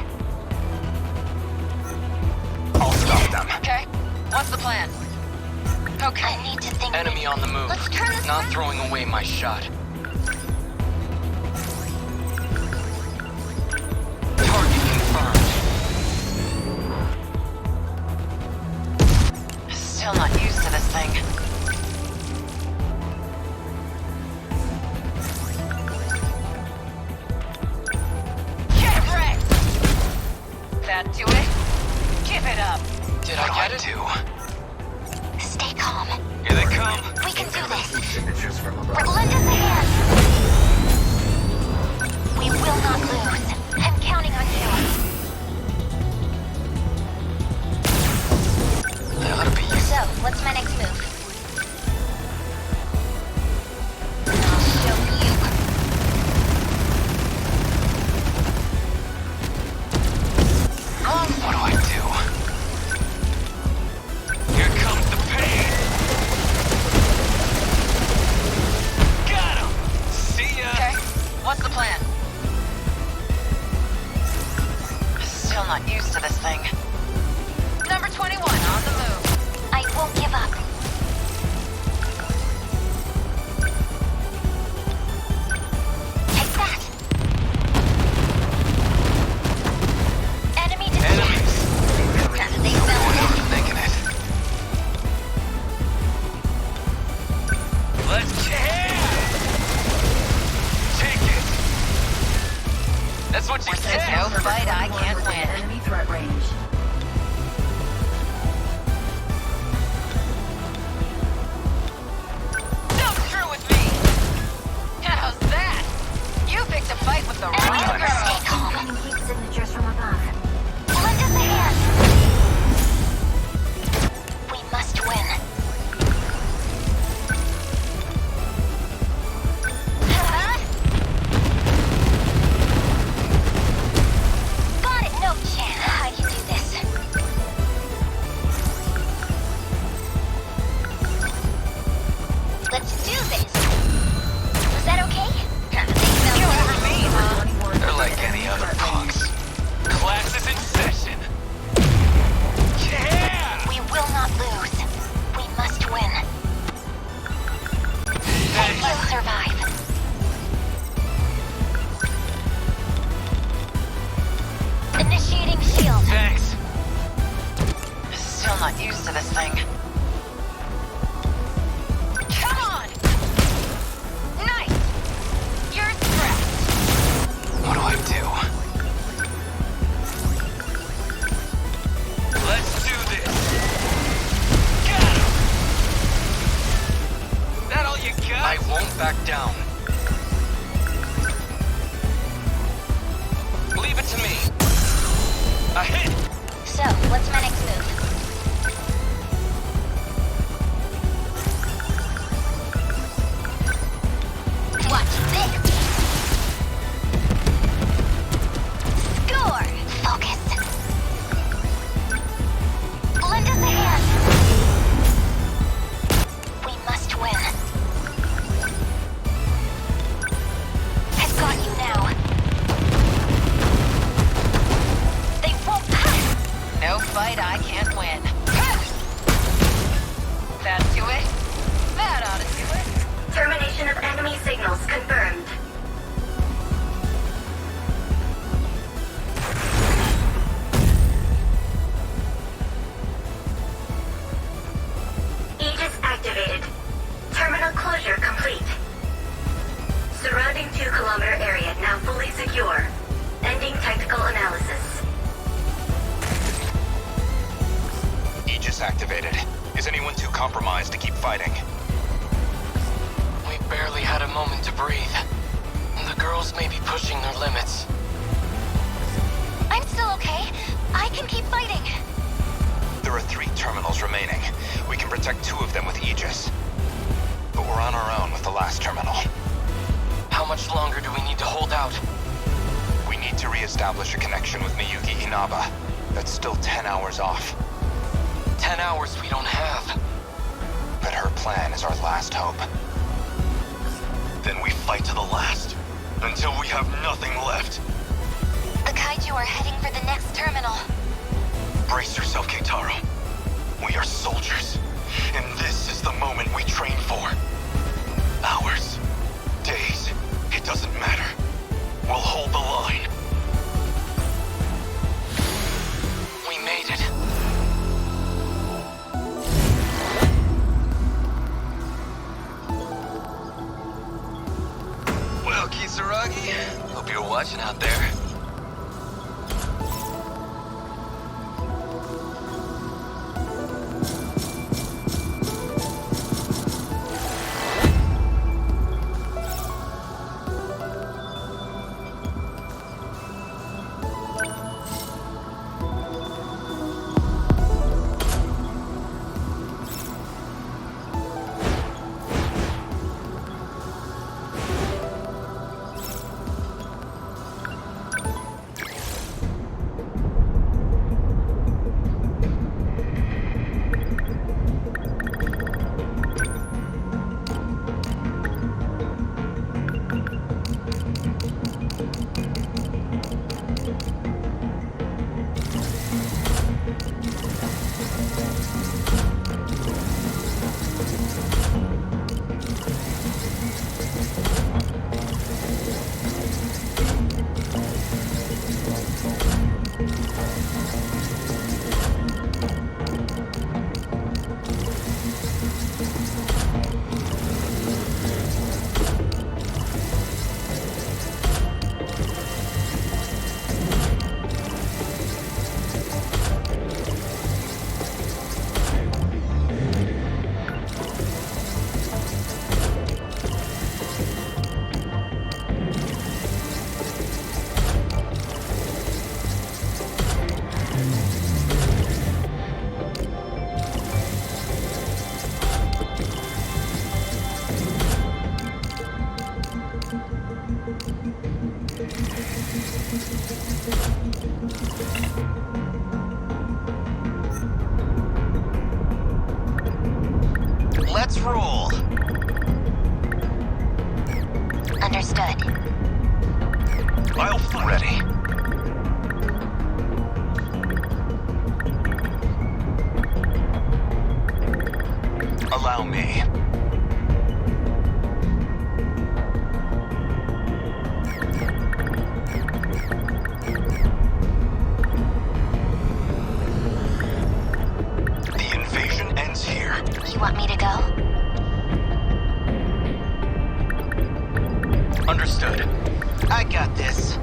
I'll stop them. Okay, what's the plan? Okay. I need to think. Enemy on the move. Let's turn this Not around. throwing away my shot. Target confirmed. Still not used to this thing. Get wrecked! That do it? Give it up. Did I get it? Stay calm. Here they come. We can do this. Signatures from above. Lend us a hand. We will not lose. I'm counting on you. They ought to be used. So, what's my next move? I'll show you. What do I do? Here comes the pain! Got him! See ya! Okay, what's the plan? Still not used to this thing. Number 21, on the move. I won't give up. Take that. Enemy destroyed. Enemies! They fell dead. Thinking it. Let's take it! That's what you said! No fight I can't win. Enemy threat range. Don't screw with me! How's that? You picked a fight with the Enemy wrong over. girl. Stay calm. Heat signatures from above. Lend us a hand. We must win. Got it. No chance. I can do this. Let's do this. Was that okay? You over me, huh? They're like any other punks. Class is in session! Yeah! We will not lose. We must win. Thanks. We'll survive. Initiating shield. Thanks. Still not used to this thing. Come on! Nice! You're scrapped. What do I do? Let's do this! Got him! That all you got? I won't back down. Leave it to me. A hit! So, what's my next move? fight I can't win. That do it? That ought to do it. Termination of enemy signals confirmed. Aegis activated. Terminal closure complete. Surrounding 2-kilometer area now fully secure. Ending technical analysis. Aegis activated. Is anyone too compromised to keep fighting? We barely had a moment to breathe. The girls may be pushing their limits. I'm still okay. I can keep fighting. There are 3 terminals remaining. We can protect 2 of them with Aegis. But we're on our own with the last terminal. How much longer do we need to hold out? We need to re-establish a connection with Miyuki Inaba. That's still 10 hours off. 10 hours we don't have. But her plan is our last hope. Then we fight to the last. Until we have nothing left. The kaiju are heading for the next terminal. Brace yourself, Keitaro. We are soldiers. And this is the moment we train for. Hours. Days. It doesn't matter. We'll hold the line. We made it. Well, Kisaragi, hope you're watching out there. Let's roll. Understood. I'll ready. Allow me. The invasion ends here. You want me to go? Understood. I got this.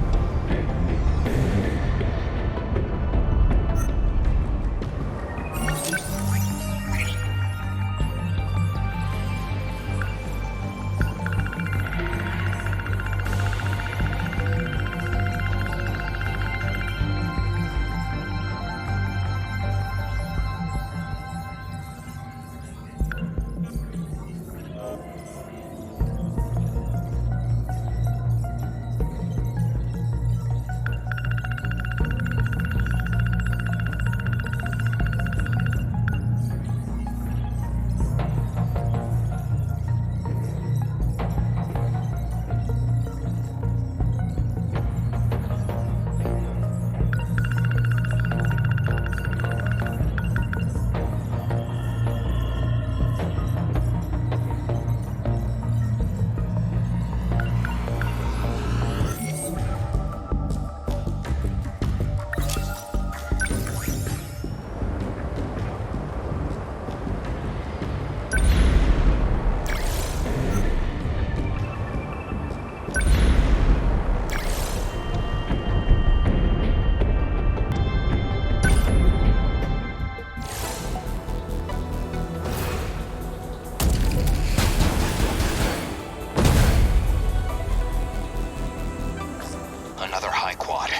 Another high quad.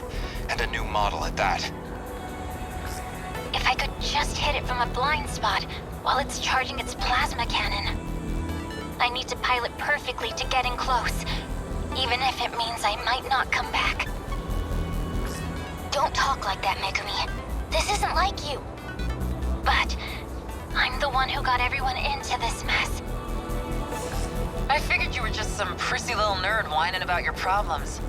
And a new model at that. If I could just hit it from a blind spot while it's charging its plasma cannon. I need to pilot perfectly to get in close, even if it means I might not come back. Don't talk like that, Megumi. This isn't like you. But I'm the one who got everyone into this mess. I figured you were just some prissy little nerd whining about your problems.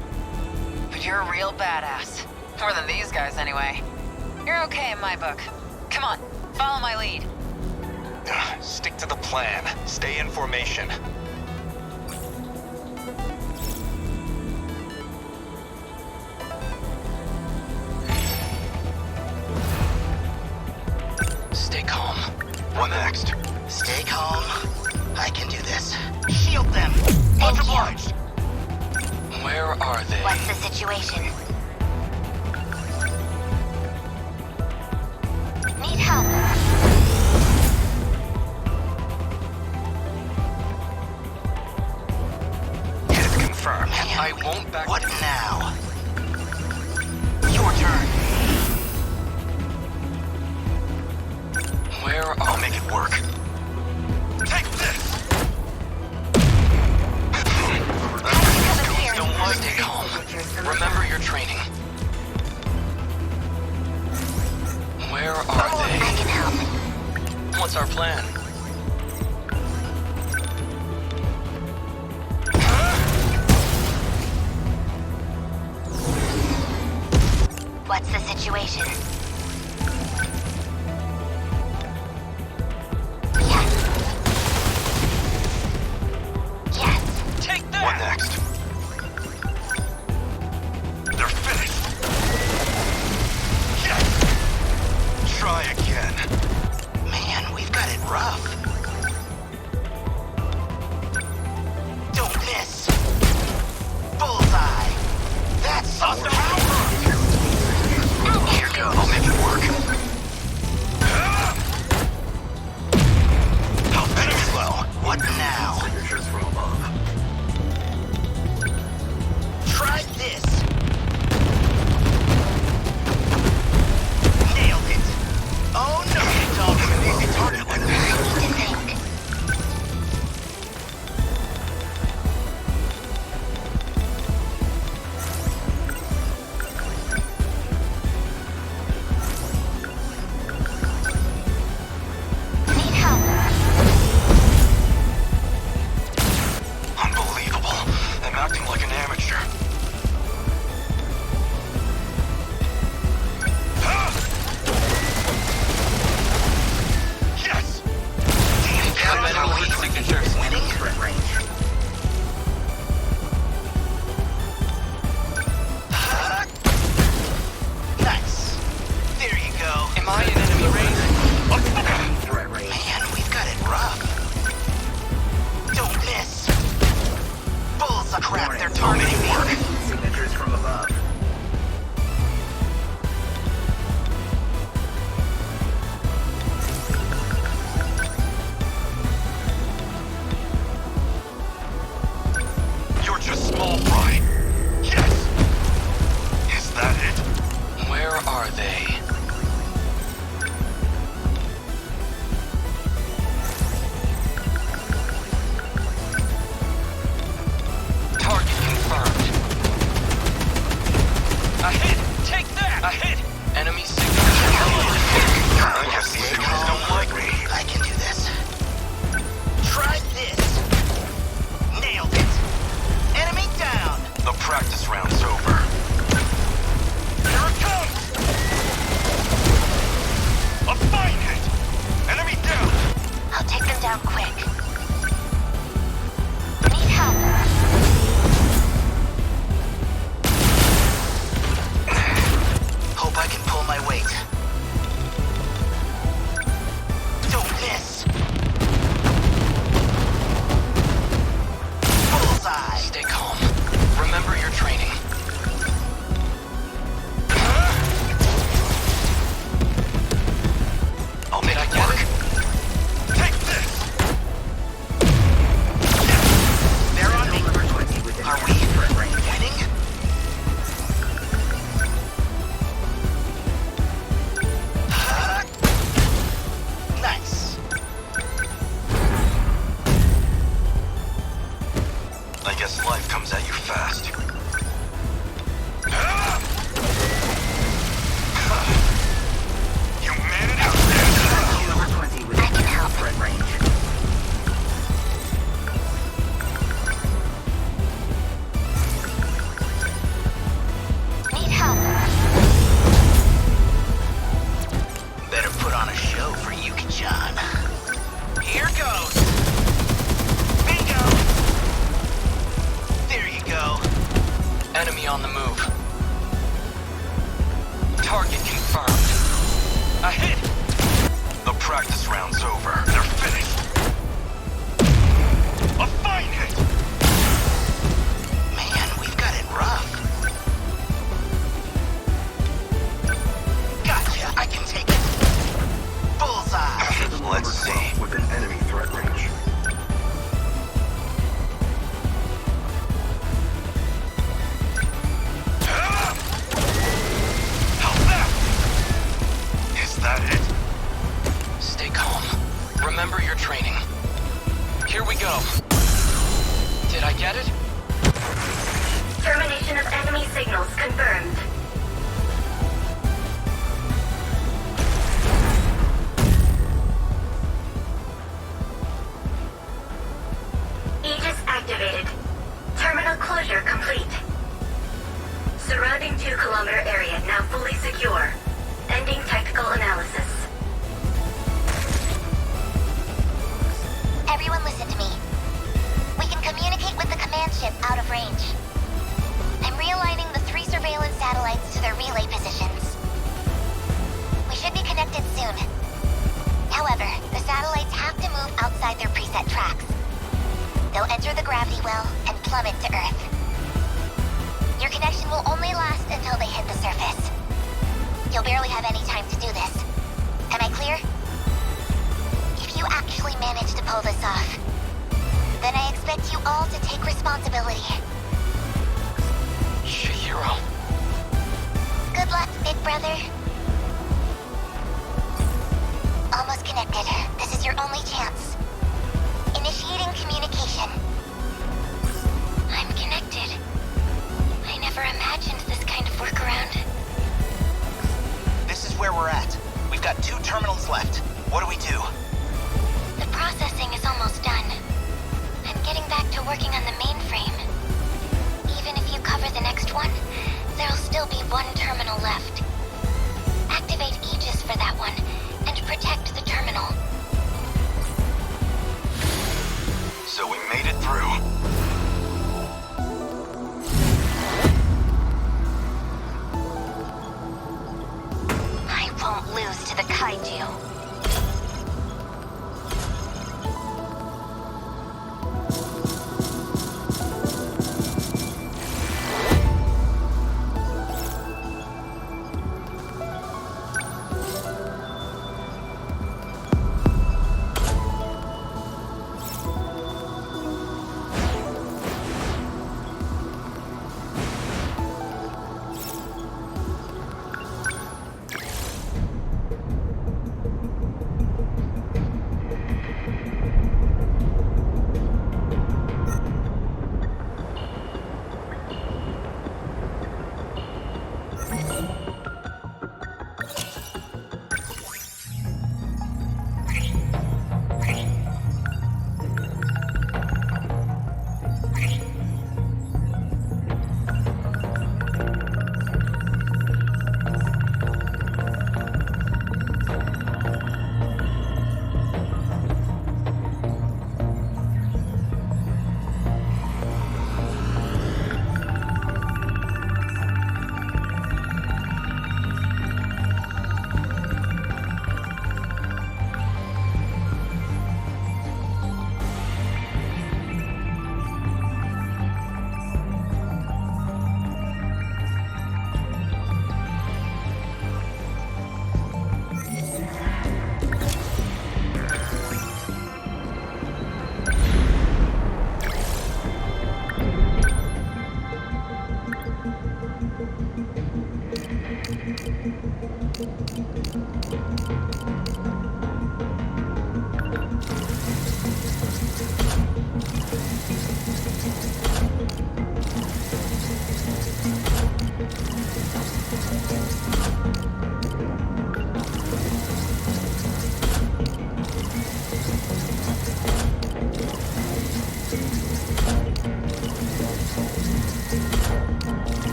But you're a real badass. More than these guys, anyway. You're okay in my book. Come on, follow my lead. Stick to the plan. Stay in formation. Stay calm. What next? Stay calm. I can do this. Shield them. Much obliged. Where are they? What's the situation? Need help. Hit confirmed. I won't back. What now? Your turn. Where I'll make it work. Take this. Don't want to stay calm. Remember your training. Where are they? I can help. What's our plan? What's the situation? Yes. Take that! What next? They're finished. Yes! Try again. Man, we've got it rough. Don't miss. Bullseye. That's awesome. Here goes. I'll make it work. Enemy low. What now? Signatures from above. Try this. Nailed it. Oh no. It's all from an easy target like that. Need help. Unbelievable. I'm acting like an amateur. Yes! Damn, Better lead signatures. winning. Nice. There you go. Am I in enemy range? Man, we've got it rough. Don't miss. Bullseye. Crap, they're targeting me. Signatures from above. You're just small fry. Yes! Is that it? Where are they? Target confirmed. A hit! Take that! A hit! Enemy signature. I guess these guys don't like me. I can do this. Try this. Nailed it. Enemy down. The practice round's over. Here it comes! A fine hit! Enemy down! I'll take them down quick. Need help. Hope I can pull my weight. move. Target confirmed. A hit! The practice round's over. They're finished. A fine hit! Man, we've got it rough. Gotcha, I can take it. Bullseye. Let's see. Within enemy threat range. How's that? Is that it? Stay calm. Remember your training. Here we go. Did I get it? Termination of enemy signals confirmed. Aegis activated. Terminal closure complete. Surrounding 2-kilometer area now fully secure. Ending technical analysis. Everyone listen to me. We can communicate with the command ship out of range. I'm realigning the 3 surveillance satellites to their relay positions. We should be connected soon. However, the satellites have to move outside their preset tracks. They'll enter the gravity well and plummet to Earth. Your connection will only last until they hit the surface. You'll barely have any time to do this. Am I clear? If you actually manage to pull this off, then I expect you all to take responsibility. Shihiro. Good luck, big brother. Almost connected. This is your only chance. Initiating communication. I'm connected. I never imagined this kind of workaround. This is where we're at. We've got 2 terminals left. What do we do? The processing is almost done. I'm getting back to working on the mainframe. Even if you cover the next one, there'll still be 1 terminal left. Activate Aegis for that one, and protect the terminal. So we made it through. I won't lose to the kaiju.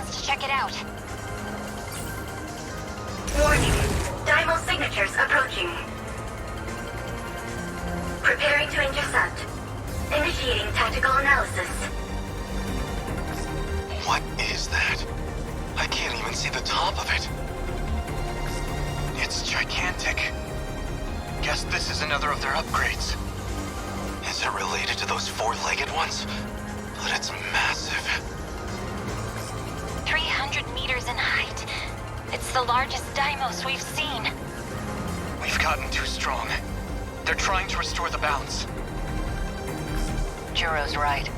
chance to check it out. Warning. Dymal signatures approaching. Preparing to intercept. Initiating tactical analysis. What is that? I can't even see the top of it. It's gigantic. Guess this is another of their upgrades. Is it related to those four-legged ones? But it's massive. 300 meters in height. It's the largest Deimos we've seen. We've gotten too strong. They're trying to restore the balance. Juro's right.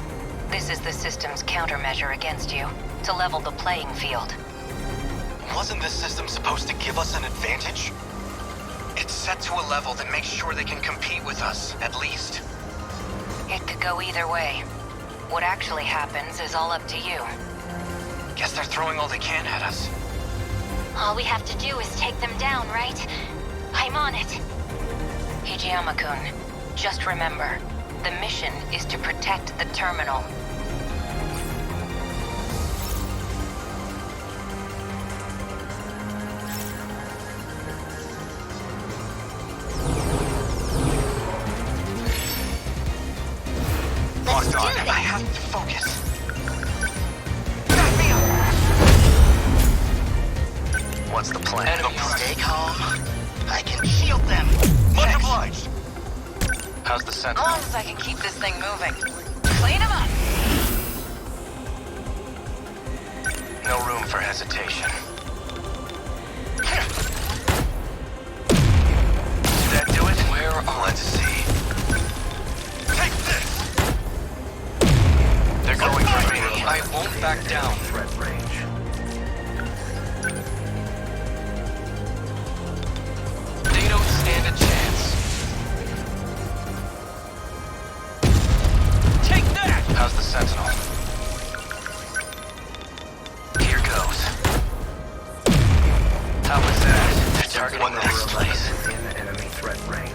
This is the system's countermeasure against you, to level the playing field. Wasn't this system supposed to give us an advantage? It's set to a level that makes sure they can compete with us, at least. It could go either way. What actually happens is all up to you. Guess they're throwing all they can at us. All we have to do is take them down, right? I'm on it. Hijiyama-kun, just remember, the mission is to protect the terminal. Let's do I this! have to focus. What's the plan? Enemy stay calm. I can shield them. Much obliged. How's the As Sentinel? long as I can keep this thing moving. Clean him up! No room for hesitation. Did that do it? Where are... Let's see. Take this! They're going for me. I won't back down. Threat range. They don't stand a chance. Take that! How's the Sentinel? Here goes. How was that? They're targeting this place. In enemy threat range.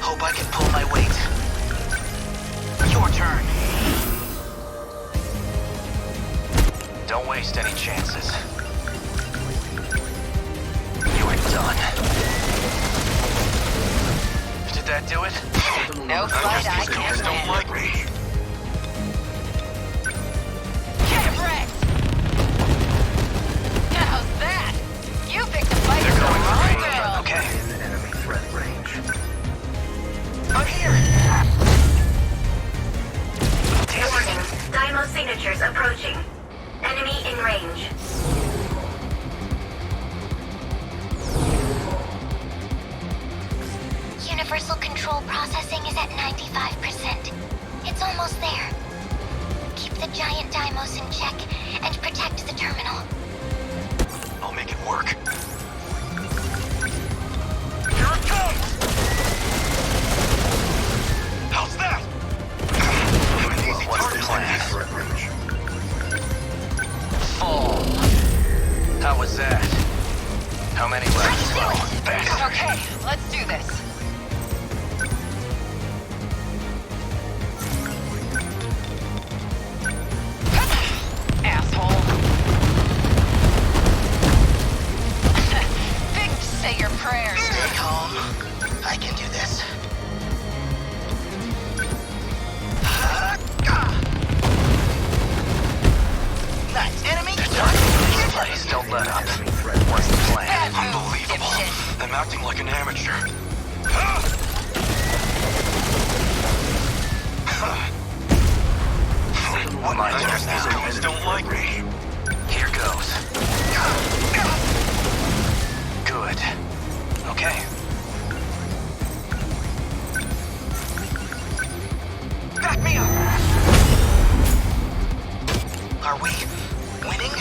Hope I can pull my weight. Your turn. Don't waste any chances. You're done. Did that do it? No fight I can't Don't win. like me. Get wrecked! How's that? You picked a fight They're with the going for wrong me. girl. Okay. In enemy threat range. I'm here. Warning. Dymal signatures approaching. Enemy in range. Universal control processing is at 95%. It's almost there. Keep the giant Deimos in check and protect the terminal. I'll make it work. Here it comes! How's that? I'm an easy target. Plan? Threat range. Fall. How was that? How many left? Well, Okay, let's do this. Asshole. Big say your prayers. Stay calm. I can do this. Nice. Enemy. They're targeting this place. Don't let up. Enemy threat What's the range. plan? Bad move, Unbelievable. dipshit. I'm acting like an amateur. My turn now. Don't like me. Here goes. Good. Okay. Back me up! Are we winning?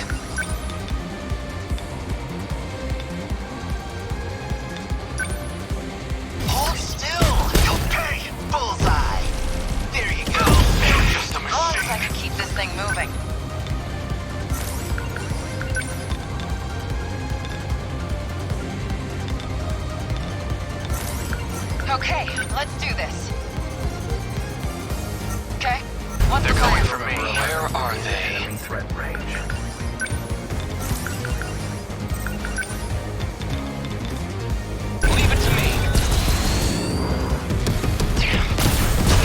are they? Enemy threat range. Leave it to me. Damn.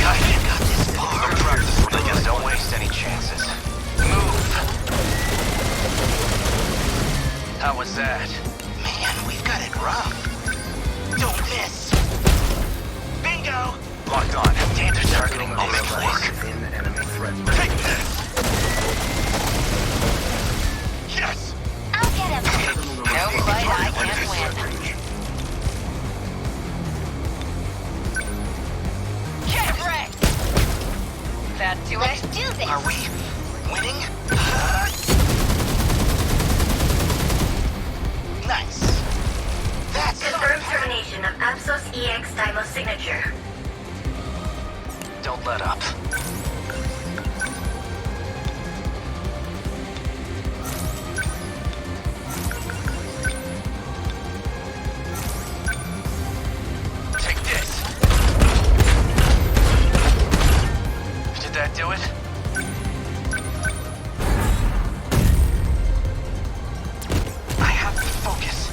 I got this far. Practice really don't waste any chances. Move. How was that? Man, we've got it rough. Don't miss. Bingo! Locked on. Damn, they're targeting all this place. Within enemy threat Take range. this! Yes! I'll get him. No fight I can't win. Get wrecked! That do Let's it? do this. Are we winning? Nice. That's Confirm termination of Apsos EX Dymo signature. Don't let up. Take this. Did that do it? I have to focus.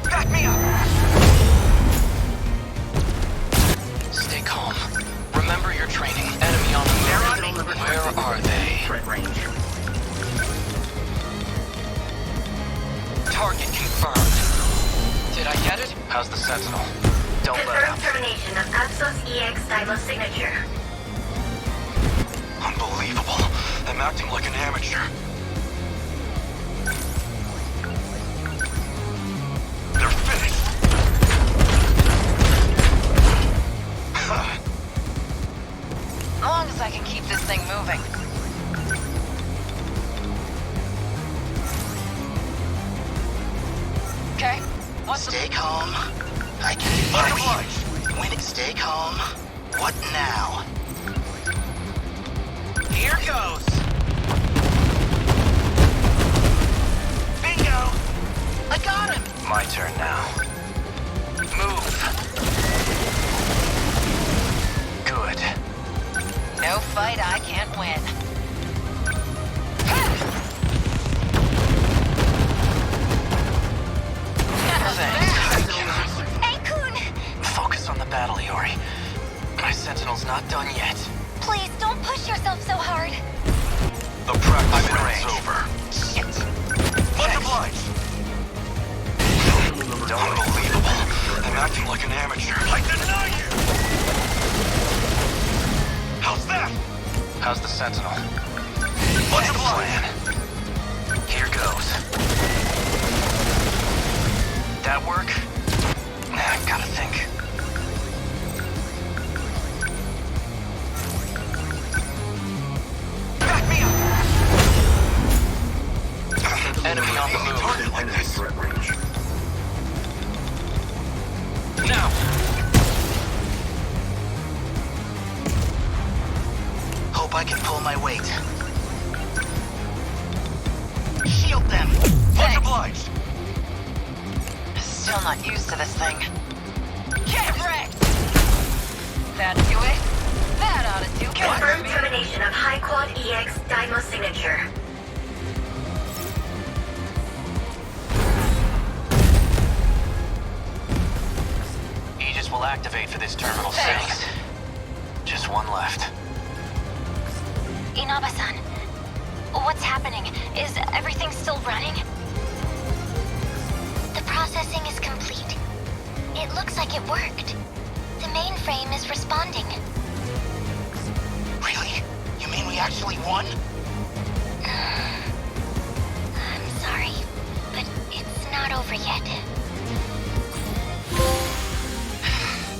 Back me up! Stay calm. Remember your training. Enemy on the move. Where are they? Threat range. Target confirmed. Did I get it? How's the Sentinel? Don't let Confirm up. termination of Apsos EX Dymo signature. Unbelievable. I'm acting like an amateur. They're finished. As long as I can keep this thing moving. Okay, what's the... Stay calm. I can do my When it stay calm. What now? Here goes. Bingo! I got him! My turn now. Move. Good. No fight I can't win. Hey, Kun! Focus on the battle, Iori. My Sentinel's not done yet. Please don't push yourself so hard. The practice I'm in round's range. over. Shit. Much obliged. Unbelievable. I'm acting like an amateur. I deny you! How's that? How's the Sentinel? Much Plan. obliged. Here goes. That work? Nah, gotta think. Back me up! Enemy on the move. Target like Enemy this. threat range. Now! Hope I can pull my weight. Shield them! Much obliged. Still not used to this thing. Get wrecked! That do it? That ought to do it. Confirm termination of High Quad EX Dymo signature. Aegis will activate for this terminal Thanks. 6. Just one left. Inaba-san, what's happening? Is everything still running? The processing is complete. It looks like it worked. The mainframe is responding. Really? You mean we actually won? I'm sorry, but it's not over yet.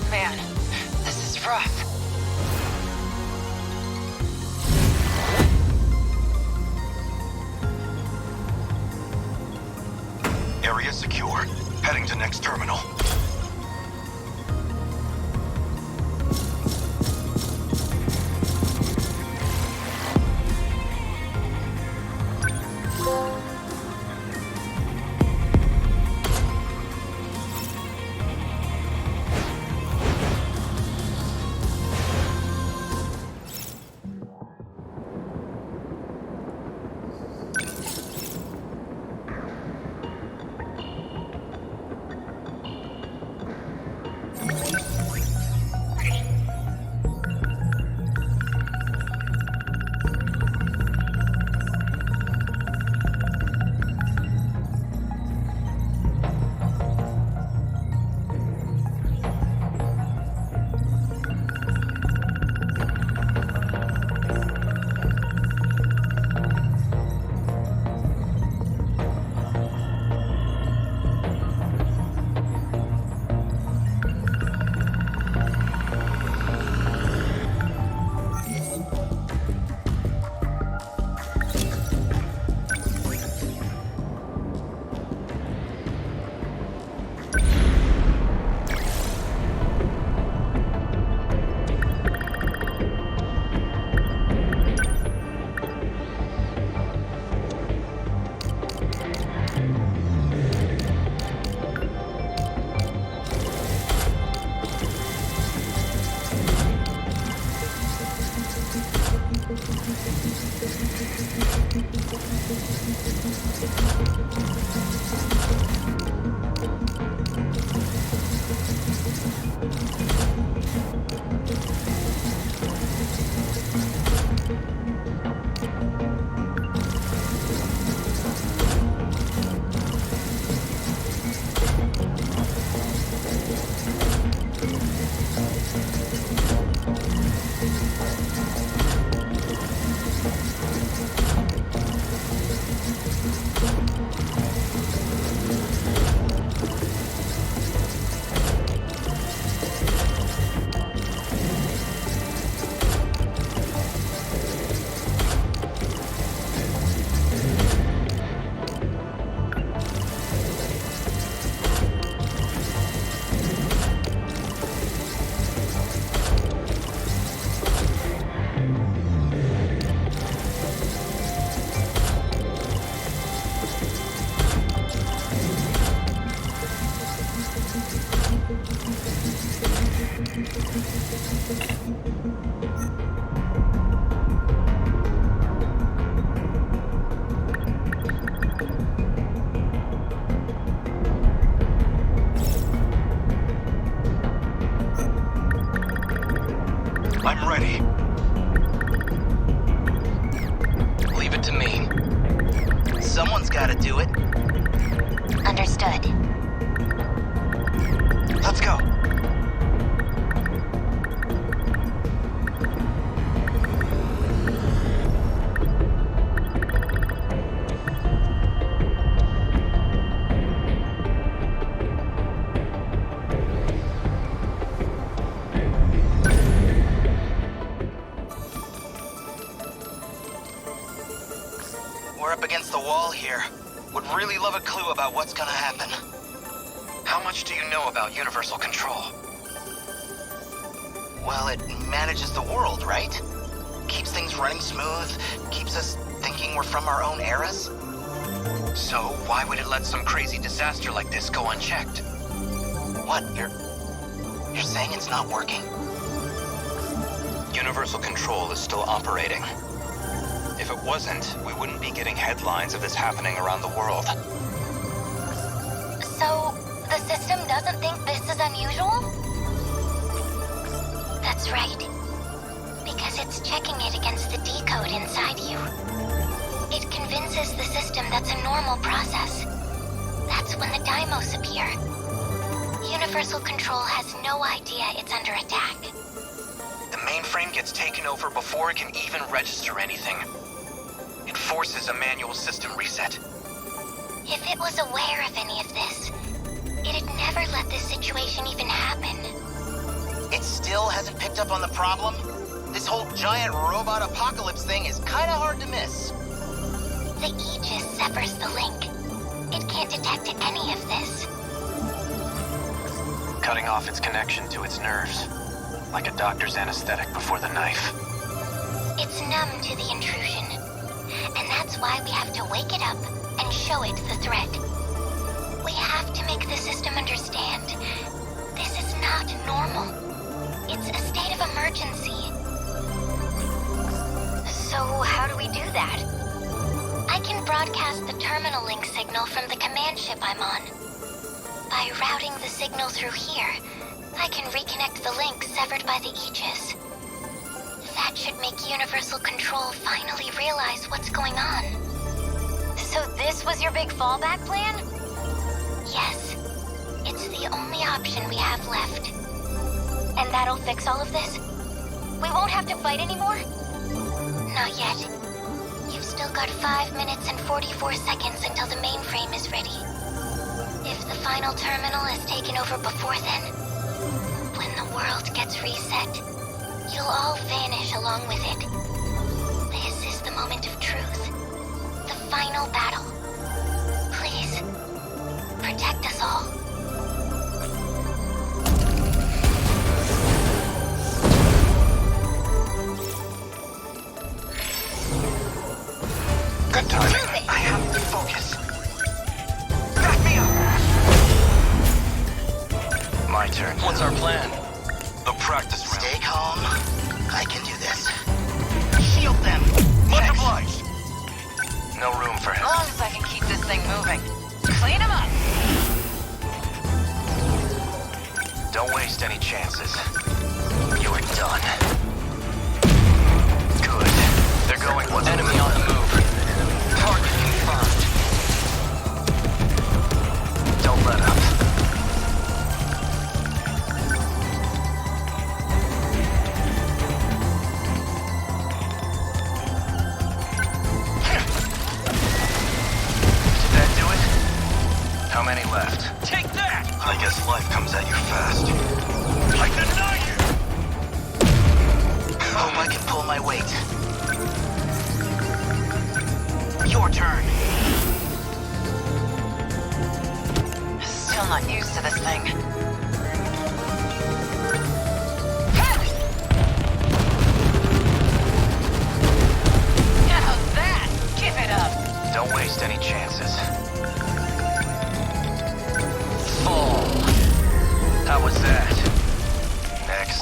Man, this is rough. Area secure. Heading to next terminal. I'm ready. Leave it to me. Someone's gotta do it. Understood. Let's go. We're up against the wall here. Would really love a clue about what's gonna happen. How much do you know about universal control? Well, it manages the world, right? Keeps things running smooth, keeps us thinking we're from our own eras. So why would it let some crazy disaster like this go unchecked? What? You're saying it's not working? Universal control is still operating. If it wasn't, we wouldn't be getting headlines of this happening around the world. So, the system doesn't think this is unusual? That's right. Because it's checking it against the decode inside you. It convinces the system that's a normal process. That's when the Deimos appear. Universal control has no idea it's under attack. The mainframe gets taken over before it can even register anything. It forces a manual system reset. If it was aware of any of this, it'd never let this situation even happen. It still hasn't picked up on the problem? This whole giant robot apocalypse thing is kinda hard to miss. The Aegis severs the link. It can't detect any of this. Cutting off its connection to its nerves. Like a doctor's anesthetic before the knife. It's numb to the intrusion. And that's why we have to wake it up and show it the threat. We have to make the system understand this is not normal. It's a state of emergency. So how do we do that? I can broadcast the terminal link signal from the command ship I'm on. By routing the signal through here, I can reconnect the link severed by the Aegis. That should make Universal Control finally realize what's going on. So this was your big fallback plan? Yes. It's the only option we have left. And that'll fix all of this? We won't have to fight anymore? Not yet. You've still got 5 minutes and 44 seconds until the mainframe is ready. If the final terminal is taken over before then, when the world gets reset, you'll all vanish along with it. This is the moment of truth. The final battle. Please, protect us all. Good timing. I have to focus. Back me up! My turn. What's our plan? The practice round. Stay calm. I can do this. Shield them! Much obliged! No room for him. As long as I can keep this thing moving. Clean him up! Don't waste any chances. You're done. Good. They're going. Enemy on the move. Target confirmed. Don't let up. Did that do it? How many left? Take that! I guess life comes at you fast. I deny you!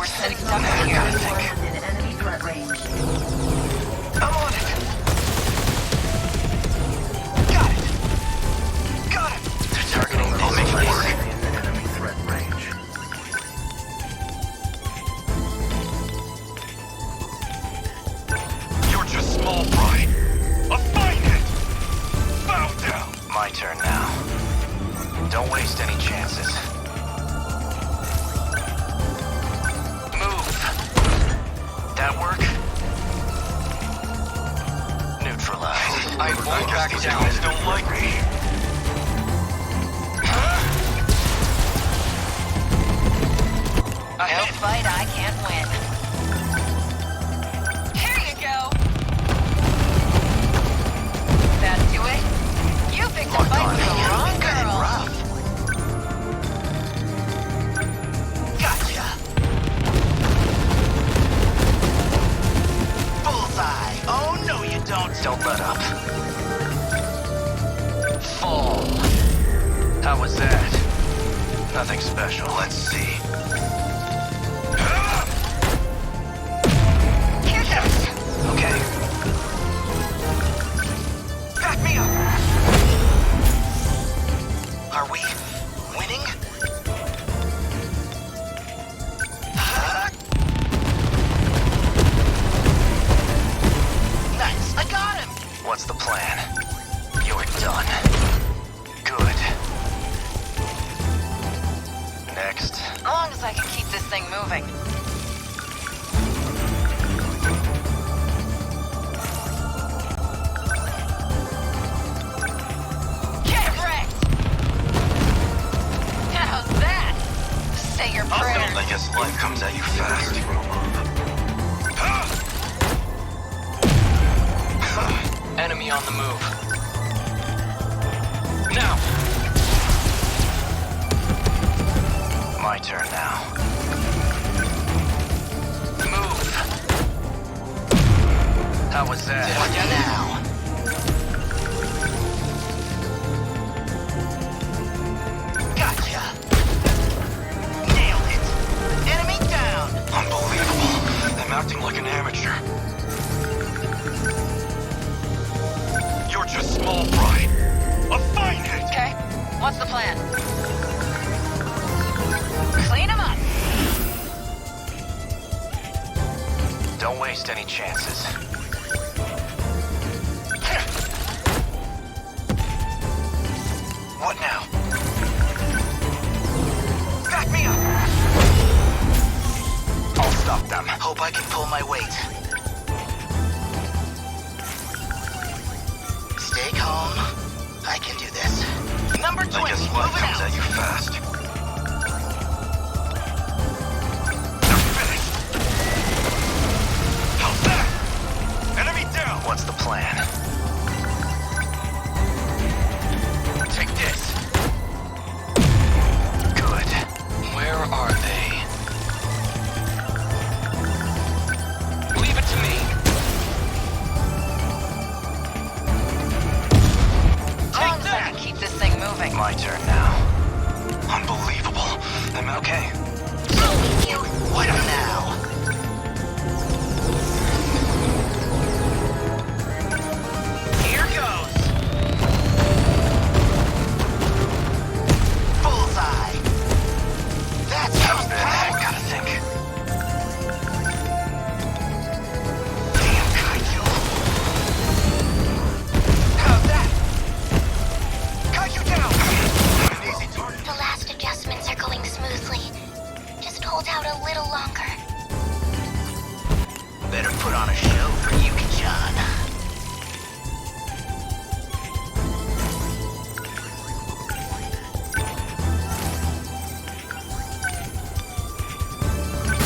sending stuff out here. In enemy threat range. I'm on it! Got it! Got it! They're targeting this place. In enemy threat range. You're just small fry. I'll find it! Bow down! My turn now. Don't waste any chances. Move. That work? Neutralize. I won't back down. These guys don't like me. No fight I can't win. Here you go. That do it? You picked a fight with the wrong girl. Gotcha! Bullseye! Oh, no you don't! Don't let up. Fall. How was that? Nothing special. Let's see. Here goes. Okay. Back me up! Are we winning? Nice, I got him! What's the plan? You're done. Good. Next. As long as I can keep this thing moving. Get wrecked! How's that? Say your prayers. I guess life comes at you fast. Enemy on the move. Now! My turn now. Move! How was that? What now? Gotcha! Nailed it! Enemy down! Unbelievable. I'm acting like an amateur. You're just small fry. I'll find it! Okay, what's the plan? Clean him up! Don't waste any chances. What now? Back me up! I'll stop them. Hope I can pull my weight. Stay calm. I can do this. Number 20, I guess life moving comes out. at you fast. How's that? Enemy down! What's the plan? Take this. Good. Where are they? Leave it to me. As long as I can keep this thing moving. My turn now. Unbelievable. I'm okay. What now? Here goes. Bullseye. That's I gotta think. damn Kaiju. How's that? Kaiju down. An easy target. The last adjustments are going smoothly. Just hold out a little longer. Better put on a show for Yuki-chan.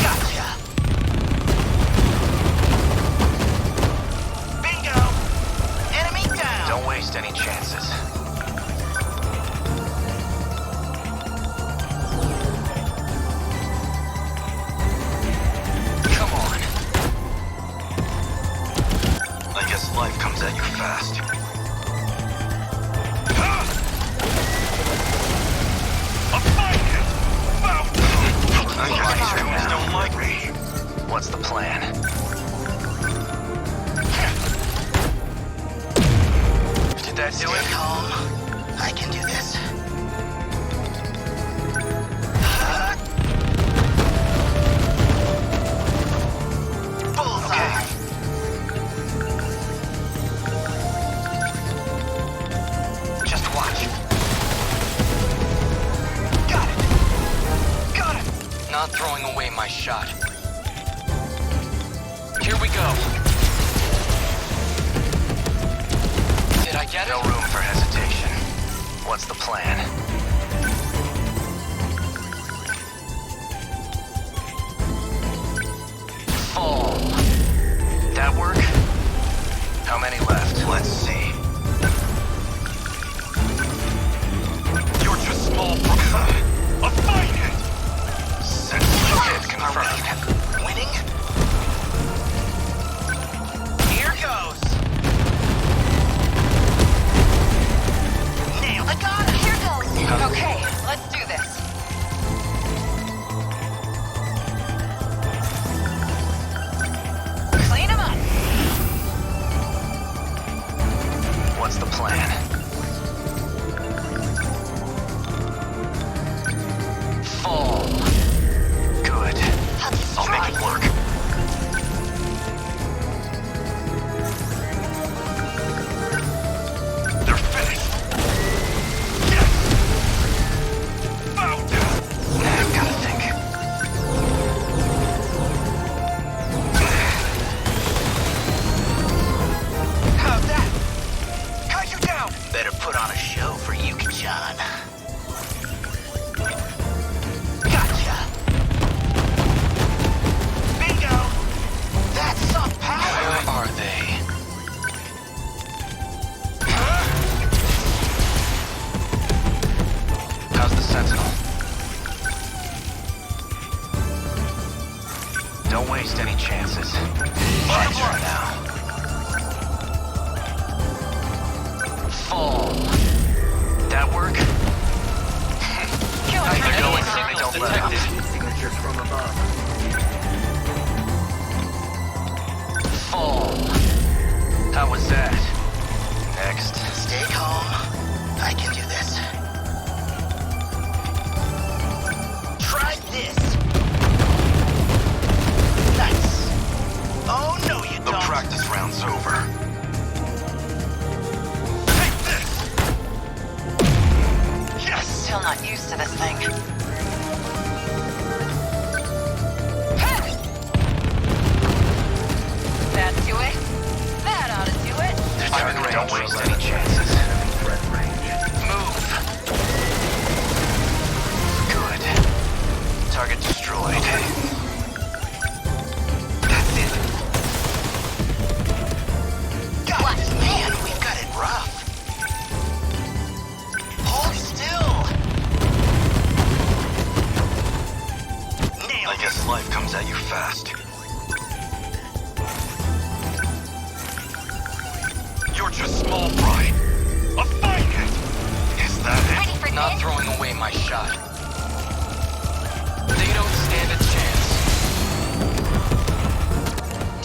Gotcha! Bingo! Enemy down! Don't waste any chances. Come on. I guess life comes at you fast. I'll find it! I guess these guys don't like me. What's the plan? Did that do it? Stay calm. I can do this. Bullseye! Just watch. Got it! Got it! Not throwing away my shot. Here we go. Did I get it? No room for hesitation. What's the plan? Fall. That work? How many left? Let's see. You're just small a fight it! Sentinel hit confirmed. Winning? Here goes! Nailed it! Got it! Here goes! Okay, let's do this. Clean him up. What's the plan? Fall. Good. I'll make it work. They're finished. Yes! Bow down. I've gotta think. How's that? Cut you down! Better put on a show for Yuki-chan. Gotcha! Bingo! That's some power! Where are they? How's the Sentinel? Don't waste any chances. My turn now. Fall. That work? Kill him. Don't let up. Signatures from above. Fall. How was that? Next. Stay calm. I can do this. Try this! Nice! Oh, no you The don't! practice round's over. Take this! Yes! Still not used to this thing. That do it? That ought to do it. Don't waste any chances. Enemy threat range. Move. Good. Target destroyed. That's it! God, man, we've got it rough. Hold still! Nailed I guess life comes at you fast. You're just small fry. A fight it! Is that it? Ready for Not this? throwing away my shot. They don't stand a chance.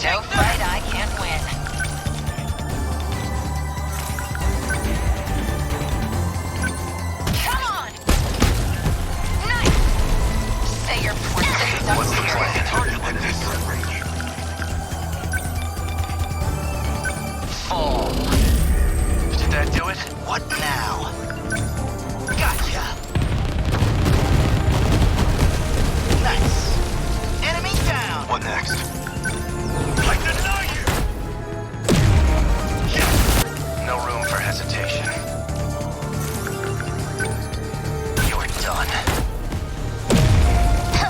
No fight I can't win. Come on! Nice! Say your precious What's the plan? Target like this. Fall. Did that do it? What now? Gotcha! Nice! Enemy down! What next? I deny you! Yes! No room for hesitation. You're done.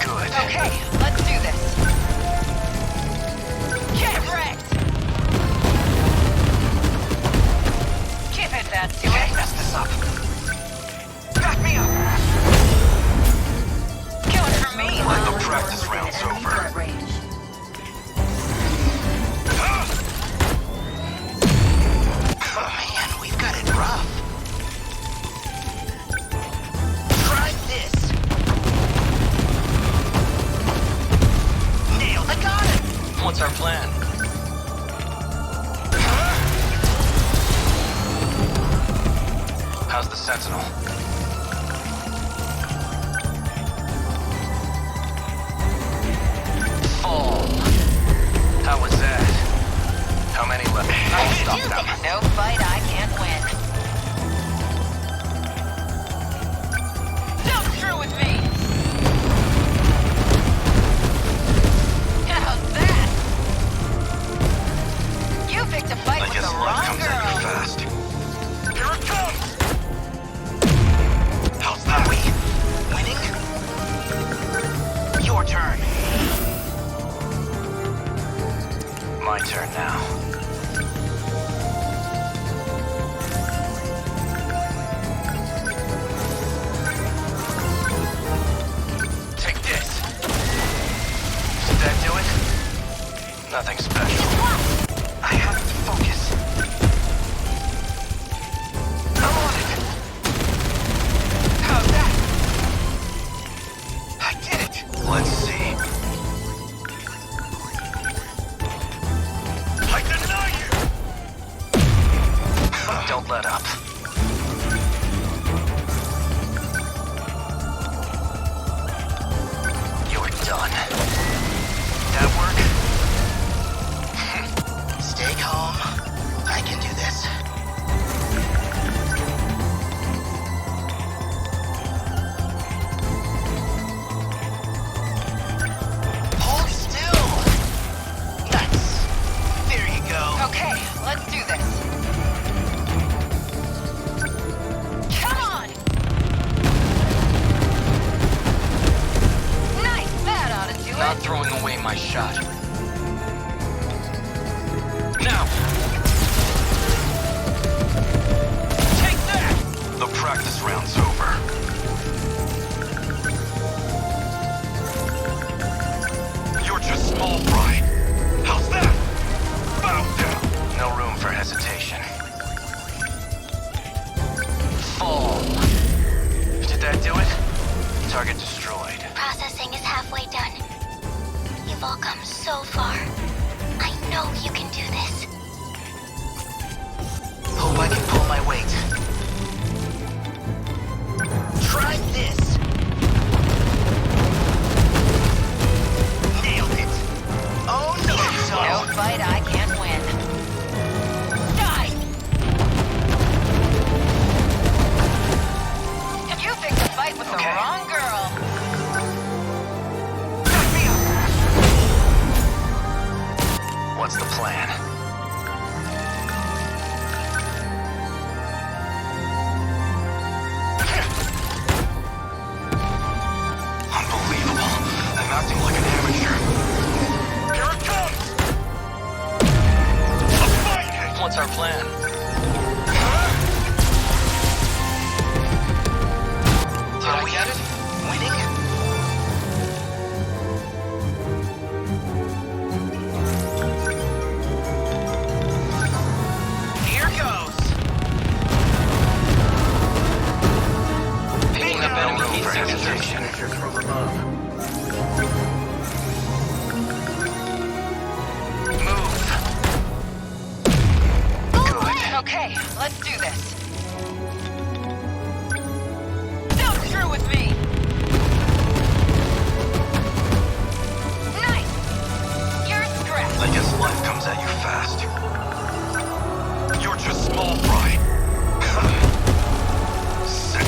Good. Okay, let's do this. Get wrecked! Give it that to Can't it. mess this up! Back me up! Kill it for me. The practice round's Enemy over. threat range. What's our plan? How's the Sentinel? Fall. How was that? How many left? I'll stop them. No fight I can't win. Don't screw with me! How's that? You picked a fight I with guess the life wrong comes at you girl. fast. Here it comes! How's that? Are we winning? Your turn. My turn now. Take this. Did that do it? Nothing special. I have to focus. I'm on it. How's that? I did it. Let's see. I deny you! Don't let up. You're done. That work? Stay calm. I can do this. Hold still. Nice. There you go. Okay, let's do this. Come on! Nice, that ought to do Not it. throwing away my shot. Now! Take that! The practice round's over. You're just small fry. How's that? Bow down. No room for hesitation. Fall. Did that do it? Target destroyed. Processing is halfway done. You've all come so far. I know you can do this. Hope I can pull my weight. Try this. Nailed it. Oh no, you No don't. fight I can't win. Die! You picked a fight with the Okay. wrong girl. Knock me up. What's the plan? Unbelievable. I'm acting like an amateur. Here it comes! A fight! What's our plan? Did I get it? Winning? Here goes. Picking up enemy room heat for signature. Signatures from above. Move. Good. Okay, let's do this. Don't screw with me. Nice. You're scrapped. I guess life comes at you fast. You're just small fry. Sex.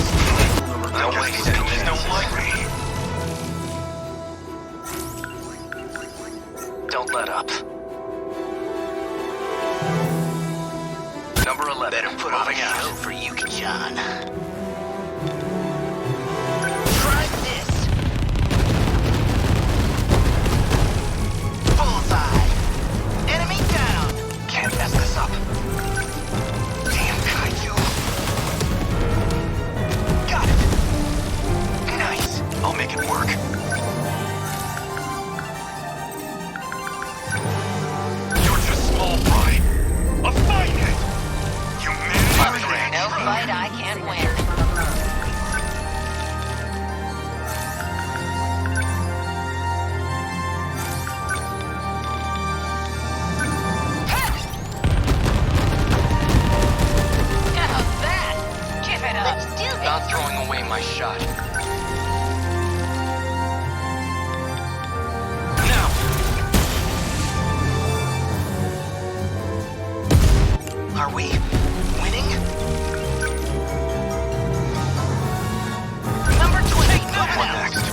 Don't like these enemies don't like me. Don't let up. Number 11. Better put on a moving out. show for you, John. Try this. Bullseye. Enemy down. Can't mess this up. Damn kaiju. Got it. Nice. I'll make it work. You're just small fry. A fight! You managed No fight I can't win. my shot. Are we winning? Number 20, What next?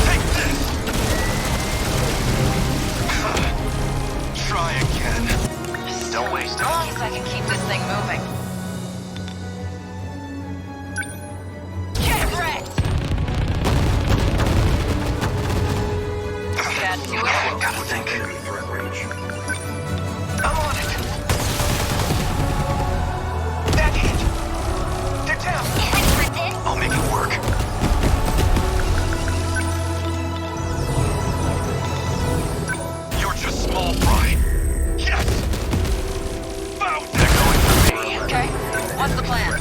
Take this! Try again. Don't waste it. As long as I can keep this thing moving. Get wrecked! That do it? Gotta think. Enemy threat range. I'm on it! That hit! They're down! I'll make it work. You're just small fry. Yes! Bow! They're going for me. Okay, what's the plan?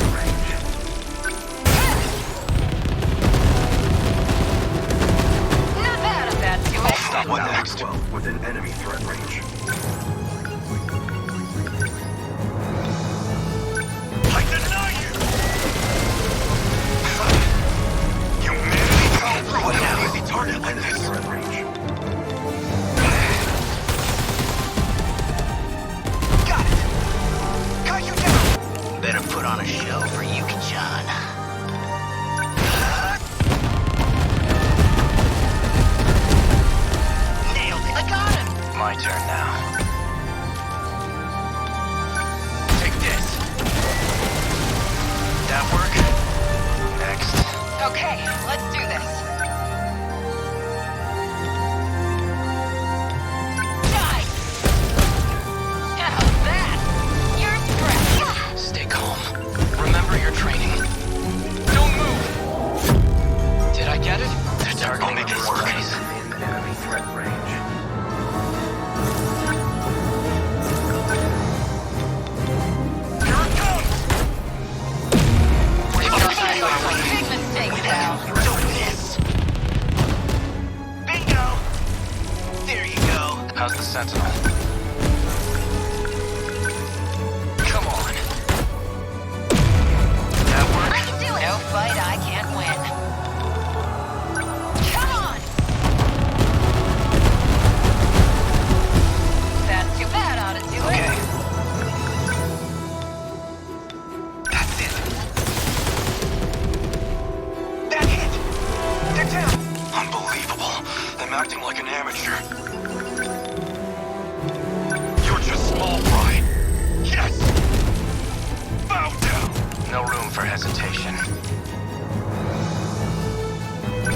Not bad at that, do it? What next? 12 within enemy threat range. I deny you! You merely can't What now? easy target like Enemy this. threat range. Got it! Got you down! better put on a show for Yuki-chan. Nailed it! I got him! My turn now. Take this. That work? Next. Okay, let's do this. Die! How's that? You're scratched. Stay calm. Remember your training. Don't move! Did I get it? They're targeting make it this work. place. In enemy threat range. Here it comes! Big mistake now. Don't miss! Bingo! There you go. How's the Sentinel? Come on. That work? I can do it. No fight I can't win. Come on! That's too bad, ought to do Okay. it. That's it. That hit! They're down! Unbelievable. I'm acting like an amateur. You're just small fry. Yes! Bow down! No room for hesitation.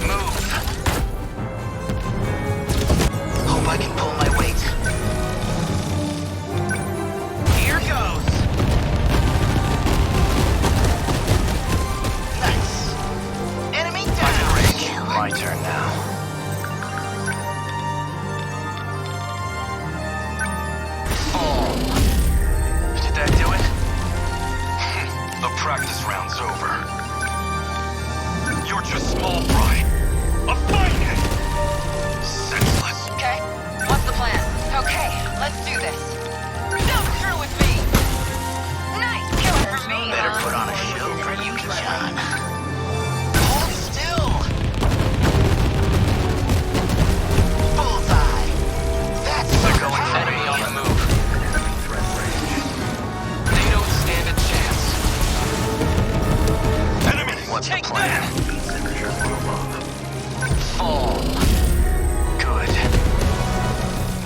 Move! Hope I can pull my weight. Here goes! Nice! Enemy down! My turn now. Fall. Did that do it? The practice round's over. You're just small fry. A fine hit! Senseless. Okay, what's the plan? Okay, let's do this. Don't screw with me! Nice killing for me, Better huh? put on a show for Yuki-chan. Hold still! Bullseye! That's They're going for enemy on the move. Enemy threat range. They don't stand a chance. Enemy! What's the plan? Signatures from above. Fall. Good.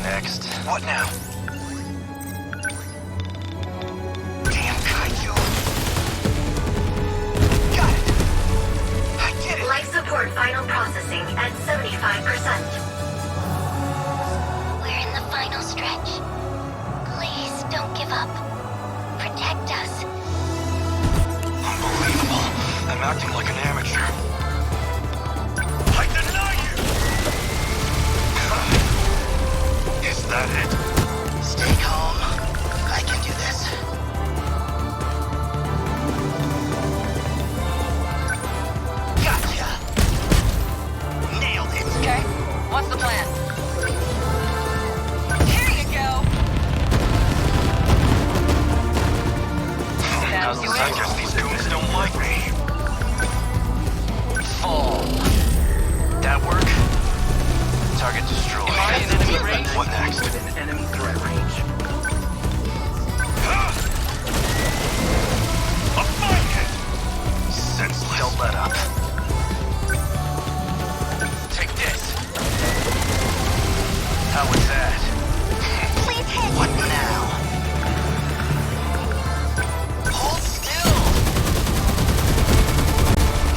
Next. What now? Damn kaiju. Got it. I did it. Life support final processing at 75%. We're in the final stretch. Please don't give up. Protect us. Unbelievable. I'm acting like an amateur. I deny you! Is that it? Stay calm. I can do this. Gotcha! Nailed it! Okay, what's the plan? Here you go! How's That's the I guess these goons don't like Target destroyed. Am I in enemy range? What next? Within enemy threat range. A fight! Senseless. Don't let up. Take this. How was that? Please hit. What now? Hold still!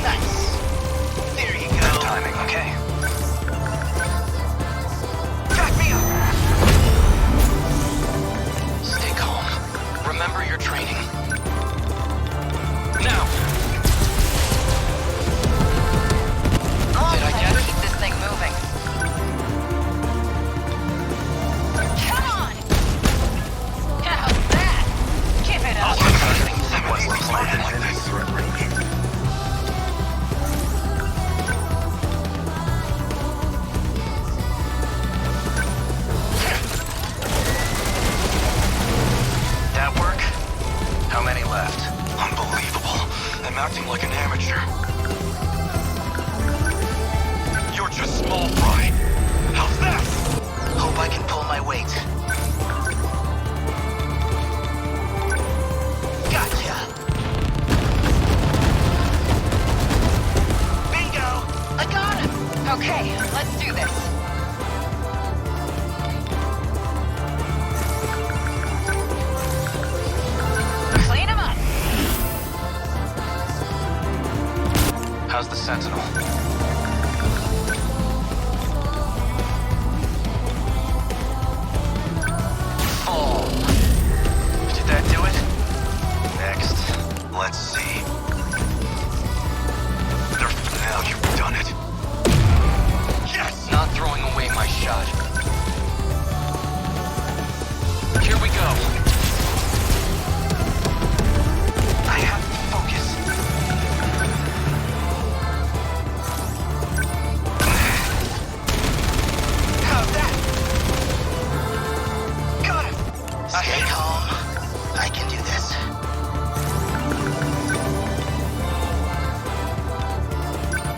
Nice. There you go. Good timing, okay? Back me up! Stay calm. Remember your training. Now! Did I get it? Keep this thing moving. Come on! How's that? Give it up. What's the plan? Enemy threat range. That work? How many left? Unbelievable. I'm acting like an amateur. You're just small fry. How's that? Hope I can pull my weight. Gotcha! Bingo! I got him! Okay, let's do this. Clean him up. How's the Sentinel? Fall. Did that do it? Next. Let's see. Now you've done it. Yes! Not throwing away my shot. Here we go. I have to focus. How's that? Got him! Stay calm. I can do this.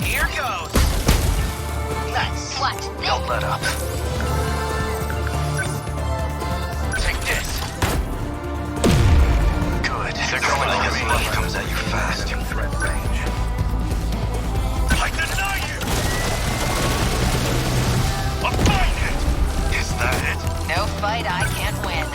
Here goes. Nice. What? Don't let up. Take this. Good. They're going I to guess me. life comes at you fast. Enemy threat range. I deny you! A fight! Is that it? No fight I can't win.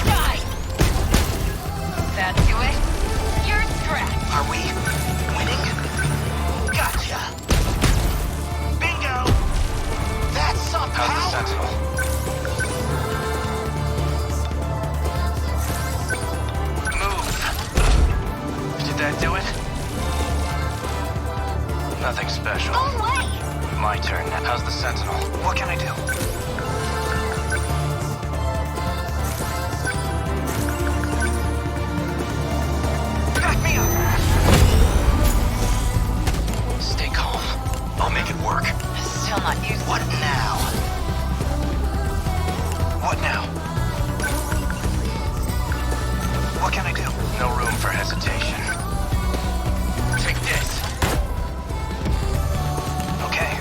Die! That do it? You're strapped. Are we winning? Gotcha. Bingo! That's some How's the power. Sentinel? Move. Did that do it? Nothing special. Go away. My turn. How's the Sentinel? What can I do? Back me up! Stay calm. I'll make it work. Still not used. What now? What now? What can I do? No room for hesitation. Take this. Okay.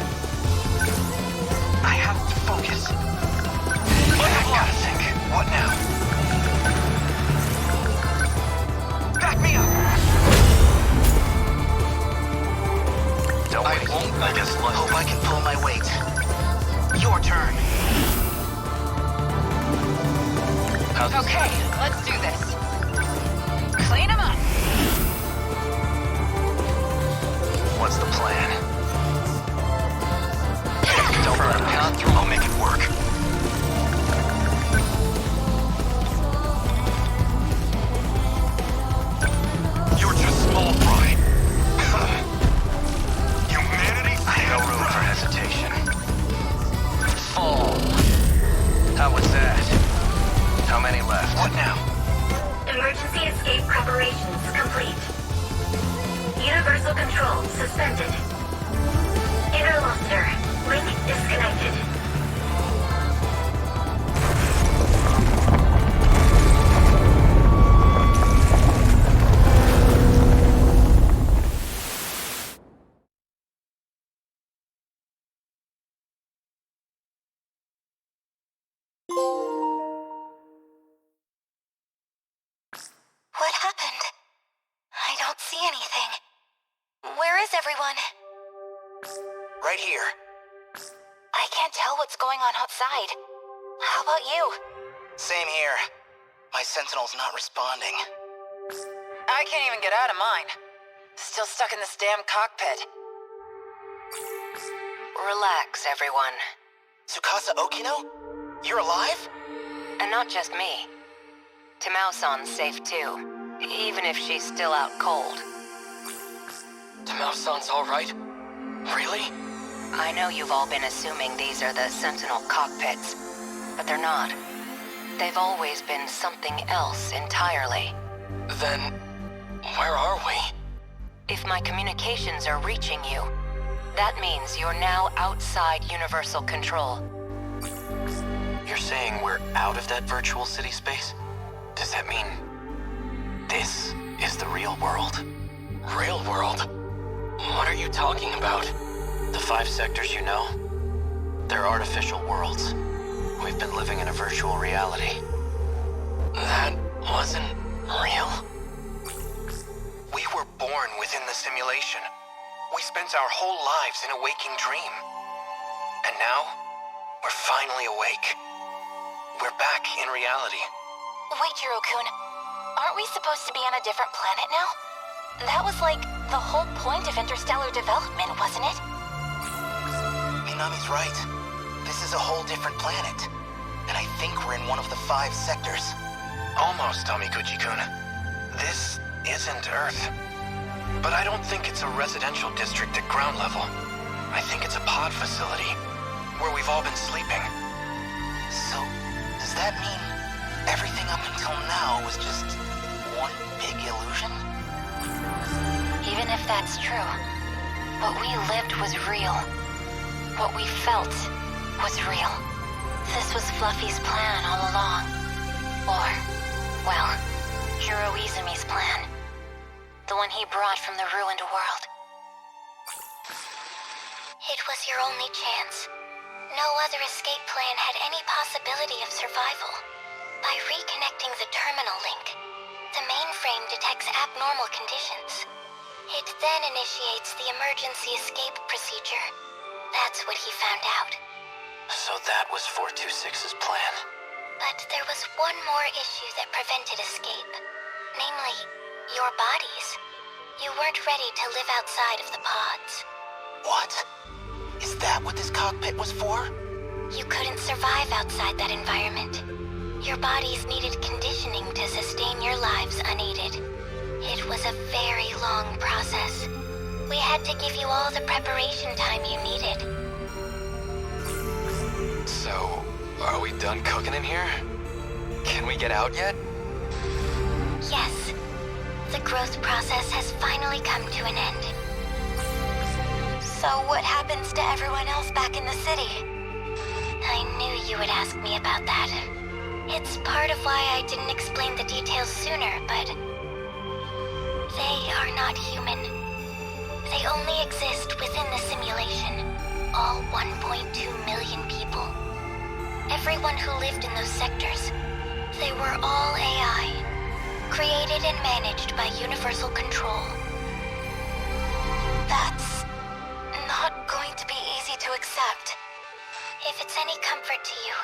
I have to focus. I gotta think. What now? Back me up! Don't I wait. won't. I guess life Hope I can pull my weight. Your turn. How's the Okay, let's do this. Clean him up. What's the plan? Don't let him count through. I'll make it work. You're just small fry. Humanity? No room for hesitation. Fall. How was that? How many left? What now? Emergency escape preparations complete. Universal control suspended. Interlocutor, link disconnected. everyone? Right here. I can't tell what's going on outside. How about you? Same here. My Sentinel's not responding. I can't even get out of mine. Still stuck in this damn cockpit. Relax, everyone. Tsukasa Okino? You're alive? And not just me. Tamao-san's safe too, even if she's still out cold. Tamao-san's all right? Really? I know you've all been assuming these are the Sentinel cockpits, but they're not. They've always been something else entirely. Then, where are we? If my communications are reaching you, that means you're now outside Universal Control. You're saying we're out of that virtual city space? Does that mean this is the real world? Real world? What are you talking about? The 5 sectors you know? They're artificial worlds. We've been living in a virtual reality. That wasn't real? We were born within the simulation. We spent our whole lives in a waking dream. And now, we're finally awake. We're back in reality. Wait, Jiro-kun. Aren't we supposed to be on a different planet now? That was like the whole point of interstellar development, wasn't it? Minami's right. This is a whole different planet. And I think we're in one of the 5 sectors. Almost, Tamikuchi-kun. This isn't Earth. But I don't think it's a residential district at ground level. I think it's a pod facility, where we've all been sleeping. So, does that mean everything up until now was just one big illusion? Even if that's true, what we lived was real. What we felt was real. This was Fluffy's plan all along. Or, well, Hiro Izumi's plan. The one he brought from the ruined world. It was your only chance. No other escape plan had any possibility of survival. By reconnecting the terminal link, the mainframe detects abnormal conditions. It then initiates the emergency escape procedure. That's what he found out. So that was 426's plan. But there was one more issue that prevented escape. Namely, your bodies. You weren't ready to live outside of the pods. What? Is that what this cockpit was for? You couldn't survive outside that environment. Your bodies needed conditioning to sustain your lives unaided. It was a very long process. We had to give you all the preparation time you needed. So, are we done cooking in here? Can we get out yet? Yes. The growth process has finally come to an end. So what happens to everyone else back in the city? I knew you would ask me about that. It's part of why I didn't explain the details sooner, but they are not human. They only exist within the simulation. All 1.2 million people. Everyone who lived in those sectors. They were all AI. Created and managed by Universal Control. That's not going to be easy to accept. If it's any comfort to you,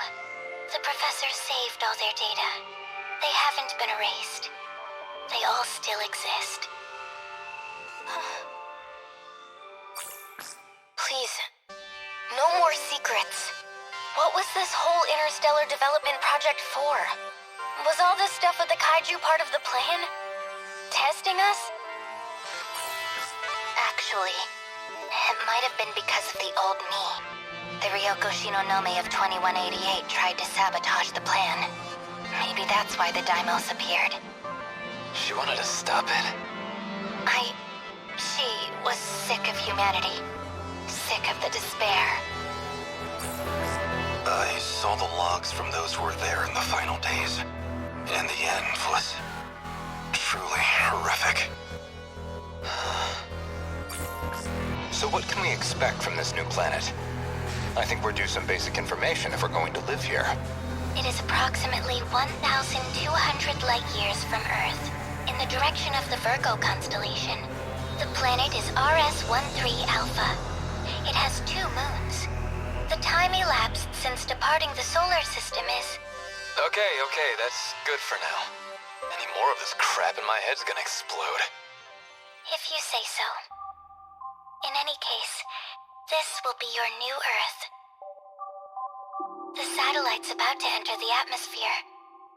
the professor saved all their data. They haven't been erased. They all still exist. Please, no more secrets. What was this whole interstellar development project for? Was all this stuff with the kaiju part of the plan? Testing us? Actually, it might have been because of the old me. The Ryoko Shinonome of 2188 tried to sabotage the plan. Maybe that's why the Daimos appeared. She wanted to stop it? She was sick of humanity. Sick of the despair. I saw the logs from those who were there in the final days. And the end was truly horrific. So what can we expect from this new planet? I think we're due some basic information if we're going to live here. It is approximately 1,200 light years from Earth, in the direction of the Virgo constellation. The planet is RS-13 Alpha. It has 2 moons. The time elapsed since departing the solar system is... Okay, that's good for now. Any more of this crap and my head's gonna explode. If you say so. In any case, this will be your new Earth. The satellite's about to enter the atmosphere.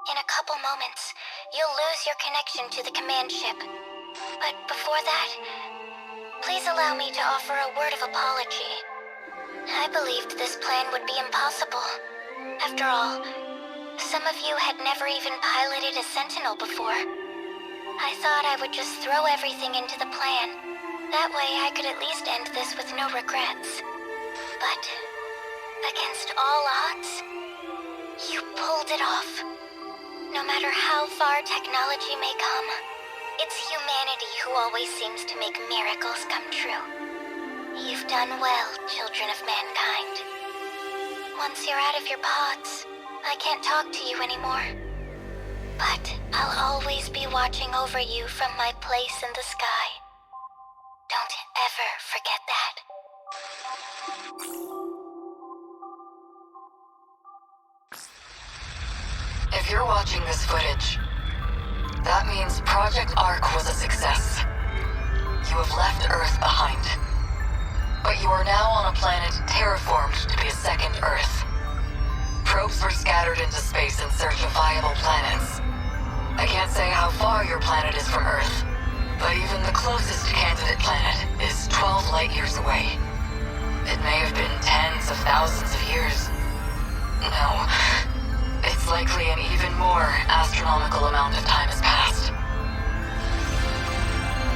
In a couple moments, you'll lose your connection to the command ship. But before that, please allow me to offer a word of apology. I believed this plan would be impossible. After all, some of you had never even piloted a Sentinel before. I thought I would just throw everything into the plan. That way I could at least end this with no regrets. But, against all odds, you pulled it off. No matter how far technology may come, it's humanity who always seems to make miracles come true. You've done well, children of mankind. Once you're out of your pods, I can't talk to you anymore. But I'll always be watching over you from my place in the sky. Don't ever forget that. If you're watching this footage, that means Project Ark was a success. You have left Earth behind. But you are now on a planet terraformed to be a second Earth. Probes were scattered into space in search of viable planets. I can't say how far your planet is from Earth, but even the closest candidate planet is 12 light years away. It may have been tens of thousands of years. No, it's likely an even more astronomical amount of time has passed.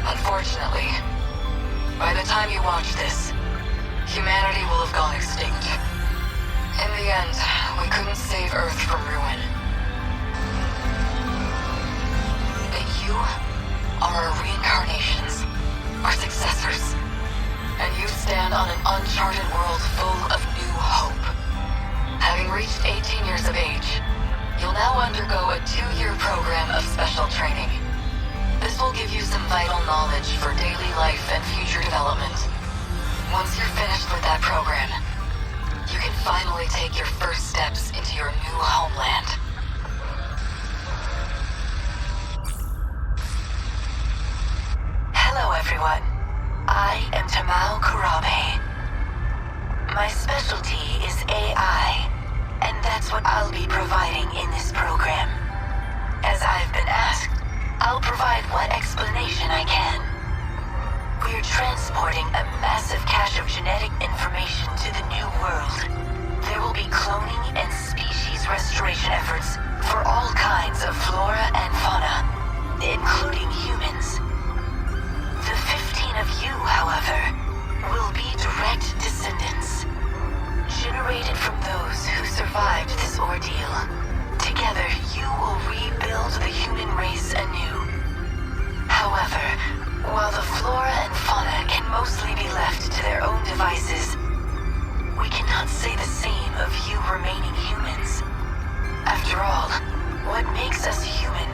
Unfortunately, by the time you watch this, humanity will have gone extinct. In the end, we couldn't save Earth from ruin. But you are our reincarnations, our successors. And you stand on an uncharted world full of new hope. Having reached 18 years of age, you'll now undergo a 2-year program of special training. This will give you some vital knowledge for daily life and future development. Once you're finished with that program, you can finally take your first steps into your new homeland. Hello, everyone. I am Tamao Kurabe. My specialty is AI, and that's what I'll be providing in this program. As I've been asked, I'll provide what explanation I can. We're transporting a massive cache of genetic information to the new world. There will be cloning and species restoration efforts for all kinds of flora and fauna, including humans. The 15 of you, however, will be direct descendants, generated from those who survived this ordeal. Together, you will rebuild the human race anew. However, while the flora and fauna can mostly be left to their own devices, we cannot say the same of you remaining humans. After all, what makes us human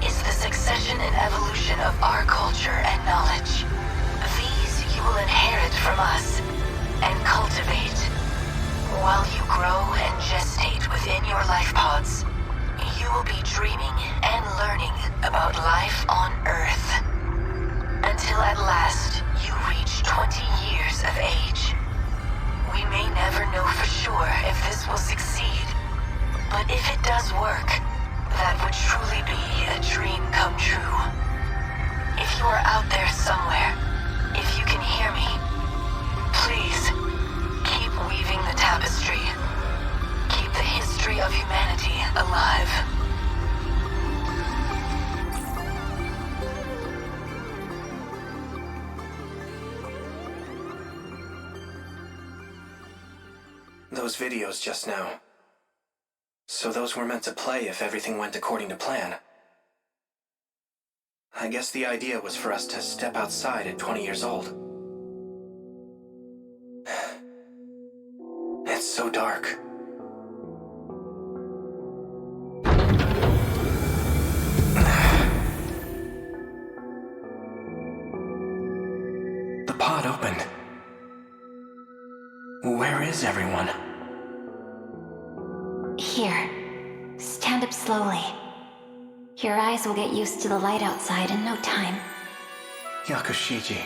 is the succession and evolution of our culture and knowledge. These you will inherit from us and cultivate. While you grow and gestate within your life pods, you will be dreaming and learning about life on Earth. Until at last, you reach 20 years of age. We may never know for sure if this will succeed, but if it does work, that would truly be a dream come true. If you are out there somewhere, if you can hear me, please, keep weaving the tapestry. Keep the history of humanity alive. Those videos just now. So those were meant to play if everything went according to plan. I guess the idea was for us to step outside at 20 years old. It's so dark. pod opened. Where is everyone? Here. Stand up slowly. Your eyes will get used to the light outside in no time. Yakushiji.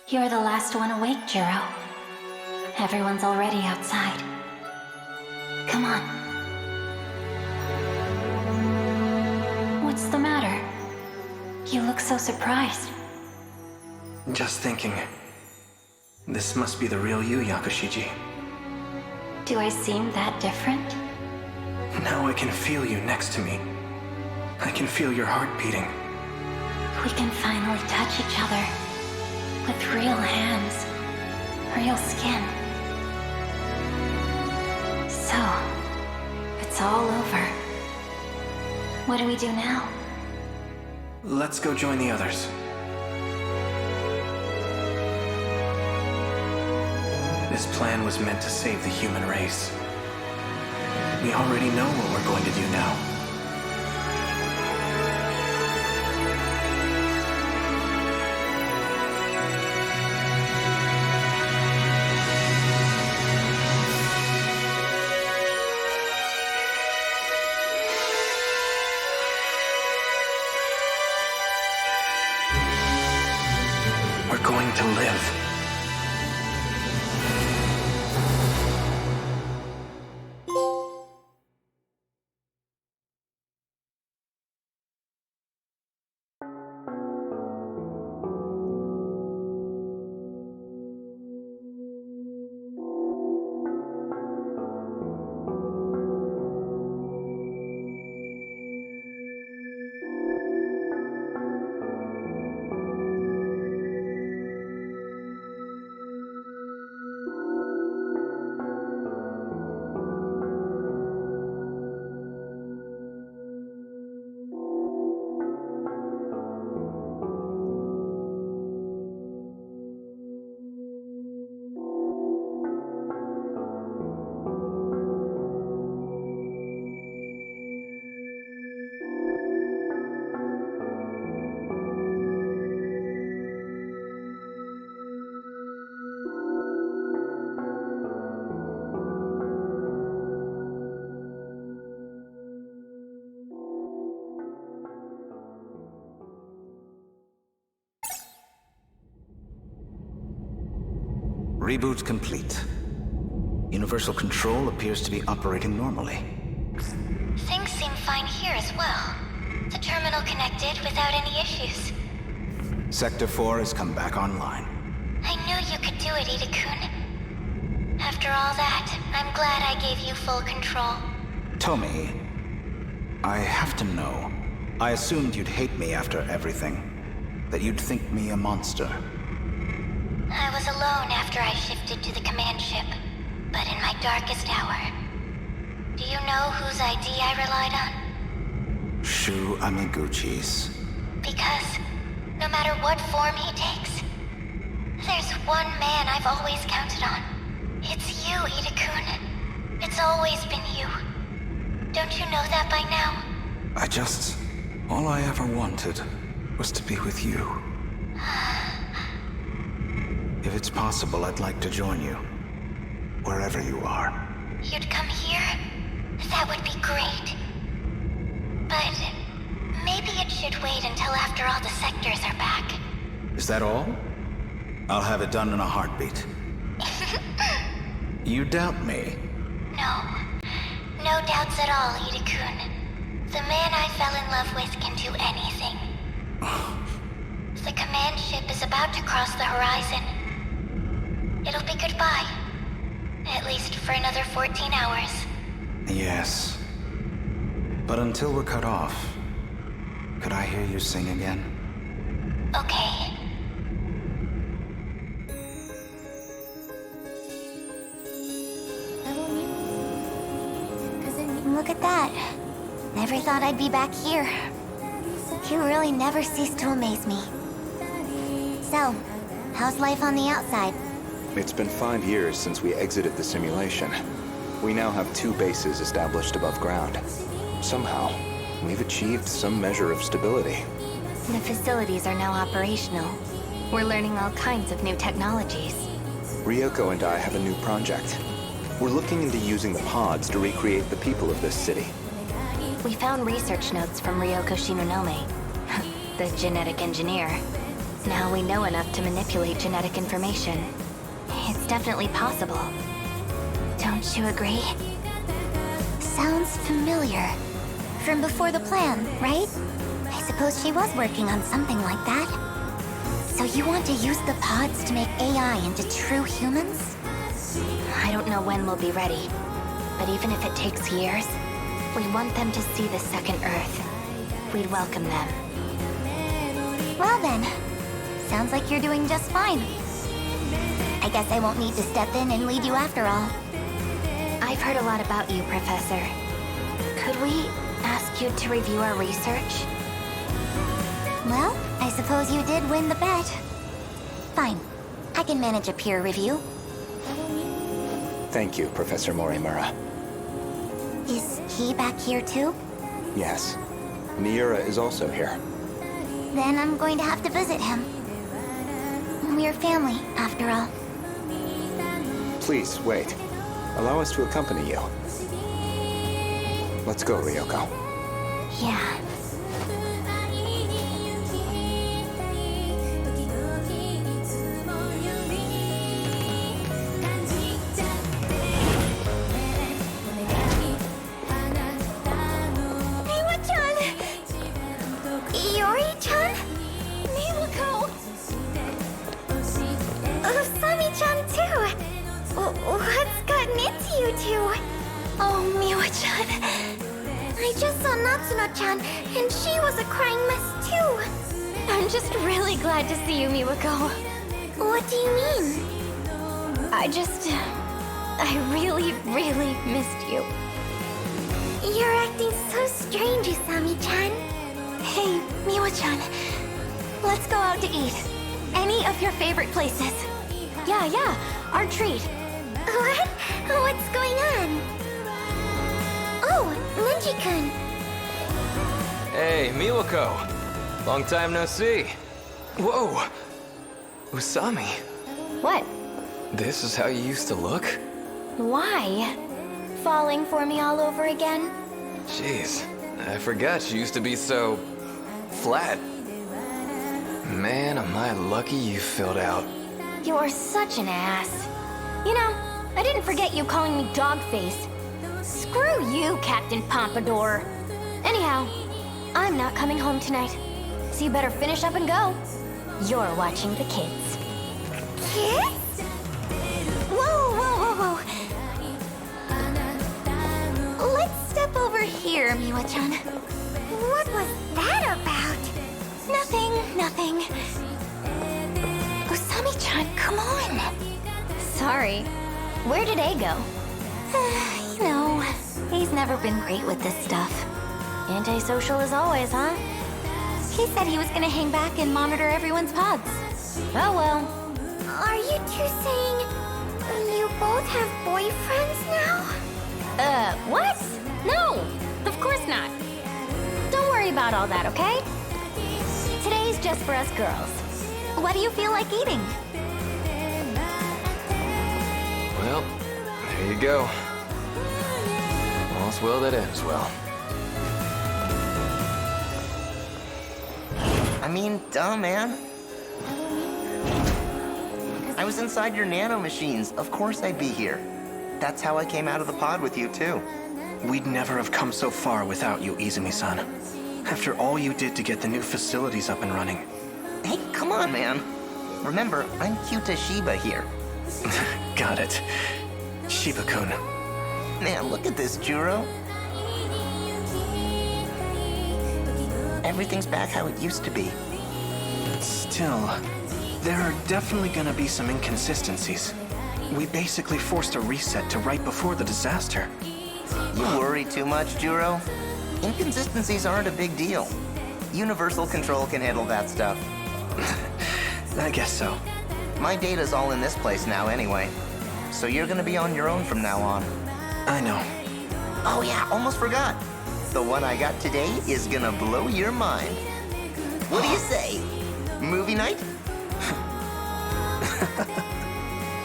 You're the last one awake, Jiro. Everyone's already outside. Come on. What's the matter? You look so surprised. Just thinking. This must be the real you, Yakushiji. Do I seem that different? Now I can feel you next to me. I can feel your heart beating. We can finally touch each other. With real hands. Real skin. So, it's all over. What do we do now? Let's go join the others. This plan was meant to save the human race. We already know what we're going to do now. We're going to live. Reboot complete. Universal Control appears to be operating normally. Things seem fine here as well. The terminal connected without any issues. Sector 4 has come back online. I knew you could do it, Ida-kun. After all that, I'm glad I gave you full control. Tommy, I have to know. I assumed you'd hate me after everything. That you'd think me a monster. I was alone after I shifted to the command ship, but in my darkest hour. Do you know whose ID I relied on? Shu Amiguchi's. Because, no matter what form he takes, there's one man I've always counted on. It's you, Ida-kun. It's always been you. Don't you know that by now? All I ever wanted was to be with you. If it's possible, I'd like to join you. Wherever you are. You'd come here? That would be great. But maybe it should wait until after all the sectors are back. Is that all? I'll have it done in a heartbeat. You doubt me? No. No doubts at all, Ida-kun. The man I fell in love with can do anything. The command ship is about to cross the horizon. It'll be goodbye. At least for another 14 hours. Yes. But until we're cut off, could I hear you sing again? Okay. Look at that. Never thought I'd be back here. You really never cease to amaze me. So, how's life on the outside? It's been 5 years since we exited the simulation. We now have 2 bases established above ground. Somehow, we've achieved some measure of stability. The facilities are now operational. We're learning all kinds of new technologies. Ryoko and I have a new project. We're looking into using the pods to recreate the people of this city. We found research notes from Ryoko Shinonome, the genetic engineer. Now we know enough to manipulate genetic information. It's definitely possible. Don't you agree? Sounds familiar. From before the plan, right? I suppose she was working on something like that. So you want to use the pods to make AI into true humans? I don't know when we'll be ready, but even if it takes years, we want them to see the second Earth. We'd welcome them. Well then, sounds like you're doing just fine. I guess I won't need to step in and lead you after all. I've heard a lot about you, Professor. Could we ask you to review our research? Well, I suppose you did win the bet. Fine. I can manage a peer review. Thank you, Professor Morimura. Is he back here too? Yes. Miura is also here. Then I'm going to have to visit him. We're family, after all. Please, wait. Allow us to accompany you. Let's go, Ryoko. Yeah. Natsuno-chan, and she was a crying mess too. I'm just really glad to see you, Miwako. What do you mean? I really missed you. You're acting so strange, Usami-chan. Hey, Miwa-chan, let's go out to eat. Any of your favorite places. Yeah, our treat. What? What's going on? Oh, Nenji-kun. Hey, Miwako. Long time no see. Whoa! Usami. What? This is how you used to look? Why? Falling for me all over again? Jeez, I forgot you used to be so... flat. Man, am I lucky you filled out. You're such an ass. You know, I didn't forget you calling me Dogface. Screw you, Captain Pompadour. Anyhow, I'm not coming home tonight. So you better finish up and go. You're watching the kids. Kids? Whoa. Let's step over here, Miwa-chan. What was that about? Nothing. Usami-chan, come on. Sorry. Where did A go? You know, he's never been great with this stuff. Antisocial as always, huh? He said he was gonna hang back and monitor everyone's pods. Oh well. Are you two saying you both have boyfriends now? What? No, of course not. Don't worry about all that, okay? Today's just for us girls. What do you feel like eating? Well, there you go. All's well that ends well. I mean, duh, man. I was inside your nano machines. Of course I'd be here. That's how I came out of the pod with you, too. We'd never have come so far without you, Izumi-san. After all you did to get the new facilities up and running. Hey, come on, man. Remember, I'm Kyuta Shiba here. Got it. Shiba-kun. Man, look at this, Juro. Everything's back how it used to be. Still, there are definitely gonna be some inconsistencies. We basically forced a reset to right before the disaster. You worry too much, Juro. Inconsistencies aren't a big deal. Universal Control can handle that stuff. I guess so. My data's all in this place now anyway. So you're gonna be on your own from now on. I know. Oh yeah, almost forgot. The one I got today is gonna blow your mind. What do you say? Movie night?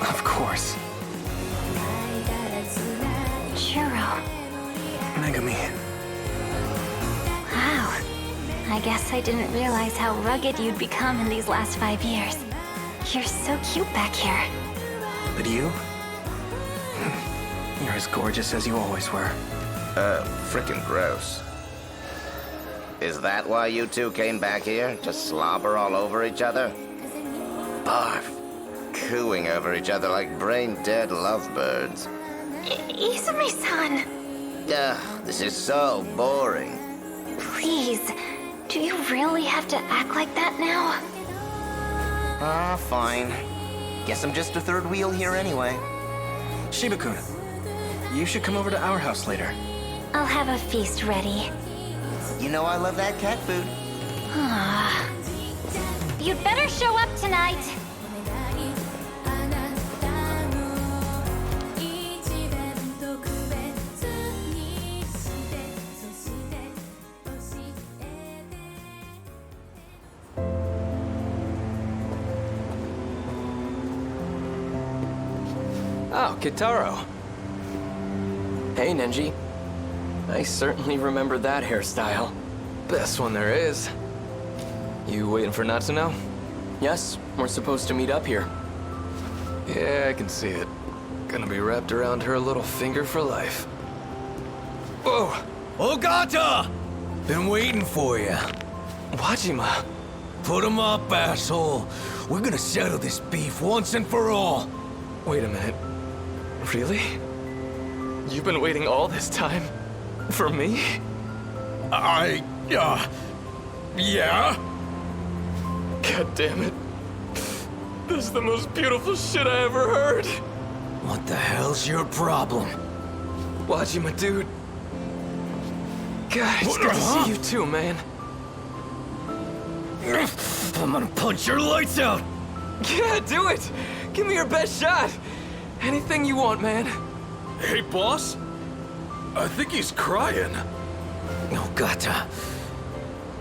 Of course. Churro. Megami. Wow. I guess I didn't realize how rugged you'd become in these last 5 years. You're so cute back here. But you? You're as gorgeous as you always were. Frickin' gross. Is that why you two came back here? To slobber all over each other? Barf. Cooing over each other like brain-dead lovebirds. Izumi-san! Ugh, this is so boring. Please, do you really have to act like that now? Ah, fine. Guess I'm just a third wheel here anyway. Shiba-kun, you should come over to our house later. I'll have a feast ready. You know I love that cat food. You'd better show up tonight. Oh, Kitaro. Hey, Nenji. I certainly remember that hairstyle. Best one there is. You waiting for Natsuno? Yes, we're supposed to meet up here. Yeah, I can see it. Gonna be wrapped around her little finger for life. Whoa! Ogata! Been waiting for you. Wajima. Put 'em up, asshole. We're gonna settle this beef once and for all. Wait a minute. Really? You've been waiting all this time? For me? Yeah? God damn it. This is the most beautiful shit I ever heard. What the hell's your problem? Wajima, dude. God, it's good to see you too, man. I'm gonna punch your lights out! Yeah, do it! Give me your best shot! Anything you want, man. Hey, boss? I think he's crying. Ogata.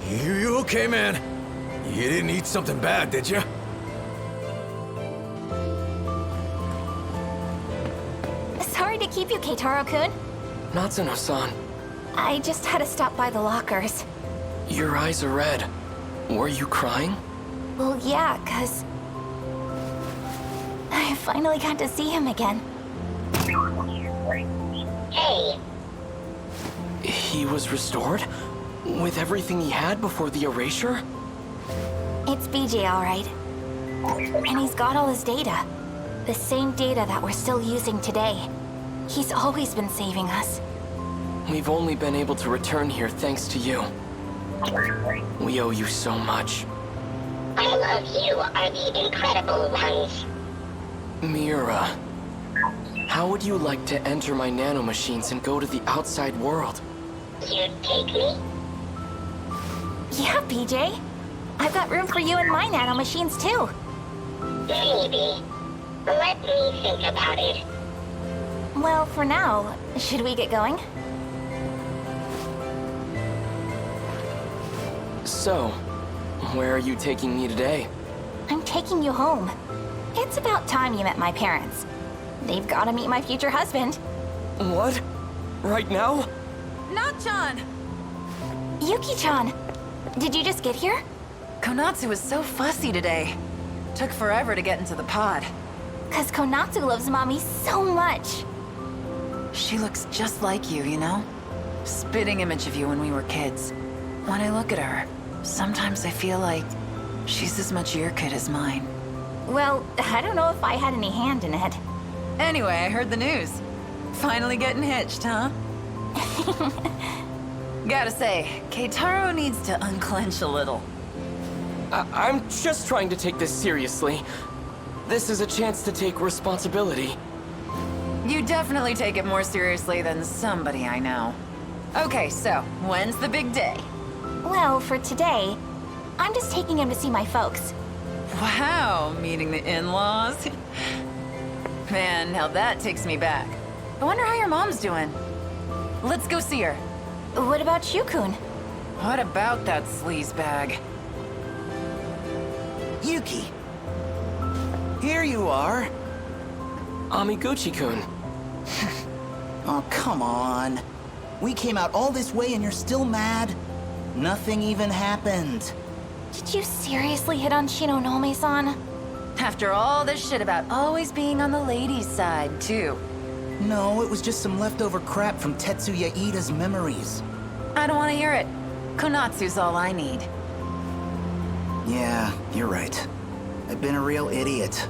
You okay, man? You didn't eat something bad, did you? Sorry to keep you, Keitaro-kun. Natsuno-san, I just had to stop by the lockers. your eyes are red. Were you crying? Well, yeah, 'cause I finally got to see him again. Hey, He was restored? With everything he had before the erasure? It's BJ, all right. And he's got all his data. The same data that we're still using today. He's always been saving us. We've only been able to return here thanks to you. We owe you so much. all of you are the incredible ones. Mira, how would you like to enter my nanomachines and go to the outside world? You'd take me? Yeah, BJ. I've got room for you in my nanomachines, too. Maybe. Let me think about it. Well, for now, should we get going? So, where are you taking me today? I'm taking you home. It's about time you met my parents. They've got to meet my future husband. What? Right now? Not John! Yuki-chan, did you just get here? Konatsu was so fussy today. Took forever to get into the pod. 'Cause Konatsu loves Mommy so much. She looks just like you, you know? Spitting image of you when we were kids. When I look at her, sometimes I feel like she's as much your kid as mine. Well, I don't know if I had any hand in it. Anyway, I heard the news. Finally getting hitched, huh? Gotta say, Keitaro needs to unclench a little. I'm just trying to take this seriously. This is a chance to take responsibility. You definitely take it more seriously than somebody I know. Okay, so, when's the big day? Well, for today, I'm just taking him to see my folks. Wow, meeting the in-laws? Man, now that takes me back. I wonder how your mom's doing. Let's go see her. What about you, Kun? What about that sleaze bag? Yuki! Here here you are. Amiguchi-kun. Oh, come on. We came out all this way and you're still mad? Nothing even happened. Did you seriously hit on Shinonome-san? After all this shit about always being on the ladies' side, too. No, it was just some leftover crap from Tetsuya Ida's memories. I don't want to hear it. Konatsu's all I need. Yeah, you're right. I've been a real idiot.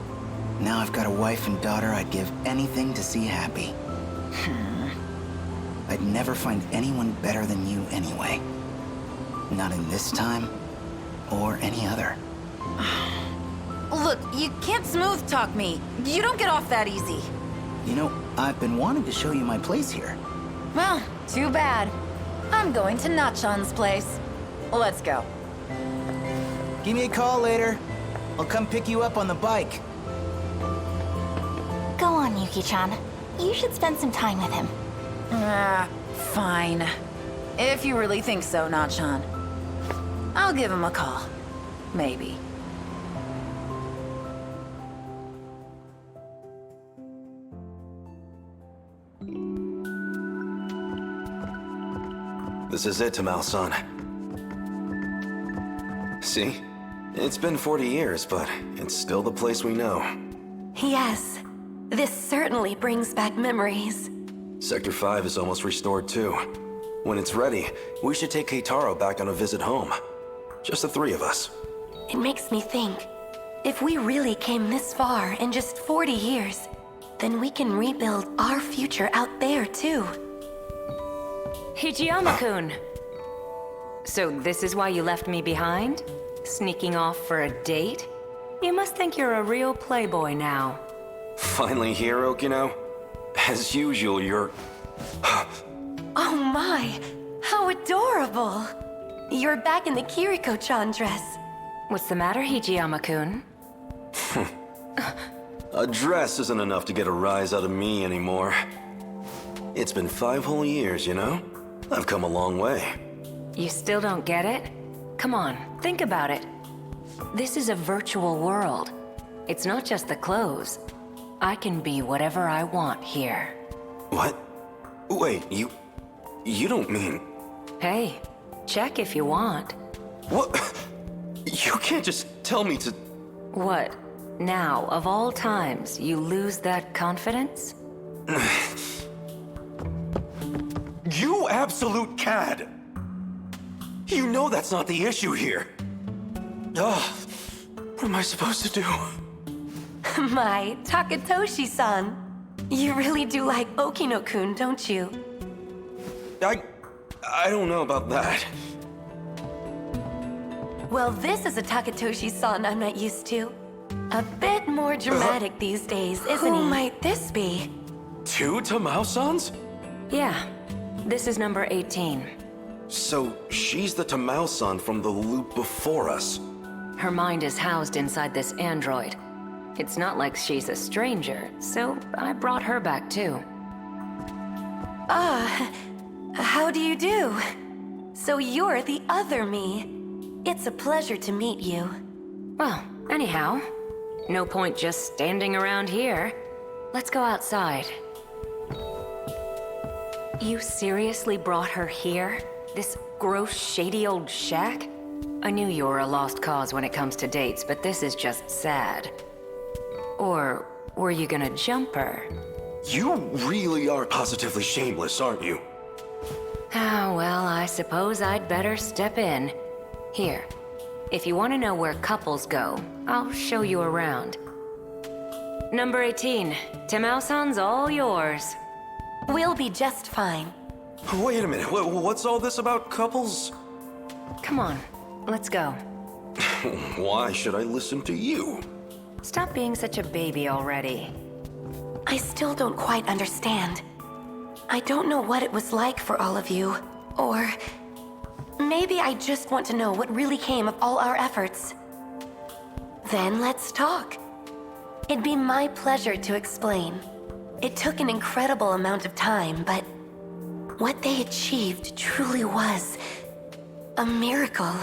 Now I've got a wife and daughter I'd give anything to see happy. I'd never find anyone better than you anyway. Not in this time, or any other. Look, you can't smooth talk me. You don't get off that easy. You know, I've been wanting to show you my place here. Well, too bad. I'm going to Nachan's place. Let's go. Give me a call later. I'll come pick you up on the bike. Go on, Yuki-chan. You should spend some time with him. Fine. If you really think so, Nachan. I'll give him a call. Maybe. This is it, Tamao-san. See? It's been 40 years, but it's still the place we know. Yes. This certainly brings back memories. Sector 5 is almost restored too. When it's ready, we should take Keitaro back on a visit home. Just the three of us. It makes me think, if we really came this far in just 40 years, then we can rebuild our future out there too. Hijiyama-kun! So this is why you left me behind? Sneaking off for a date? You must think you're a real playboy now. Finally here, Okino? As usual, you're... Oh my! How adorable! You're back in the Kiriko-chan dress. What's the matter, Hijiyama-kun? A dress isn't enough to get a rise out of me anymore. It's been 5 whole years, you know? I've come a long way. You still don't get it? Come on, think about it. This is a virtual world. It's not just the clothes. I can be whatever I want here. What? Wait, you don't mean... Hey, check if you want. What? You can't just tell me to... What? Now, of all times, you lose that confidence? You absolute cad! You know that's not the issue here. Ugh, what am I supposed to do? My, Takatoshi-san. You really do like Okino-kun, don't you? I don't know about that. Well, this is a Takatoshi-san I'm not used to. A bit more dramatic these days, isn't he? Who might this be? 2 Tamao-sans? Yeah. This is number 18. So, she's the Tamao-san from the loop before us. Her mind is housed inside this android. It's not like she's a stranger, so I brought her back too. How do you do? So you're the other me. It's a pleasure to meet you. Well, anyhow, no point just standing around here. Let's go outside. You seriously brought her here? This gross, shady old shack? I knew you were a lost cause when it comes to dates, but this is just sad. Or were you gonna jump her? You really are positively shameless, aren't you? Ah, well, I suppose I'd better step in. Here, if you want to know where couples go, I'll show you around. Number 18, Tamao-san's all yours. We'll be just fine. Wait a minute, what's all this about couples? Come on, let's go. Why should I listen to you? Stop being such a baby already. I still don't quite understand. I don't know what it was like for all of you, or maybe I just want to know what really came of all our efforts. Then let's talk. It'd be my pleasure to explain. It took an incredible amount of time, but what they achieved truly was a miracle.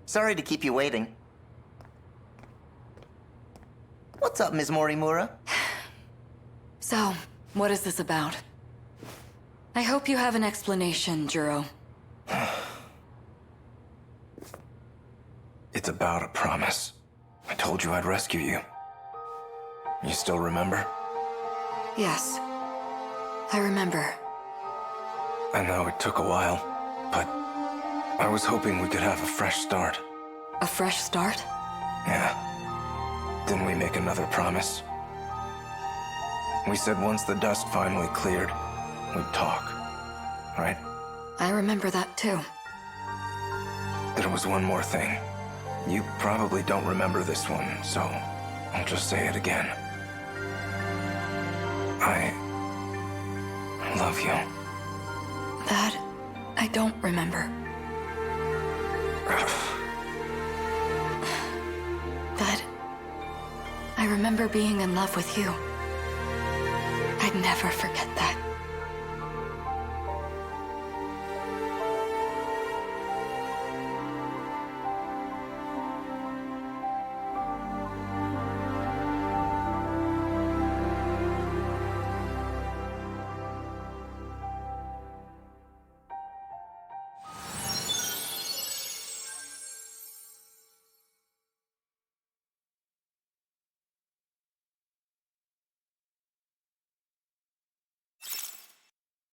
Sorry to keep you waiting. What's up, Ms. Morimura? So, what is this about? I hope you have an explanation, Juro. It's about a promise. I told you I'd rescue you. You still remember? Yes. I remember. I know it took a while, but I was hoping we could have a fresh start. A fresh start? Yeah. Didn't we make another promise? We said once the dust finally cleared, we'd talk, right? I remember that too. There was one more thing. You probably don't remember this one, so I'll just say it again. I love you. That I don't remember. But I remember being in love with you. I'd never forget that.